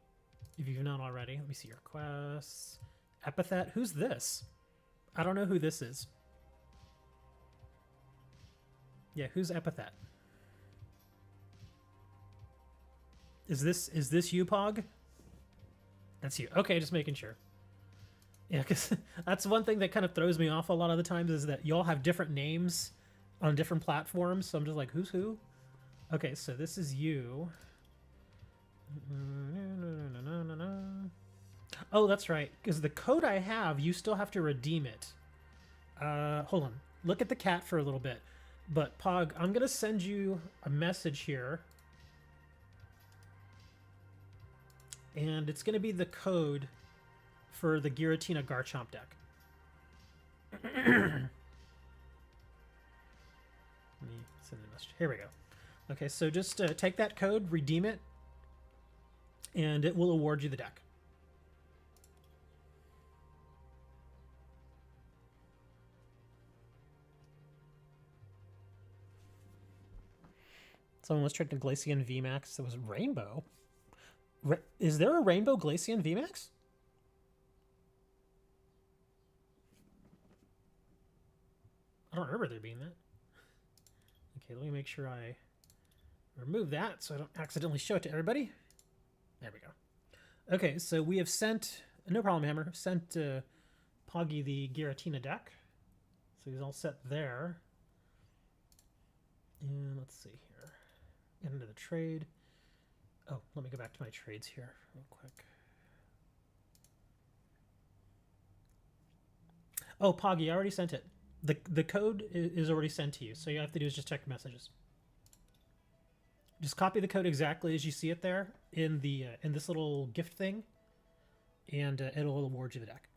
if you've not already. Let me see your quests. Epithet. Who's this? I don't know who this is. Yeah, who's Epithet? Is this you, Pog? That's you. Okay, just making sure. Yeah, because that's one thing that kind of throws me off a lot of the times is that y'all have different names on different platforms. So I'm just like, who's who? Okay, so this is you. Oh, that's right. Because the code I have, you still have to redeem it. Hold on. Look at the cat for a little bit. But Pog, I'm going to send you a message here. And it's going to be the code for the Giratina Garchomp deck. Let me send the message. Here we go. Okay, so just take that code, redeem it, and it will award you the deck. Someone was trading Glacian VMAX that was rainbow. Is there a rainbow Glacian VMAX? I don't remember there being that. Okay, let me make sure I remove that so I don't accidentally show it to everybody. There we go. Okay, so we have sent, no problem, Hammer, sent Poggy the Giratina deck. So he's all set there. And let's see here. Get into the trade. Oh, let me go back to my trades here real quick. Oh, Poggy, I already sent it. The code is already sent to you, so all you have to do is just check messages. Just copy the code exactly as you see it there in the in this little gift thing, and it'll award you the deck.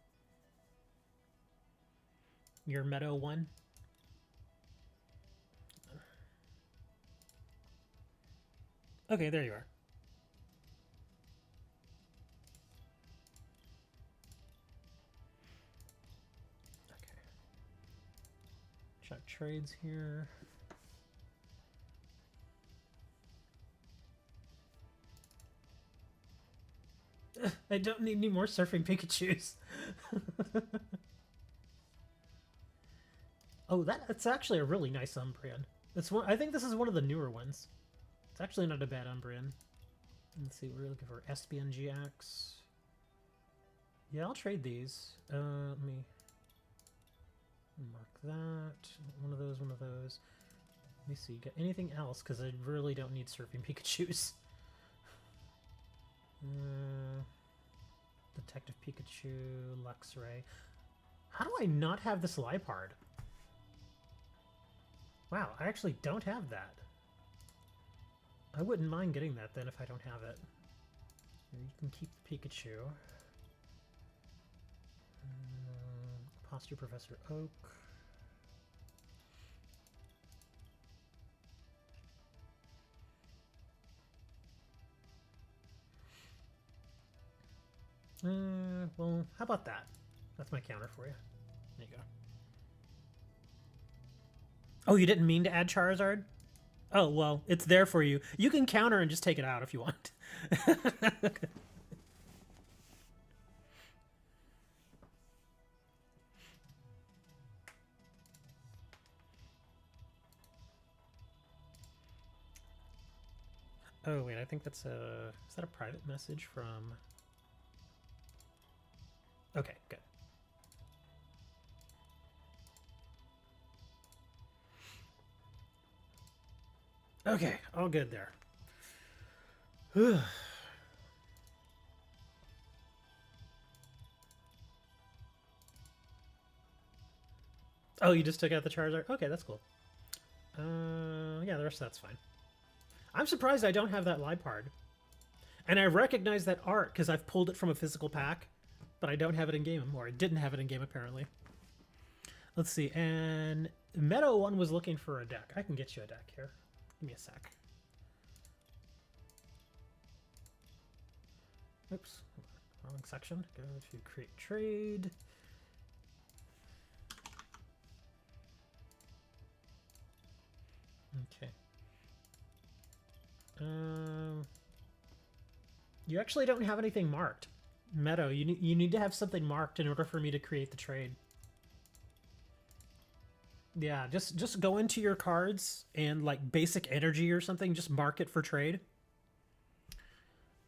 Your Meadow one. Okay, there you are. Okay. Check trades here. I don't need any more surfing Pikachus. Oh, that's actually a really nice Umbreon. It's one. I think this is one of the newer ones. It's actually not a bad Umbreon. Let's see, we're looking for SBNGX. Yeah, I'll trade these. Let me mark that. One of those, one of those. Let me see, got anything else? Because I really don't need surfing Pikachus. Detective Pikachu, Luxray. How do I not have this Liepard? Wow, I actually don't have that. I wouldn't mind getting that then if I don't have it. Here, you can keep the Pikachu. Posture Professor Oak. Well, how about that? That's my counter for you. There you go. Oh, you didn't mean to add Charizard? Oh, well, it's there for you. You can counter and just take it out if you want. Oh, wait, I think that's a... Is that a private message from... Okay, good. Okay, all good there. Oh, you just took out the Charizard? Okay, that's cool. Yeah, the rest of that's fine. I'm surprised I don't have that Liepard. And I recognize that art because I've pulled it from a physical pack, but I don't have it in game, or I didn't have it in game apparently. Let's see, and Meadow One was looking for a deck. I can get you a deck here. Give me a sec. Oops, wrong section. Go to create trade. Okay. You actually don't have anything marked. Meadow, you need to have something marked in order for me to create the trade. Yeah, just go into your cards and like basic energy or something, just mark it for trade.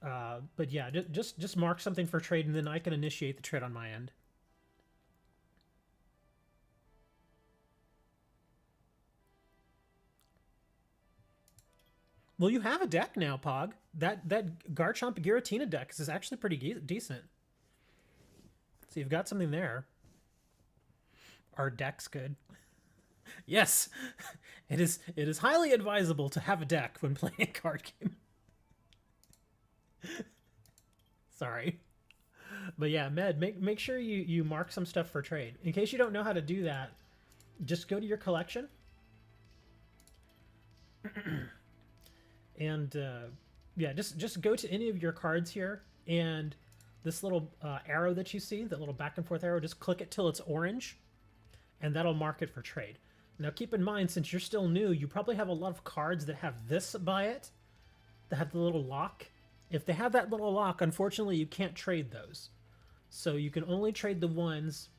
But yeah, just mark something for trade and then I can initiate the trade on my end. Well, you have a deck now, Pog. That Garchomp Giratina deck is actually pretty decent. So you've got something there. Our deck's good. Yes, it is highly advisable to have a deck when playing a card game. Sorry. But yeah, Med, make sure you mark some stuff for trade. In case you don't know how to do that, just go to your collection. And yeah, just go to any of your cards here, and this little arrow that you see, that little back and forth arrow, just click it till it's orange, and that'll mark it for trade. Now keep in mind, since you're still new, you probably have a lot of cards that have this by it, that have the little lock. If they have that little lock, unfortunately, you can't trade those. So you can only trade the ones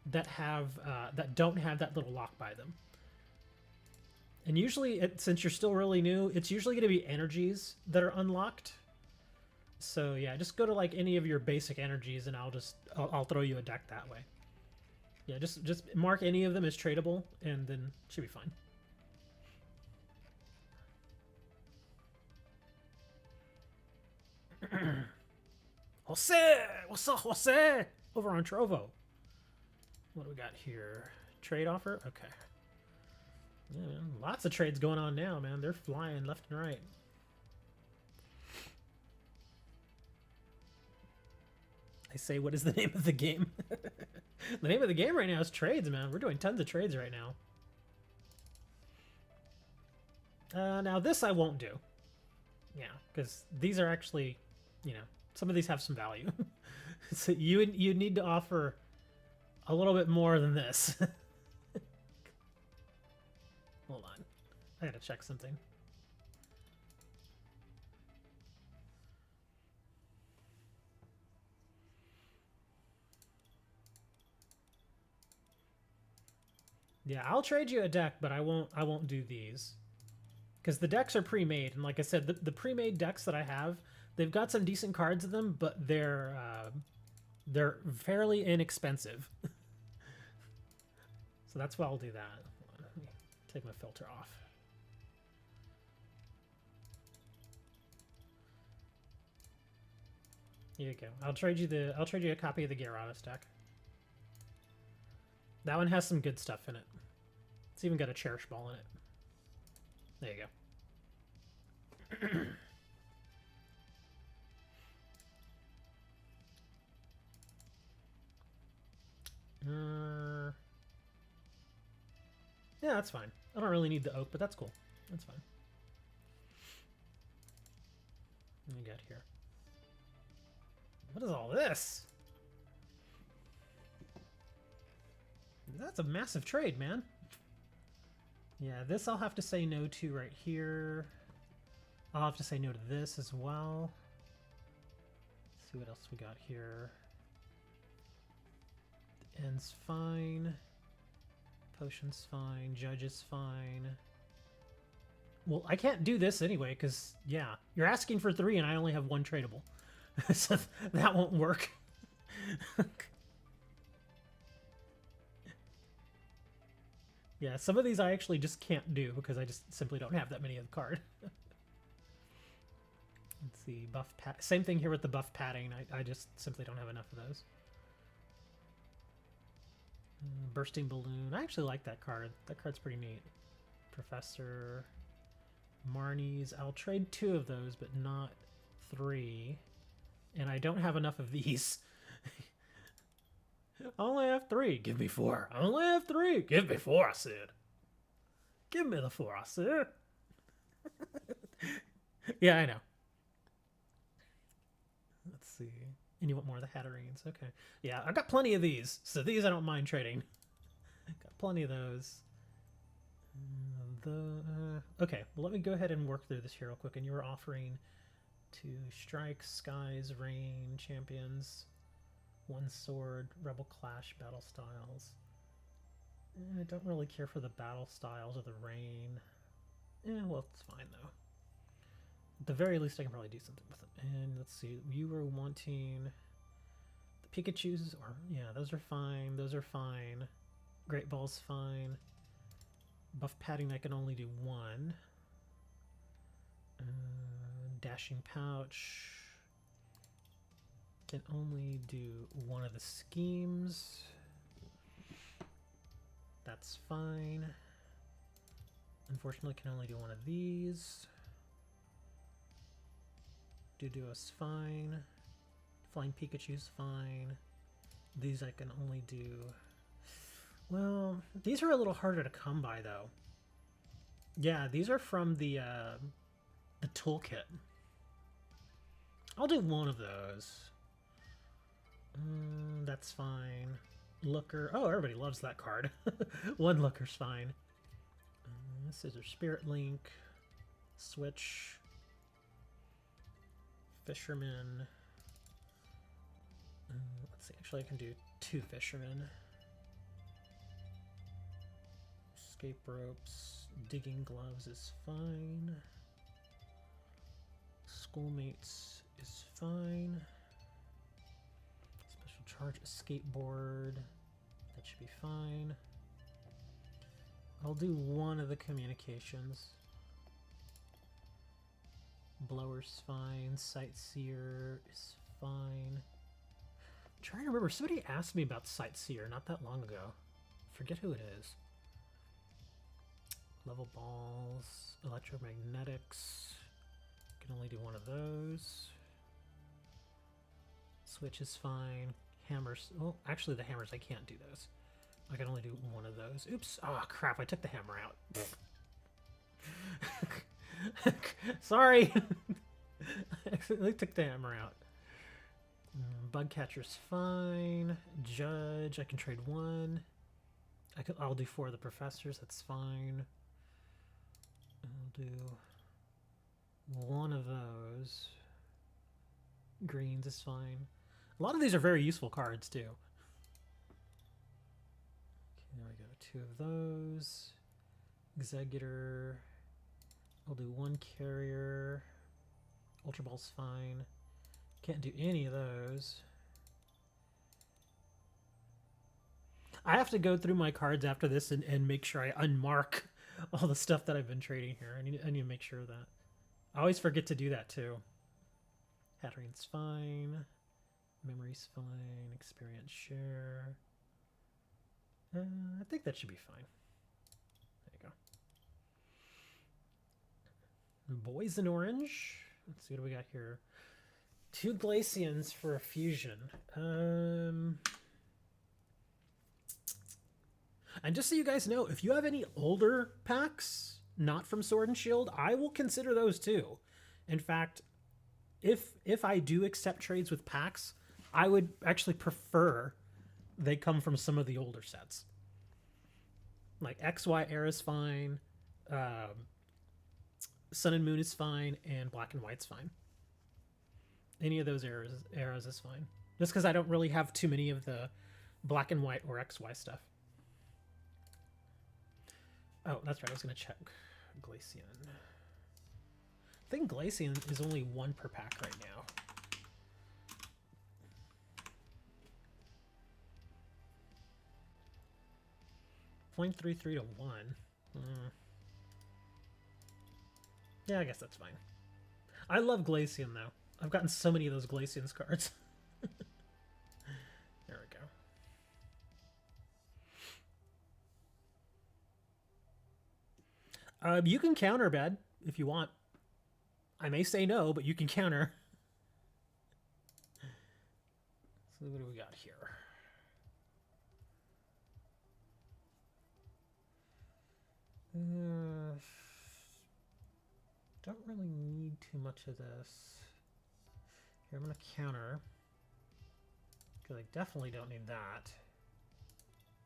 that have that don't have that little lock by them. And usually, since you're still really new, it's usually going to be energies that are unlocked. So yeah, just go to like any of your basic energies, and I'll throw you a deck that way. Yeah, just mark any of them as tradable, and then it should be fine. Jose! What's up, Jose? Over on Trovo. What do we got here? Trade offer? Okay. Yeah, man. Lots of trades going on now, man. They're flying left and right. I say, what is the name of the game? The name of the game right now is trades, man. We're doing tons of trades right now. Now this I won't do. Yeah, because these are actually, you know, some of these have some value. So you need to offer a little bit more than this. Hold on. I gotta check something. Yeah, I'll trade you a deck, but I won't do these. Because the decks are pre-made, and like I said, the pre-made decks that I have, they've got some decent cards in them, but they're fairly inexpensive. So that's why I'll do that. Let me take my filter off. Here you go. I'll trade you a copy of the Gyarados deck. That one has some good stuff in it. It's even got a Cherish Ball in it. There you go. Yeah, that's fine. I don't really need the oak, but that's cool. That's fine. What do we got here? What is all this? That's a massive trade, man. Yeah, this I'll have to say no to right here. I'll have to say no to this as well. Let's see what else we got here. The end's fine. Potion's fine. Judge is fine. Well, I can't do this anyway, because, yeah, you're asking for 3 and I only have 1 tradable. So that won't work. Yeah, some of these I actually just can't do because I just simply don't have that many of the card. Let's see, buff pad. Same thing here with the buff padding. I just simply don't have enough of those. Bursting Balloon. I actually like that card. That card's pretty neat. Professor. Marnie's. I'll trade 2 of those, but not 3. And I don't have enough of these. I only have 3. Give me 4. I only have 3. Give me 4, I said. Give me the 4, I said. Yeah, I know. Let's see. And you want more of the Hatterines. Okay. Yeah, I've got plenty of these. So these I don't mind trading. Got plenty of those. Okay, well, let me go ahead and work through this here real quick. And you were offering to Strike, Skies, Rain, Champions, One Sword, Rebel Clash, Battle Styles. I don't really care for the Battle Styles or the Rain. Well, it's fine, though. At the very least, I can probably do something with it. And let's see, you were wanting the Pikachus, or, yeah, those are fine. Those are fine. Great Ball's fine. Buff padding, I can only do 1. Dashing Pouch. Can only do 1 of the schemes. That's fine. Unfortunately, can only do 1 of these. Duduo's fine. Flying Pikachu's fine. These I can only do... Well, these are a little harder to come by, though. Yeah, these are from the toolkit. I'll do 1 of those. That's fine. Looker. Oh, everybody loves that card. One Looker's fine. Scissor Spirit Link. Switch. Fisherman. Let's see. Actually, I can do 2 Fishermen. Escape Ropes. Digging Gloves is fine. Schoolmates is fine. Special Charge Skateboard. That should be fine. I'll do one of the communications. Blower's fine. Sightseer is fine. I'm trying to remember. Somebody asked me about Sightseer not that long ago. Forget who it is. Level balls. Electromagnetics. Can only do one of those. Switch is fine. Hammers. Well, actually, the hammers, I can't do those. I can only do one of those. Oops. Oh, crap. I took the hammer out. Sorry. I accidentally took the hammer out. Bug catcher's fine. Judge. I can trade 1. I'll do 4 of the professors. That's fine. I'll do 1 of those. Greens is fine. A lot of these are very useful cards, too. Okay, there we go. 2 of those. Executor. I'll do 1 carrier. Ultra Ball's fine. Can't do any of those. I have to go through my cards after this and make sure I unmark all the stuff that I've been trading here. I need to make sure of that. I always forget to do that, too. Hattering's fine. Memory's fine. Experience share. I think that should be fine. There you go. Boys in orange. Let's see what we got here. 2 Glacians for a fusion. And just so you guys know, if you have any older packs, not from Sword and Shield, I will consider those too. In fact, if I do accept trades with packs, I would actually prefer they come from some of the older sets. Like XY era is fine, Sun and Moon is fine, and Black and White's fine. Any of those eras is fine. Just because I don't really have too many of the Black and White or XY stuff. Oh, that's right. I was going to check Glacian. I think Glacian is only 1 per pack right now. .33 to 1. Yeah, I guess that's fine. I love Glacian, though. I've gotten so many of those Glacian's cards. There we go. You can counter, Bed, if you want. I may say no, but you can counter. So what do we got here? Don't really need too much of this. Here, I'm going to counter. Because I definitely don't need that.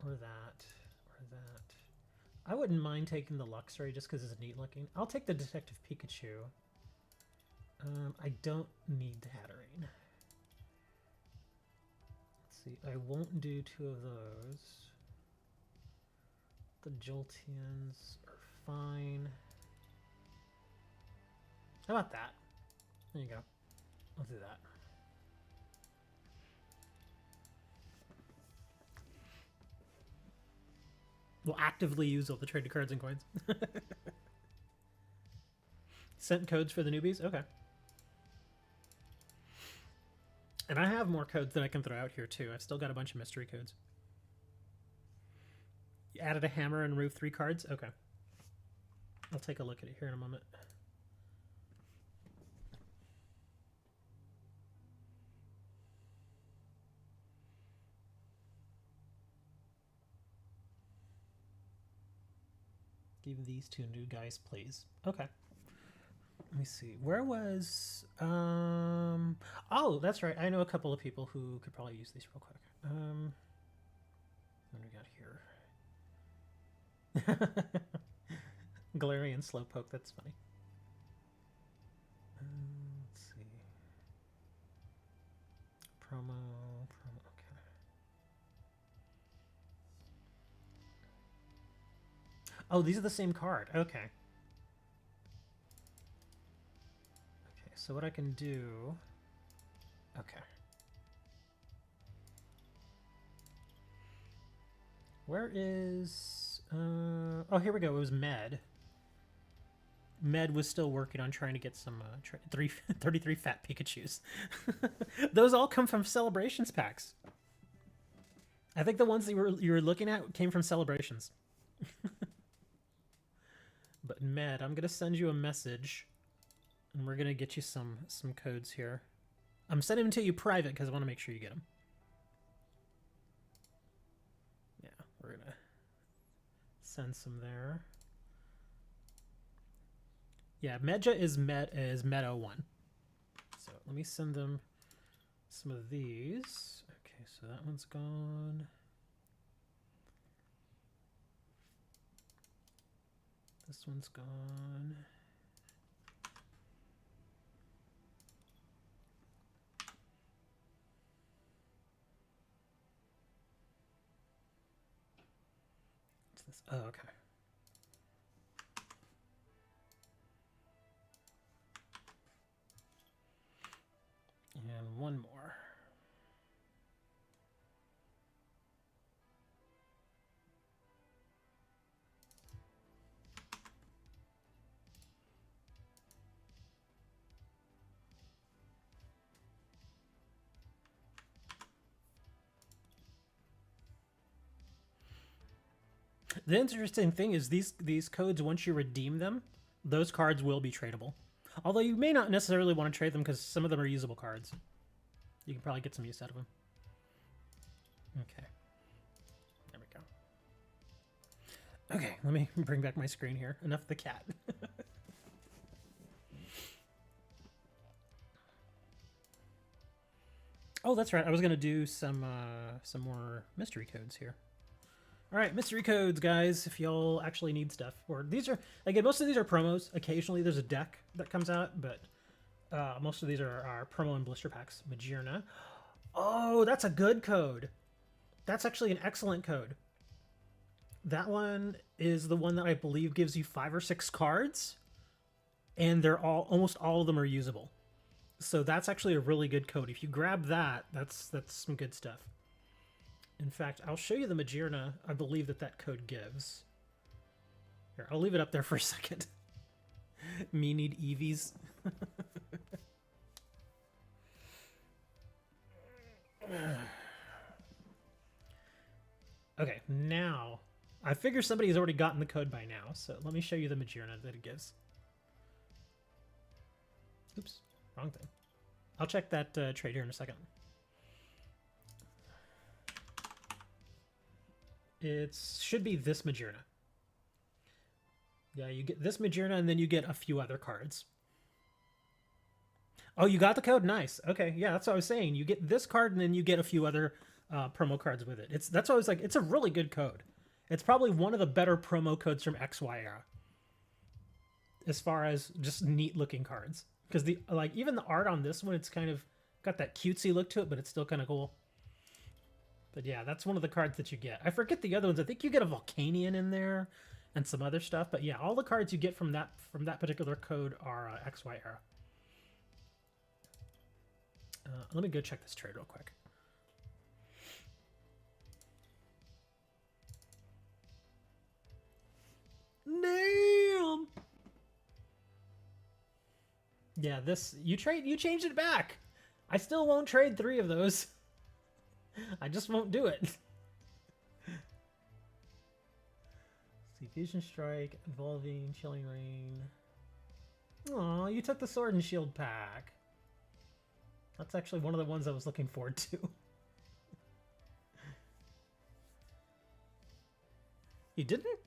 Or that. Or that. I wouldn't mind taking the Luxray just because it's neat looking. I'll take the Detective Pikachu. I don't need the Hatterene. Let's see. I won't do 2 of those. The Jolteons are fine. How about that? There you go. I'll do that. We'll actively use all the traded cards and coins. Sent codes for the newbies? Okay. And I have more codes that I can throw out here too. I've still got a bunch of mystery codes. You added a hammer and removed 3 cards? Okay. I'll take a look at it here in a moment. Give these 2 new guys, please. Okay. Let me see. Where was... Oh, that's right. I know a couple of people who could probably use these real quick. What do we got here? Galarian Slowpoke, that's funny. Let's see. Promo, okay. Oh, these are the same card. Okay. Okay, so what I can do... Okay. Where is... oh, here we go. It was Med. Med was still working on trying to get some 33 fat Pikachus. Those all come from Celebrations packs. I think the ones that you were looking at came from Celebrations. But Med, I'm gonna send you a message, and we're gonna get you some codes here. I'm sending them to you private because I want to make sure you get them. Yeah, we're gonna send some there. Yeah, Medja is Meadow 1. So let me send them some of these. Okay, so that one's gone. This one's gone. What's this? Oh, okay. And one more. The interesting thing is these codes, once you redeem them, those cards will be tradable. Although you may not necessarily want to trade them because some of them are usable cards. You can probably get some use out of them. Okay. There we go. Okay, let me bring back my screen here. Enough of the cat. Oh, that's right. I was going to do some more mystery codes here. All right, mystery codes, guys, if y'all actually need stuff. Or these are, again, most of these are promos. Occasionally there's a deck that comes out, but most of these are promo and blister packs. Magearna. Oh, that's a good code. That's actually an excellent code. That one is the one that I believe gives you 5 or 6 cards, and they're almost all of them are usable. So that's actually a really good code. If you grab that, that's some good stuff. In fact, I'll show you the Magearna I believe that code gives. Here, I'll leave it up there for a second. Me need Eevees. Okay, now, I figure somebody's already gotten the code by now, so let me show you the Magearna that it gives. Oops, wrong thing. I'll check that trade here in a second. It should be this Magearna. Yeah, you get this Magearna, and then you get a few other cards. Oh, you got the code? Nice. Okay, yeah, that's what I was saying. You get this card, and then you get a few other promo cards with it. That's what I was like. It's a really good code. It's probably one of the better promo codes from XY era, as far as just neat looking cards. Because even the art on this one, it's kind of got that cutesy look to it, but it's still kind of cool. But yeah, that's one of the cards that you get. I forget the other ones. I think you get a Volcanion in there and some other stuff. But yeah, all the cards you get from that particular code are XY era. Let me go check this trade real quick. Damn. Yeah, you changed it back. I still won't trade 3 of those. I just won't do it. See, Fusion Strike, Evolving, Chilling Rain. Aw, you took the Sword and Shield pack. That's actually one of the ones I was looking forward to. You didn't?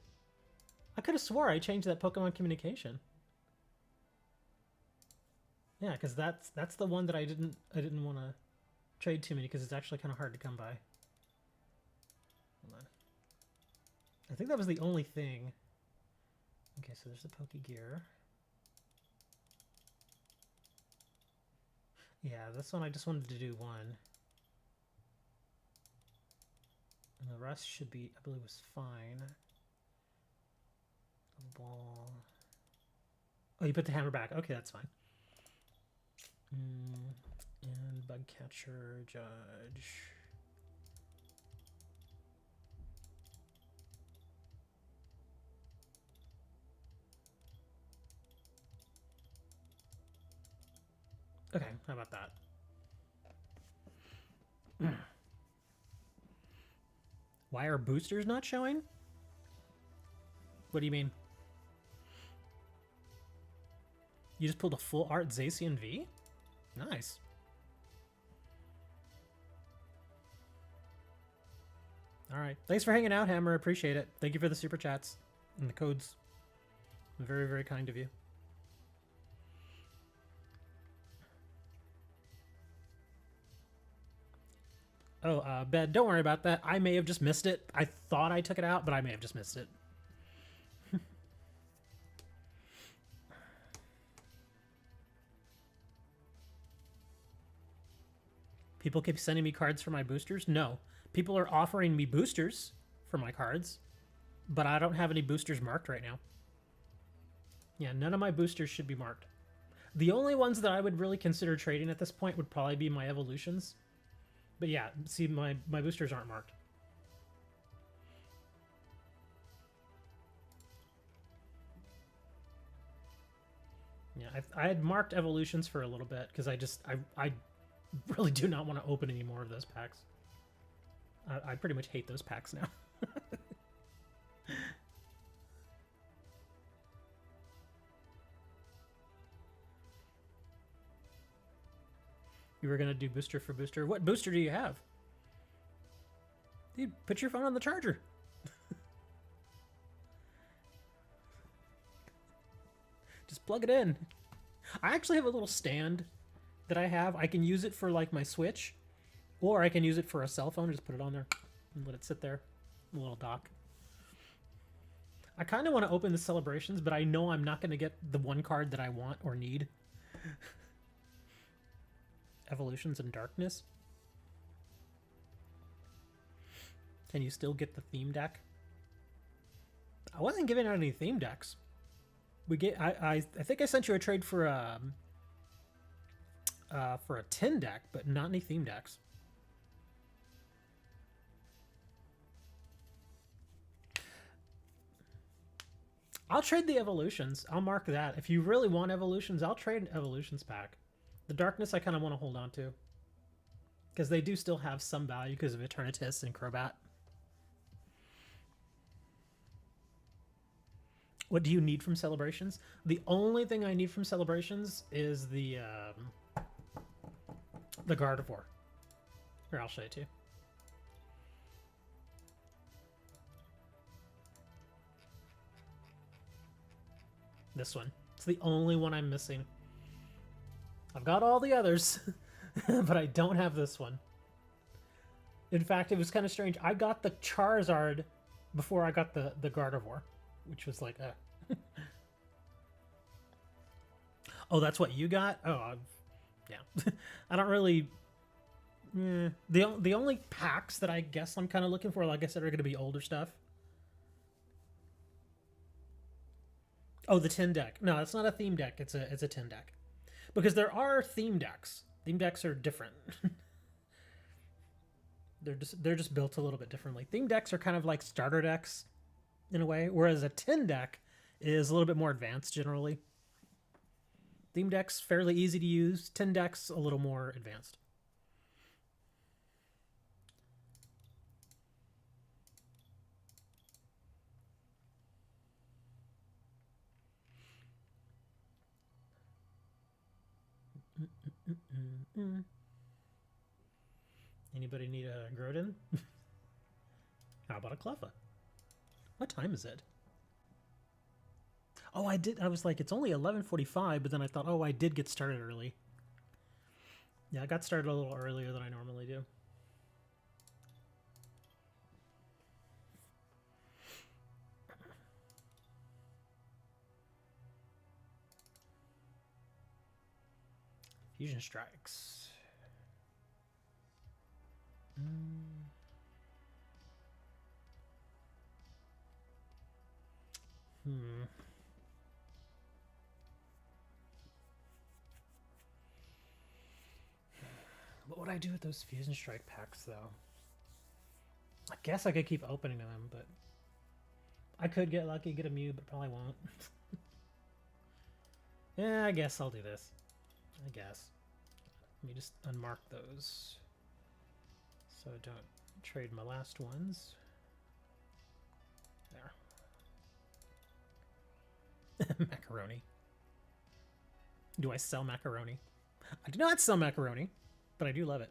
I could have swore I changed that Pokemon Communication. Yeah, because that's the one that I didn't want to trade too many because it's actually kind of hard to come by. Hold on. I think that was the only thing. Okay, so there's the Poke Gear. Yeah, this one I just wanted to do one. And the rest should be, I believe, was fine. Ball. Oh, you put the hammer back. Okay, that's fine. And Bug Catcher, Judge. Okay, how about that? Why are boosters not showing? What do you mean? You just pulled a full art Zacian V? Nice. All right. Thanks for hanging out, Hammer. Appreciate it. Thank you for the super chats and the codes. Very, very kind of you. Oh, Bed, don't worry about that. I may have just missed it. I thought I took it out, but I may have just missed it. People keep sending me cards for my boosters? No. People are offering me boosters for my cards, but I don't have any boosters marked right now. Yeah, none of my boosters should be marked. The only ones that I would really consider trading at this point would probably be my evolutions. But yeah, see, my boosters aren't marked. Yeah, I had marked evolutions for a little bit because I really do not want to open any more of those packs. I pretty much hate those packs now. You were going to do booster for booster. What booster do you have? Dude, put your phone on the charger. Just plug it in. I actually have a little stand that I have. I can use it for like my Switch, or I can use it for a cell phone. Just put it on there and let it sit there. A little dock. I kind of want to open the celebrations, but I know I'm not going to get the one card that I want or need. Evolutions and Darkness. Can you still get the theme deck? I wasn't giving out any theme decks. I think I sent you a trade for a 10 deck, but not any theme decks. I'll trade the evolutions. I'll mark that. If you really want evolutions, I'll trade an evolutions pack. The Darkness I kind of want to hold on to, because they do still have some value because of Eternatus and Crobat. What do you need from Celebrations? The only thing I need from Celebrations is the Gardevoir. Here, I'll show it to you. This one. It's the only one I'm missing. I've got all the others, but I don't have this one. In fact, it was kind of strange. I got the Charizard before I got the Gardevoir, which was like a... Oh, that's what you got? Oh, yeah. I don't really... The only packs that I guess I'm kind of looking for, like I said, are going to be older stuff. Oh, the 10 deck. No, it's not a theme deck. It's a 10 deck. Because there are theme decks. Theme decks are different. They're just built a little bit differently. Theme decks are kind of like starter decks in a way, whereas a 10 deck is a little bit more advanced generally. Theme decks fairly easy to use. 10 decks a little more advanced. Anybody need a Groudon? How about a Cleffa? What time is it? Oh, I was like, it's only 11:45, but then I thought, oh, I did get started early. Yeah, I got started a little earlier than I normally do. Fusion Strikes. What would I do with those Fusion Strike packs, though? I guess I could keep opening them, but I could get lucky, get a Mew, but probably won't. Yeah, I guess I'll do this. I guess. Let me just unmark those so I don't trade my last ones. There. Macaroni. Do I sell macaroni? I do not sell macaroni, but I do love it.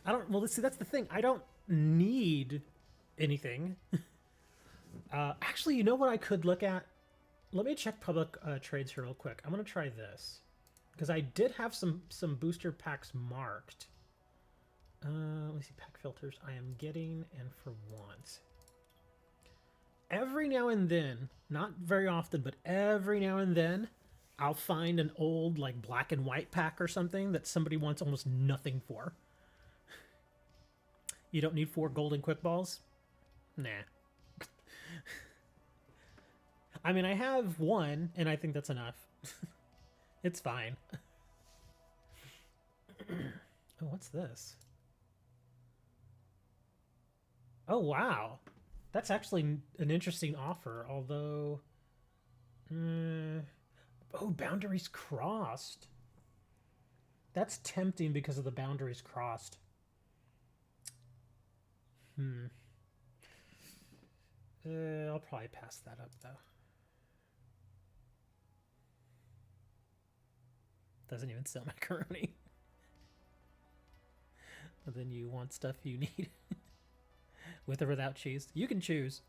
I don't... Well, see, that's the thing. I don't need anything. Actually, you know what I could look at? Let me check public trades here real quick. I'm going to try this. Because I did have some booster packs marked. Let me see. Pack filters I am getting and for once. Every now and then, not very often, but every now and then, I'll find an old like black and white pack or something that somebody wants almost nothing for. You don't need 4 golden quick balls? Nah. I mean, I have 1, and I think that's enough. It's fine. Oh, what's this? Oh, wow. That's actually an interesting offer, although... Oh, boundaries crossed. That's tempting because of the boundaries crossed. I'll probably pass that up, though. Doesn't even sell macaroni. But then you want stuff you need. With or without cheese. You can choose.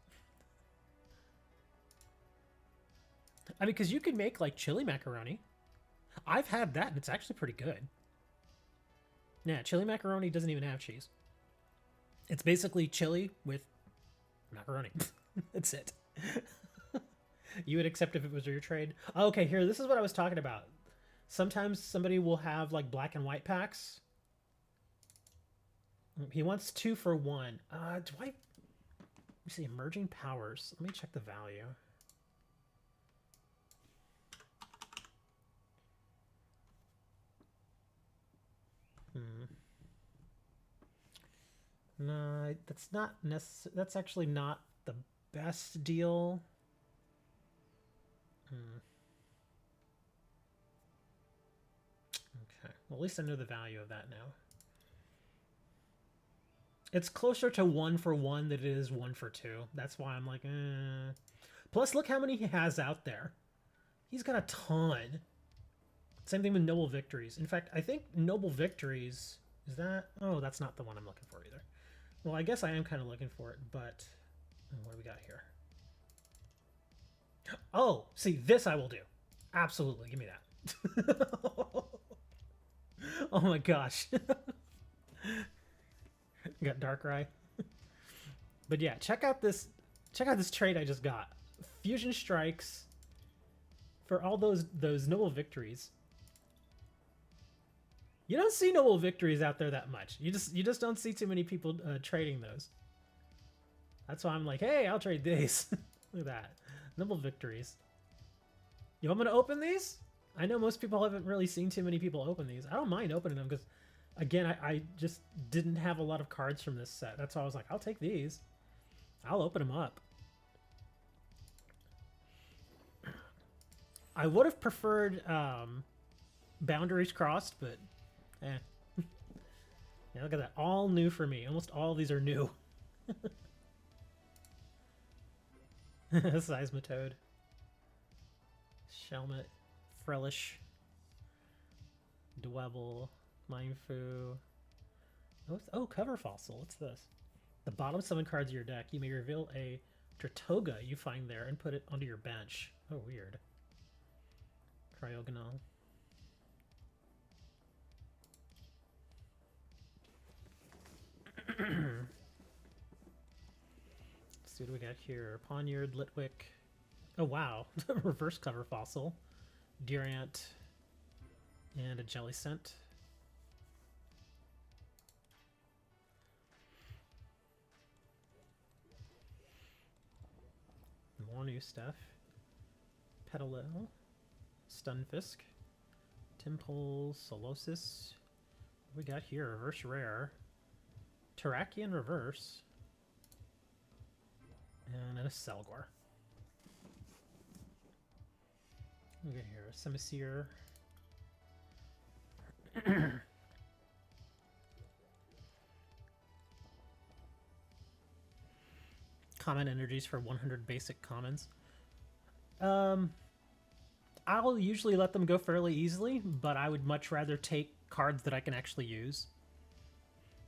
I mean, because you can make, like, chili macaroni. I've had that, and it's actually pretty good. Yeah, chili macaroni doesn't even have cheese. It's basically chili with macaroni. That's it. You would accept if it was your trade? Okay, here, this is what I was talking about. Sometimes somebody will have, like, black and white packs. He wants 2 for 1. Do I... Let me see, emerging powers. Let me check the value. No, that's not necessary. That's actually not the best deal. Okay. Well, at least I know the value of that now. It's closer to 1 for 1 than it is 1 for 2. That's why I'm like, eh. Plus, look how many he has out there. He's got a ton. Same thing with Noble Victories. In fact, I think Noble Victories... Is that... Oh, that's not the one I'm looking for either. Well, I guess I am kind of looking for it, but... What do we got here? Oh, see, this I will do. Absolutely, give me that. Oh my gosh. Got Darkrai. But yeah, check out this trade I just got. Fusion Strikes for all those Noble Victories. You don't see Noble Victories out there that much. You just don't see too many people trading those. That's why I'm like, hey, I'll trade these. Look at that. Noble Victories. You want me to open these? I know most people haven't really seen too many people open these. I don't mind opening them because, again, I just didn't have a lot of cards from this set. That's why I was like, I'll take these. I'll open them up. I would have preferred boundaries crossed, but eh. Yeah, look at that. All new for me. Almost all of these are new. Seismitoad. Shelmet. Frelish. Dwebble. Mindfu. Oh, Cover Fossil. What's this? The bottom 7 cards of your deck, you may reveal a Tratoga you find there and put it onto your bench. Oh, weird. Cryogonal. Let's see what we got here. Poniard, Litwick. Oh, wow. Reverse Cover Fossil. Durant. And a jelly scent. More new stuff. Petalil, Stunfisk, Timple, Solosis. What we got here? Reverse rare. Terrakion reverse. And a Selgor. We got here a Semiseer. Common energies for 100 basic commons. I'll usually let them go fairly easily, but I would much rather take cards that I can actually use.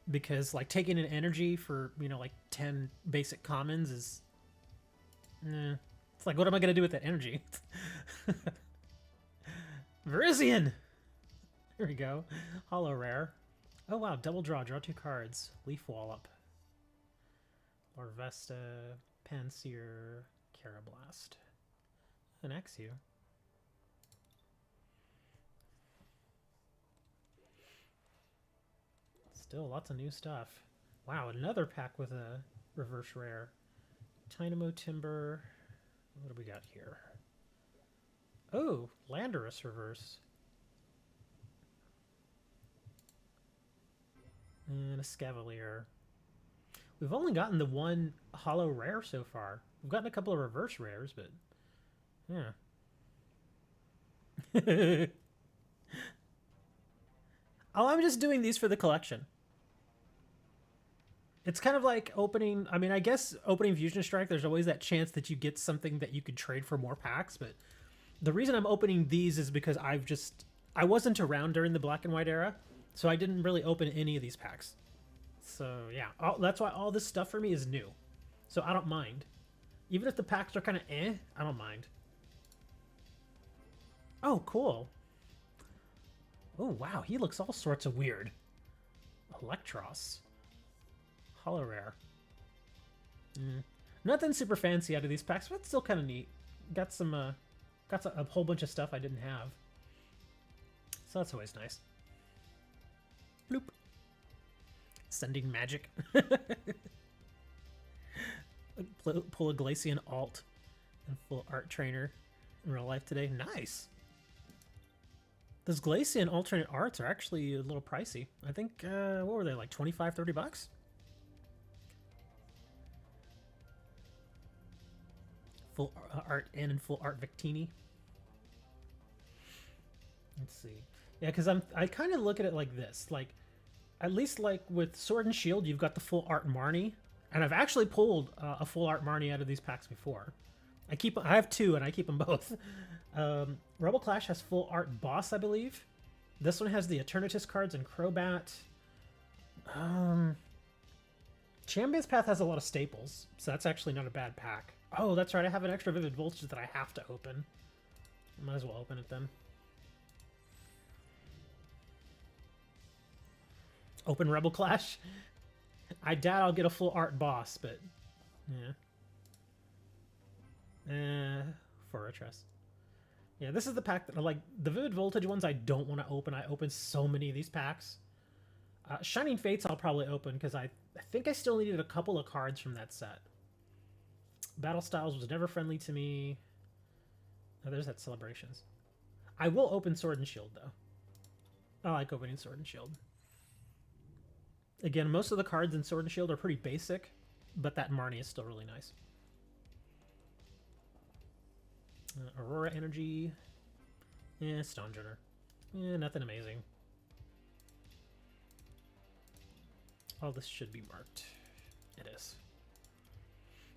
Because, like, taking an energy for, you know, like 10 basic commons is... It's like, what am I going to do with that energy? Virizion! Here we go. Hollow rare. Oh, wow. Double draw. Draw 2 cards. Leaf Wallop. Larvesta. Panseer. Carablast. An Axew. Still lots of new stuff. Wow, another pack with a reverse rare. Dynamo Timber. What do we got here? Oh, Landorus reverse. And a Scavalier. We've only gotten the one hollow rare so far. We've gotten a couple of reverse rares, but yeah. Oh, I'm just doing these for the collection. It's kind of like opening... I mean, I guess opening Fusion Strike, there's always that chance that you get something that you could trade for more packs, but the reason I'm opening these is because I wasn't around during the Black and White era, so I didn't really open any of these packs. So, yeah. That's why all this stuff for me is new. So I don't mind. Even if the packs are kind of I don't mind. Oh, cool. Oh, wow. He looks all sorts of weird. Electros. Hollow rare. Nothing super fancy out of these packs, but still kind of neat. Got some, a whole bunch of stuff I didn't have. So that's always nice. Bloop. Sending magic. Pull a Glacian alt and full art trainer in real life today. Nice. Those Glacian alternate arts are actually a little pricey. I think, what were they, like 25, 30 bucks? Full art in and full art Victini. Let's see. Yeah, because I kind of look at it like this. Like, at least like with Sword and Shield, you've got the full art Marnie. And I've actually pulled a full art Marnie out of these packs before. I have 2 and I keep them both. Rebel Clash has full art Boss, I believe. This one has the Eternatus cards and Crobat. Champion's Path has a lot of staples, so that's actually not a bad pack. Oh, that's right, I have an extra Vivid Voltage that I have to open. Might as well open it then. Open Rebel Clash? I doubt I'll get a full art Boss, but yeah. Fortress. Yeah, this is the pack that I like. The Vivid Voltage ones I don't want to open. I open so many of these packs. Shining Fates I'll probably open because I think I still needed a couple of cards from that set. Battle Styles was never friendly to me. Oh, there's that Celebrations. I will open Sword and Shield, though. I like opening Sword and Shield. Again, most of the cards in Sword and Shield are pretty basic, but that Marnie is still really nice. Aurora Energy. Stonejourner. Nothing amazing. All this should be marked. It is.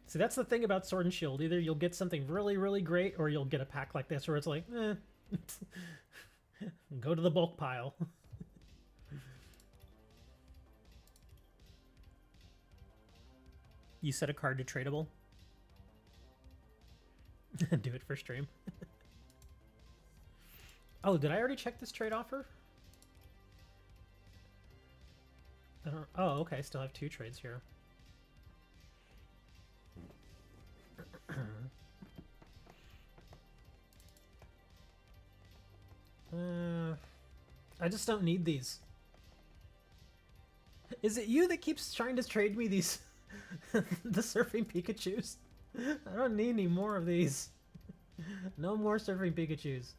See, that's the thing about Sword and Shield. Either you'll get something really, really great, or you'll get a pack like this where it's like, go to the bulk pile. You set a card to tradable? Do it for stream. Oh, did I already check this trade offer? Oh, okay. I still have 2 trades here. I just don't need these. Is it you that keeps trying to trade me these the surfing Pikachus? I don't need any more of these. No more surfing Pikachus.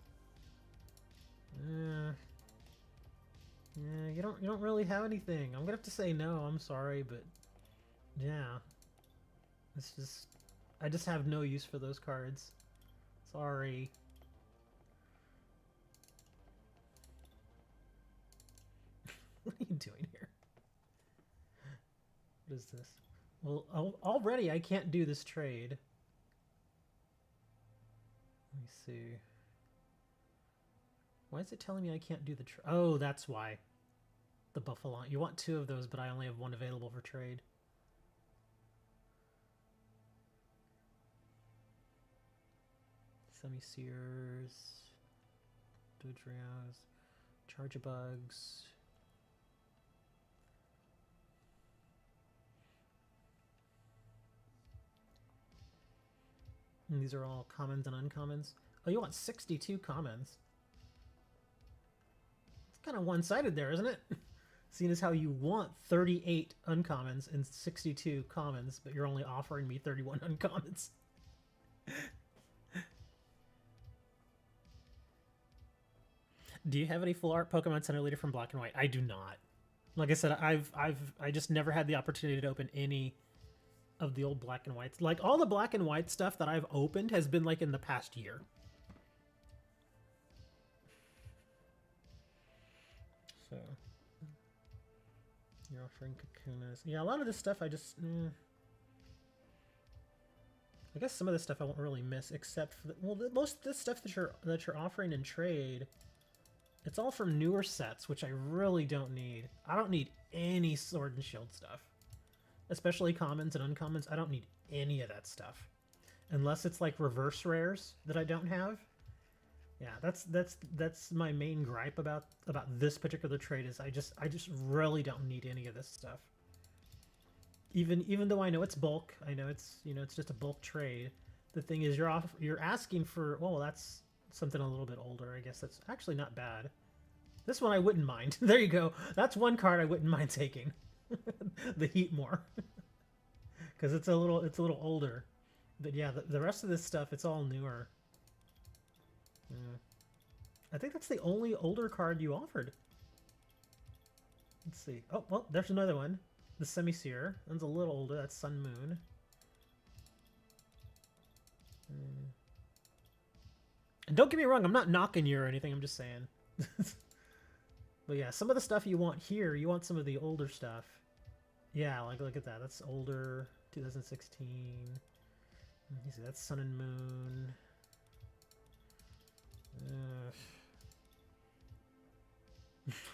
Yeah, you don't really have anything. I'm gonna have to say no. I'm sorry, but yeah, it's just I just have no use for those cards. Sorry. What are you doing here? What is this? Well, already I can't do this trade. Let me see. Why is it telling me I can't do the trade? Oh, that's why. The Buffalo. You want 2 of those, but I only have 1 available for trade. Semi-Sears. Dodrios. Chargebugs. And these are all commons and uncommons. Oh, you want 62 commons. It's kind of one-sided there, isn't it? Seeing as how you want 38 uncommons and 62 commons, but you're only offering me 31 uncommons. Do you have any full art Pokemon Center Leader from Black and White? I do not. Like I said, I just never had the opportunity to open any of the old Black and Whites. Like all the Black and White stuff that I've opened has been like in the past year. So you're offering Kakunas. Yeah, a lot of this stuff I just I guess some of this stuff I won't really miss, except for most of this stuff that you're offering in trade. It's all from newer sets, which I really don't need. I don't need any Sword and Shield stuff. Especially commons and uncommons. I don't need any of that stuff. Unless it's like reverse rares that I don't have. Yeah, that's my main gripe about this particular trade is I just really don't need any of this stuff. Even though I know it's bulk, I know it's it's just a bulk trade. The thing is you're asking for, well, that's something a little bit older. I guess that's actually not bad. This one I wouldn't mind. There you go. That's one card I wouldn't mind taking. The Heatmore. Because it's a little older. But yeah, the rest of this stuff, it's all newer. Yeah. I think that's the only older card you offered. Let's see. Oh, well, there's another one. The Semi-Seer. That's a little older. That's Sun Moon. And don't get me wrong, I'm not knocking you or anything, I'm just saying. But yeah, some of the stuff you want here, you want some of the older stuff. Yeah, like look at that. That's older, 2016. You see, that's Sun and Moon.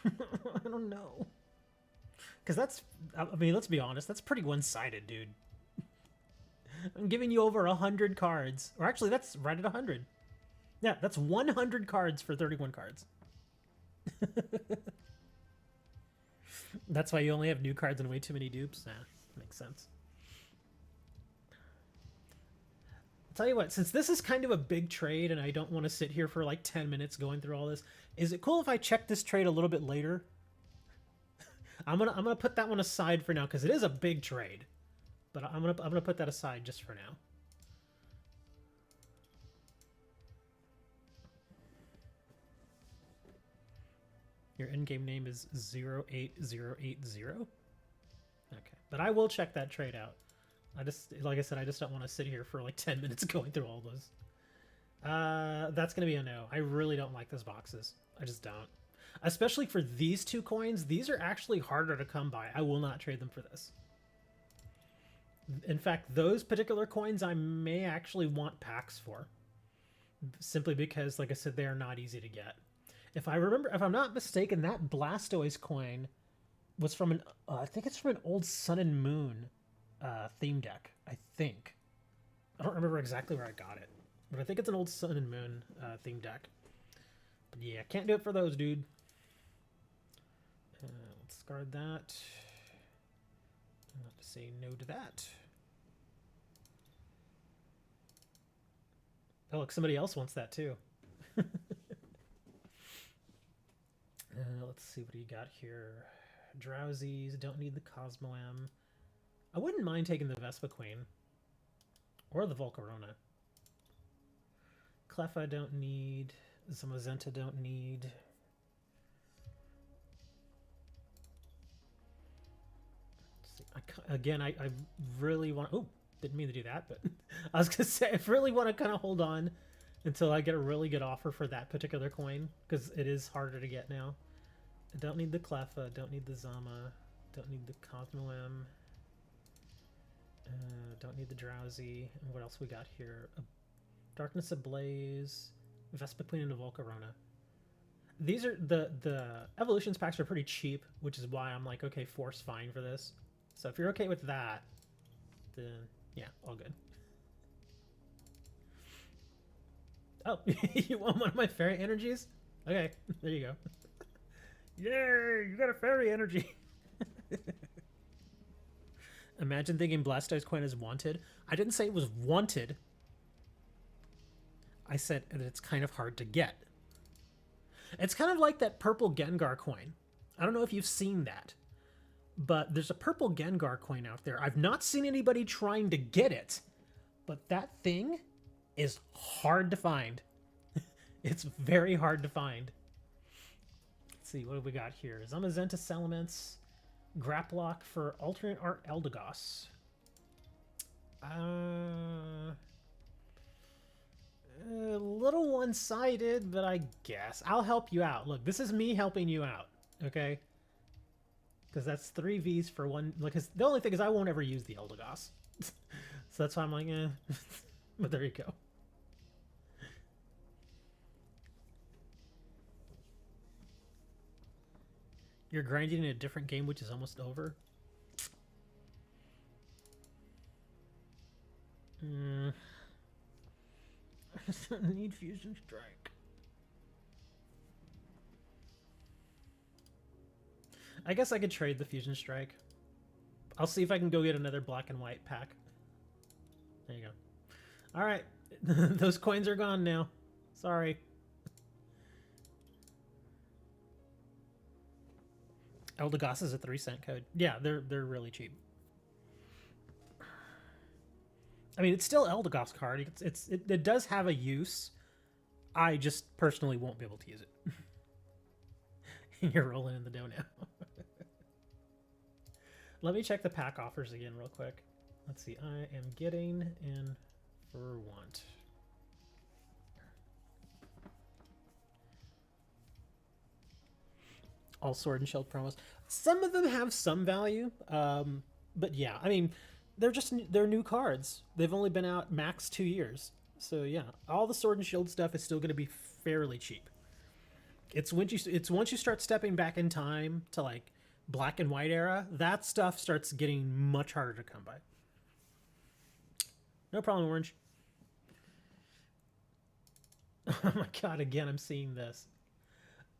I don't know. Because that's, I mean, let's be honest, that's pretty one-sided, dude. I'm giving you over 100 cards. Or actually, that's right at 100. Yeah, that's 100 cards for 31 cards. That's why you only have new cards and way too many dupes? Nah, makes sense. I'll tell you what, since this is kind of a big trade and I don't want to sit here for like 10 minutes going through all this, is it cool if I check this trade a little bit later? I'm gonna put that one aside for now because it is a big trade. But I'm gonna put that aside just for now. Your in-game name is 08080. Okay, but I will check that trade out. Like I said, I just don't want to sit here for like 10 minutes going through all those. That's gonna be a no. I really don't like those boxes. I just don't. Especially for these 2 coins, these are actually harder to come by. I will not trade them for this. In fact, those particular coins I may actually want packs for. Simply because, like I said, they are not easy to get. If I'm not mistaken, that Blastoise coin was from an, I think it's from an old Sun and Moon theme deck, I think. I don't remember exactly where I got it, but I think it's an old Sun and Moon theme deck. But yeah, can't do it for those, dude. Let's discard that. I'll have to say no to that. Oh, look, somebody else wants that too. Let's see what do you got here. Drowsies, don't need the Cosmoam. I wouldn't mind taking the Vespa Queen. Or the Volcarona. Cleffa don't need. Zamazenta don't need. Again, I really want. Oh, didn't mean to do that, but I was gonna say I really want to kind of hold on until I get a really good offer for that particular coin because it is harder to get now. I don't need the Cleffa, don't need the Zama, don't need the Cosmoem, don't need the Drowsy. And what else we got here? Darkness Ablaze, Vespa Queen, and a Volcarona. These are the evolutions packs are pretty cheap, which is why I'm like, okay, force fine for this. So if you're okay with that, then yeah, all good. Oh, you want one of my fairy energies? Okay, there you go. Yay, you got a fairy energy. Imagine thinking Blastoise coin is wanted. I didn't say it was wanted. I said that it's kind of hard to get. It's kind of like that purple Gengar coin. I don't know if you've seen that, but there's a purple Gengar coin out there. I've not seen anybody trying to get it, but that thing is hard to find. It's very hard to find. Let's see, what have we got here? Zamazenta Salamence, Graplock for alternate art Eldegoss. A little one-sided, but I guess. I'll help you out. Look, this is me helping you out, okay? Because that's 3 Vs for one. Like, the only thing is I won't ever use the Eldegoss. So that's why I'm like, eh. But there you go. You're grinding in a different game, which is almost over. I don't need Fusion Strike. I guess I could trade the Fusion Strike. I'll see if I can go get another black and white pack. There you go. All right. Those coins are gone now. Sorry. Eldegoss is a 3-cent code. Yeah, they're really cheap. I mean, it's still Eldegoss card. It does have a use. I just personally won't be able to use it. You're rolling in the dough now. Let me check the pack offers again real quick. Let's see. I am getting in for want. All Sword and Shield promos. Some of them have some value, but yeah, I mean, they're new cards. They've only been out max 2 years, so yeah, all the Sword and Shield stuff is still going to be fairly cheap. It's once you start stepping back in time to like Black and White era, that stuff starts getting much harder to come by. No problem, Orange. Oh my god! Again, I'm seeing this.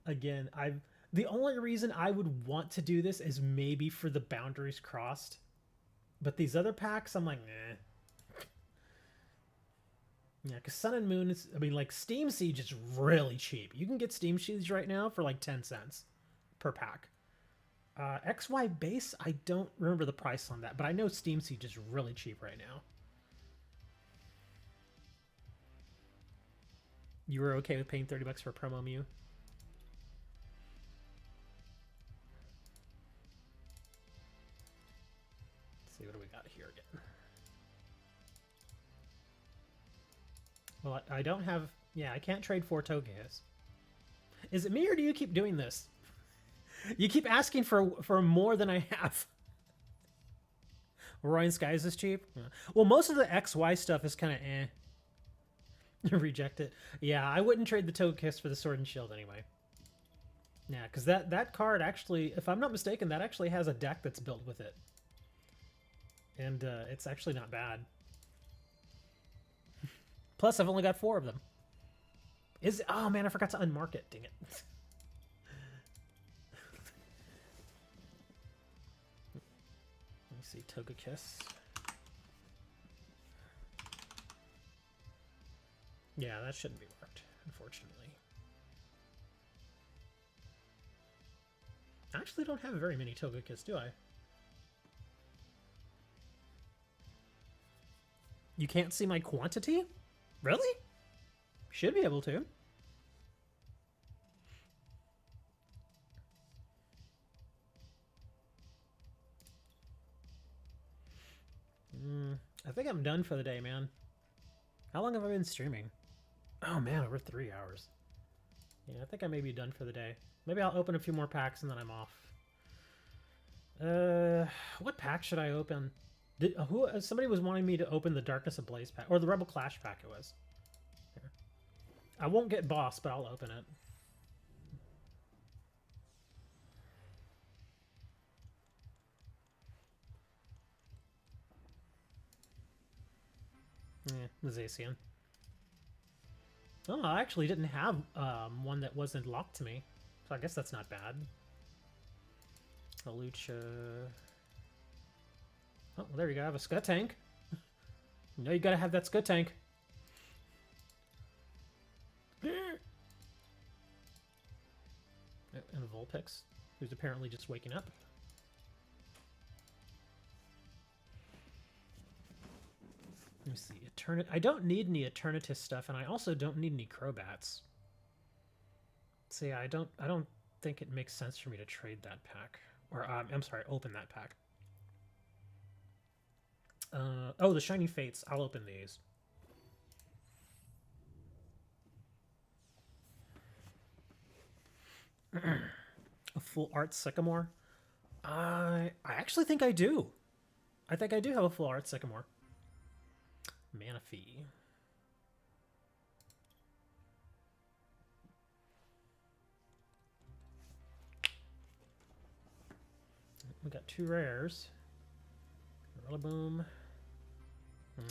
Again, the only reason I would want to do this is maybe for the boundaries crossed. But these other packs, I'm like, eh. Yeah, because Sun and Moon is, I mean, like, Steam Siege is really cheap. You can get Steam Siege right now for like 10 cents per pack. XY Base, I don't remember the price on that, but I know Steam Siege is really cheap right now. You were okay with paying 30 bucks for a promo Mew? See, what do we got here again? Well, I don't have... Yeah, I can't trade 4 Togekiss. Is it me, or do you keep doing this? You keep asking for more than I have. Roaring Skies is cheap? Yeah. Well, most of the XY stuff is kind of eh. Reject it. Yeah, I wouldn't trade the Togekiss for the Sword and Shield anyway. Yeah, because that card actually, if I'm not mistaken, that actually has a deck that's built with it. And it's actually not bad. Plus, I've only got 4 of them. Oh man, I forgot to unmark it. Dang it. Let me see, Togekiss. Yeah, that shouldn't be marked, unfortunately. I actually don't have very many Togekiss, do I? You can't see my quantity? Really? Should be able to. I think I'm done for the day, man. How long have I been streaming? Oh man, over 3 hours. Yeah, I think I may be done for the day. Maybe I'll open a few more packs and then I'm off. What pack should I open? Somebody was wanting me to open the Darkness Ablaze pack, or the Rebel Clash pack it was. Here. I won't get boss, but I'll open it. Yeah, the Zacian. Oh, I actually didn't have one that wasn't locked to me, so I guess that's not bad. A Lucha. Oh, well, there you go. I have a Scud Tank. You know you gotta have that Scud Tank. And Vulpix, who's apparently just waking up. Let me see. I don't need any Eternatus stuff, and I also don't need any Crobats. So yeah, I don't think it makes sense for me to trade that pack. Or, I'm sorry, open that pack. Oh, the Shiny Fates. I'll open these. A full art Sycamore? I actually think I do. I think I do have a full art Sycamore. Manaphy. We got 2 rares. Rillaboom. Nah.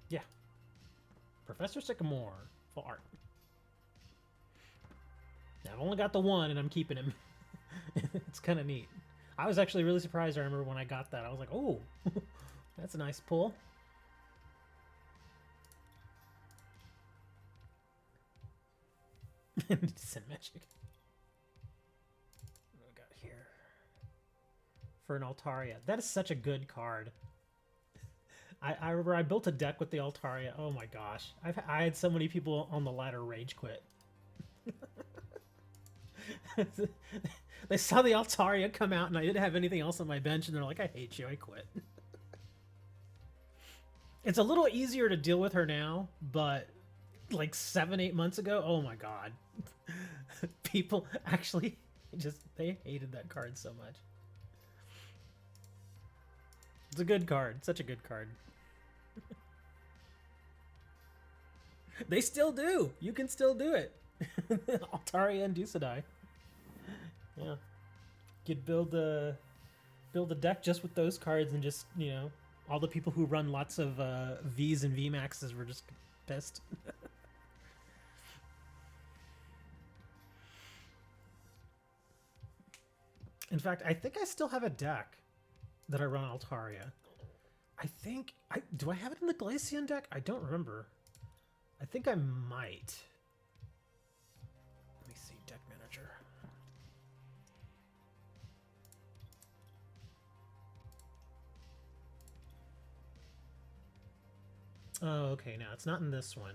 Yeah. Professor Sycamore. Full art. Now, I've only got the one, and I'm keeping him. It's kind of neat. I was actually really surprised. I remember when I got that. I was like, oh, that's a nice pull. Send magic. What do we got here? For an Altaria. That is such a good card. I remember I built a deck with the Altaria. Oh my gosh. I had so many people on the ladder rage quit. They saw the Altaria come out and I didn't have anything else on my bench and they're like, I hate you, I quit. It's a little easier to deal with her now, but like 7-8 months ago, oh my god. People actually they hated that card so much. It's a good card, such a good card. They still do. You can still do it. Altaria and Dusadai. Yeah. You'd build a deck just with those cards and just, you know, all the people who run lots of Vs and Vmaxes were just pissed. In fact, I think I still have a deck that I run Altaria. Do I have it in the Glaceon deck? I don't remember. I think I might. Let me see, deck manager. Oh, okay, now it's not in this one.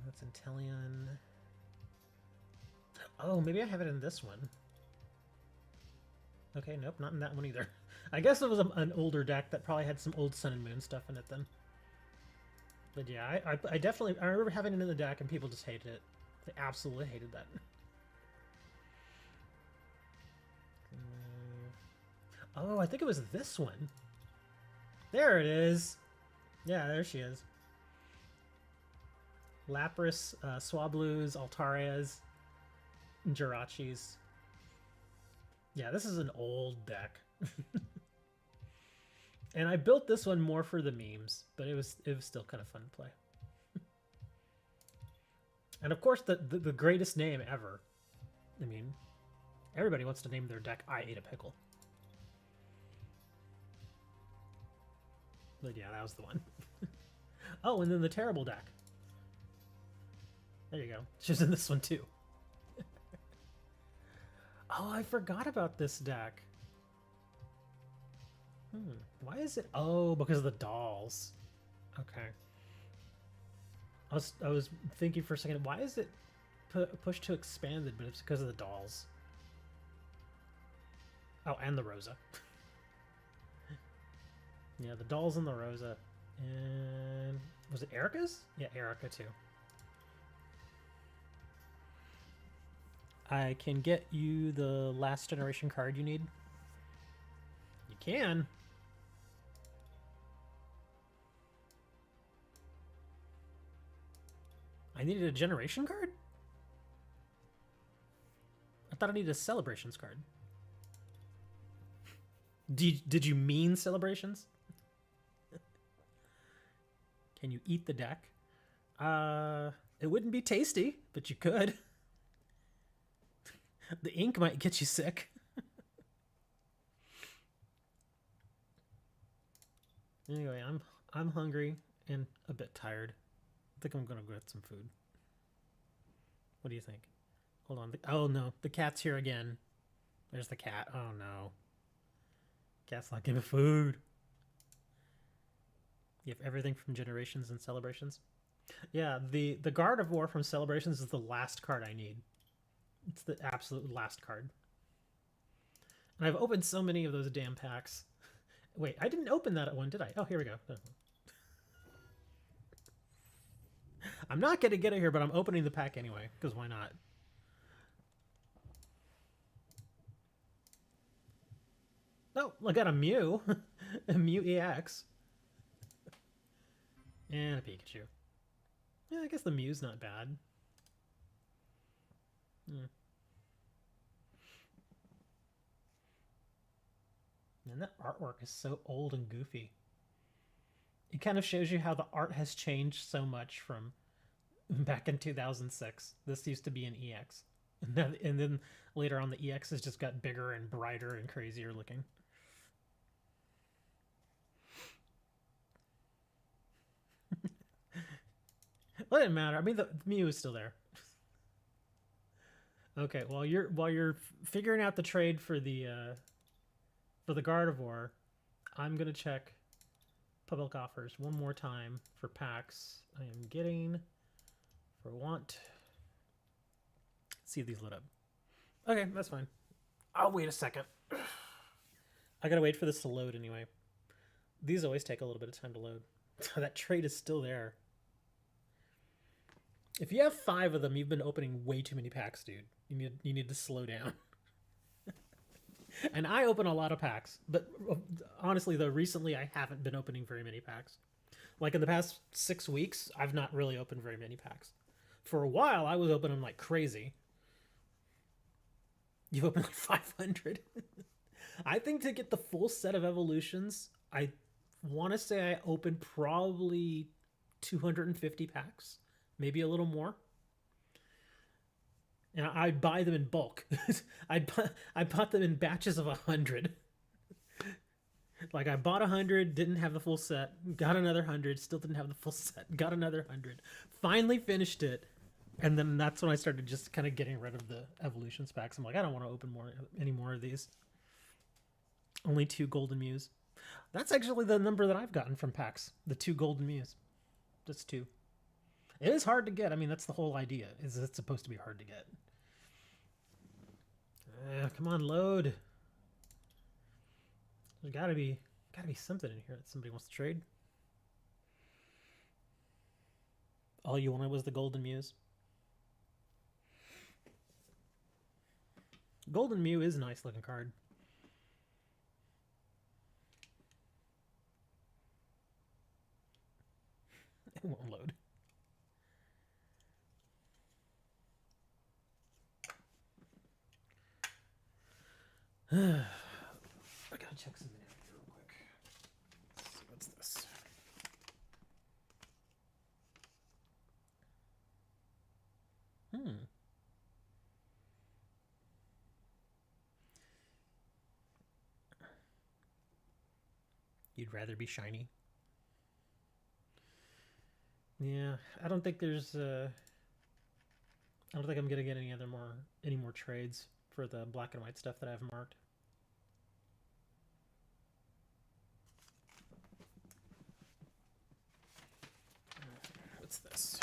That's Inteleon. Oh, maybe I have it in this one. Okay, nope, not in that one either. I guess it was an older deck that probably had some old Sun and Moon stuff in it then. But yeah, I definitely... I remember having it in the deck and people just hated it. They absolutely hated that. Oh, I think it was this one. There it is. Yeah, there she is. Lapras, Swablues, Altarias, Jirachis. Yeah, this is an old deck. And I built this one more for the memes, but it was still kind of fun to play. And of course, the greatest name ever. I mean, Everybody wants to name their deck I Ate a Pickle. But yeah, that was the one. Oh, and then the terrible deck. There you go. She's in this one too. Oh, I forgot about this deck. Why is it? Oh, because of the dolls. Okay. I was thinking for a second, why is it pushed to expanded? But it's because of the dolls. Oh, and the Rosa. Yeah, the dolls and the Rosa. And was it Erica's? Yeah, Erica too. I can get you the last generation card you need. You can. I needed a generation card? I thought I needed a celebrations card. Did you mean celebrations? Can you eat the deck? It wouldn't be tasty, but you could. The ink might get you sick. Anyway, I'm hungry and a bit tired. I think I'm gonna go get some food. What do you think? Hold on. Oh no, the cat's here again. There's the cat. Oh no. Cat's not giving food. You have everything from Generations and Celebrations. Yeah, the Guard of War from Celebrations is the last card I need. It's the absolute last card. And I've opened so many of those damn packs. Wait, I didn't open that one, did I? Oh, here we go. I'm not going to get it here, but I'm opening the pack anyway, because why not? Oh, I got a Mew. A Mew EX. And a Pikachu. Yeah, I guess the Mew's not bad. Man, that artwork is so old and goofy. It kind of shows you how the art has changed so much from back in 2006. This used to be an EX. And then later on the EX has just got bigger and brighter and crazier looking. Well, it didn't matter. I mean, the Mew is still there. Okay, while you're figuring out the trade for the Gardevoir, I'm gonna check public offers one more time for packs. I am getting for want. Let's see if these lit up. Okay, that's fine. I'll wait a second. I gotta wait for this to load anyway. These always take a little bit of time to load. That trade is still there. If you have 5 of them, you've been opening way too many packs, dude. You need to slow down. And I open a lot of packs, but honestly, though, recently I haven't been opening very many packs. Like in the past 6 weeks, I've not really opened very many packs. For a while, I was opening like crazy. You've opened like 500. I think to get the full set of evolutions, I want to say I opened probably 250 packs. Maybe a little more. And I'd buy them in bulk. I bought them in batches of 100. Like I bought 100, didn't have the full set, got another 100, still didn't have the full set, got another 100, finally finished it, and then that's when I started just kind of getting rid of the evolutions packs. I'm like, I don't want to open any more of these. Only 2 golden Mews. That's actually the number that I've gotten from packs. The 2 golden Mews. Just 2. It is hard to get. I mean, that's the whole idea. Is it's supposed to be hard to get. Come on, load. There's gotta be something in here that somebody wants to trade. All you wanted was the golden Mews. Golden Mew is a nice looking card. It won't load. I gotta check something out here real quick. Let's see, what's this? You'd rather be shiny. Yeah, I don't think there's. I don't think I'm gonna get any more trades for the black and white stuff that I've marked. What's this?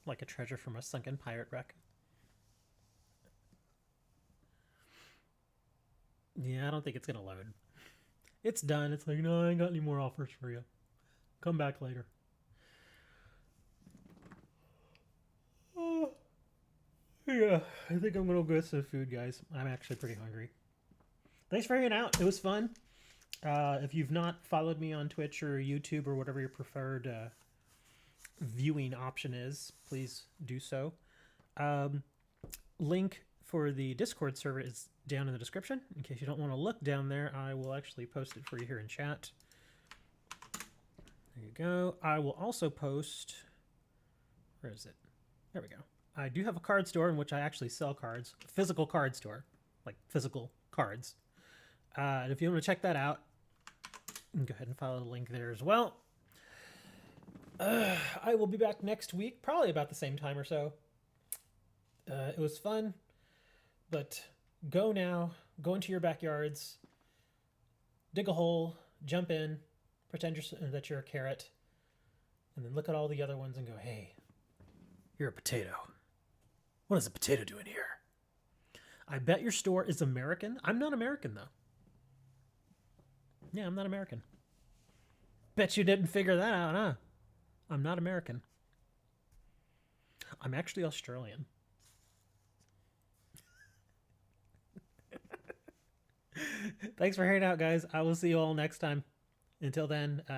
Like a treasure from a sunken pirate wreck. Yeah, I don't think it's gonna load. It's done. It's like, no, I ain't got any more offers for you. Come back later. Yeah, I think I'm gonna go get some food, guys. I'm actually pretty hungry. Thanks for hanging out. It was fun. If you've not followed me on Twitch or YouTube or whatever your preferred viewing option is, please do so. Link for the Discord server is down in the description. In case you don't want to look down there, I will actually post it for you here in chat. There you go. I will also post... Where is it? There we go. I do have a card store in which I actually sell cards. A physical card store. Like physical cards. And if you want to check that out, you can go ahead and follow the link there as well. I will be back next week, probably about the same time or so. It was fun, but go now. Go into your backyards. Dig a hole. Jump in. Pretend that you're a carrot. And then look at all the other ones and go, hey, you're a potato. What does a potato doing here? I bet your store is American. I'm not American, though. Yeah, I'm not American. Bet you didn't figure that out, huh? I'm not American. I'm actually Australian. Thanks for hanging out, guys. I will see you all next time. Until then,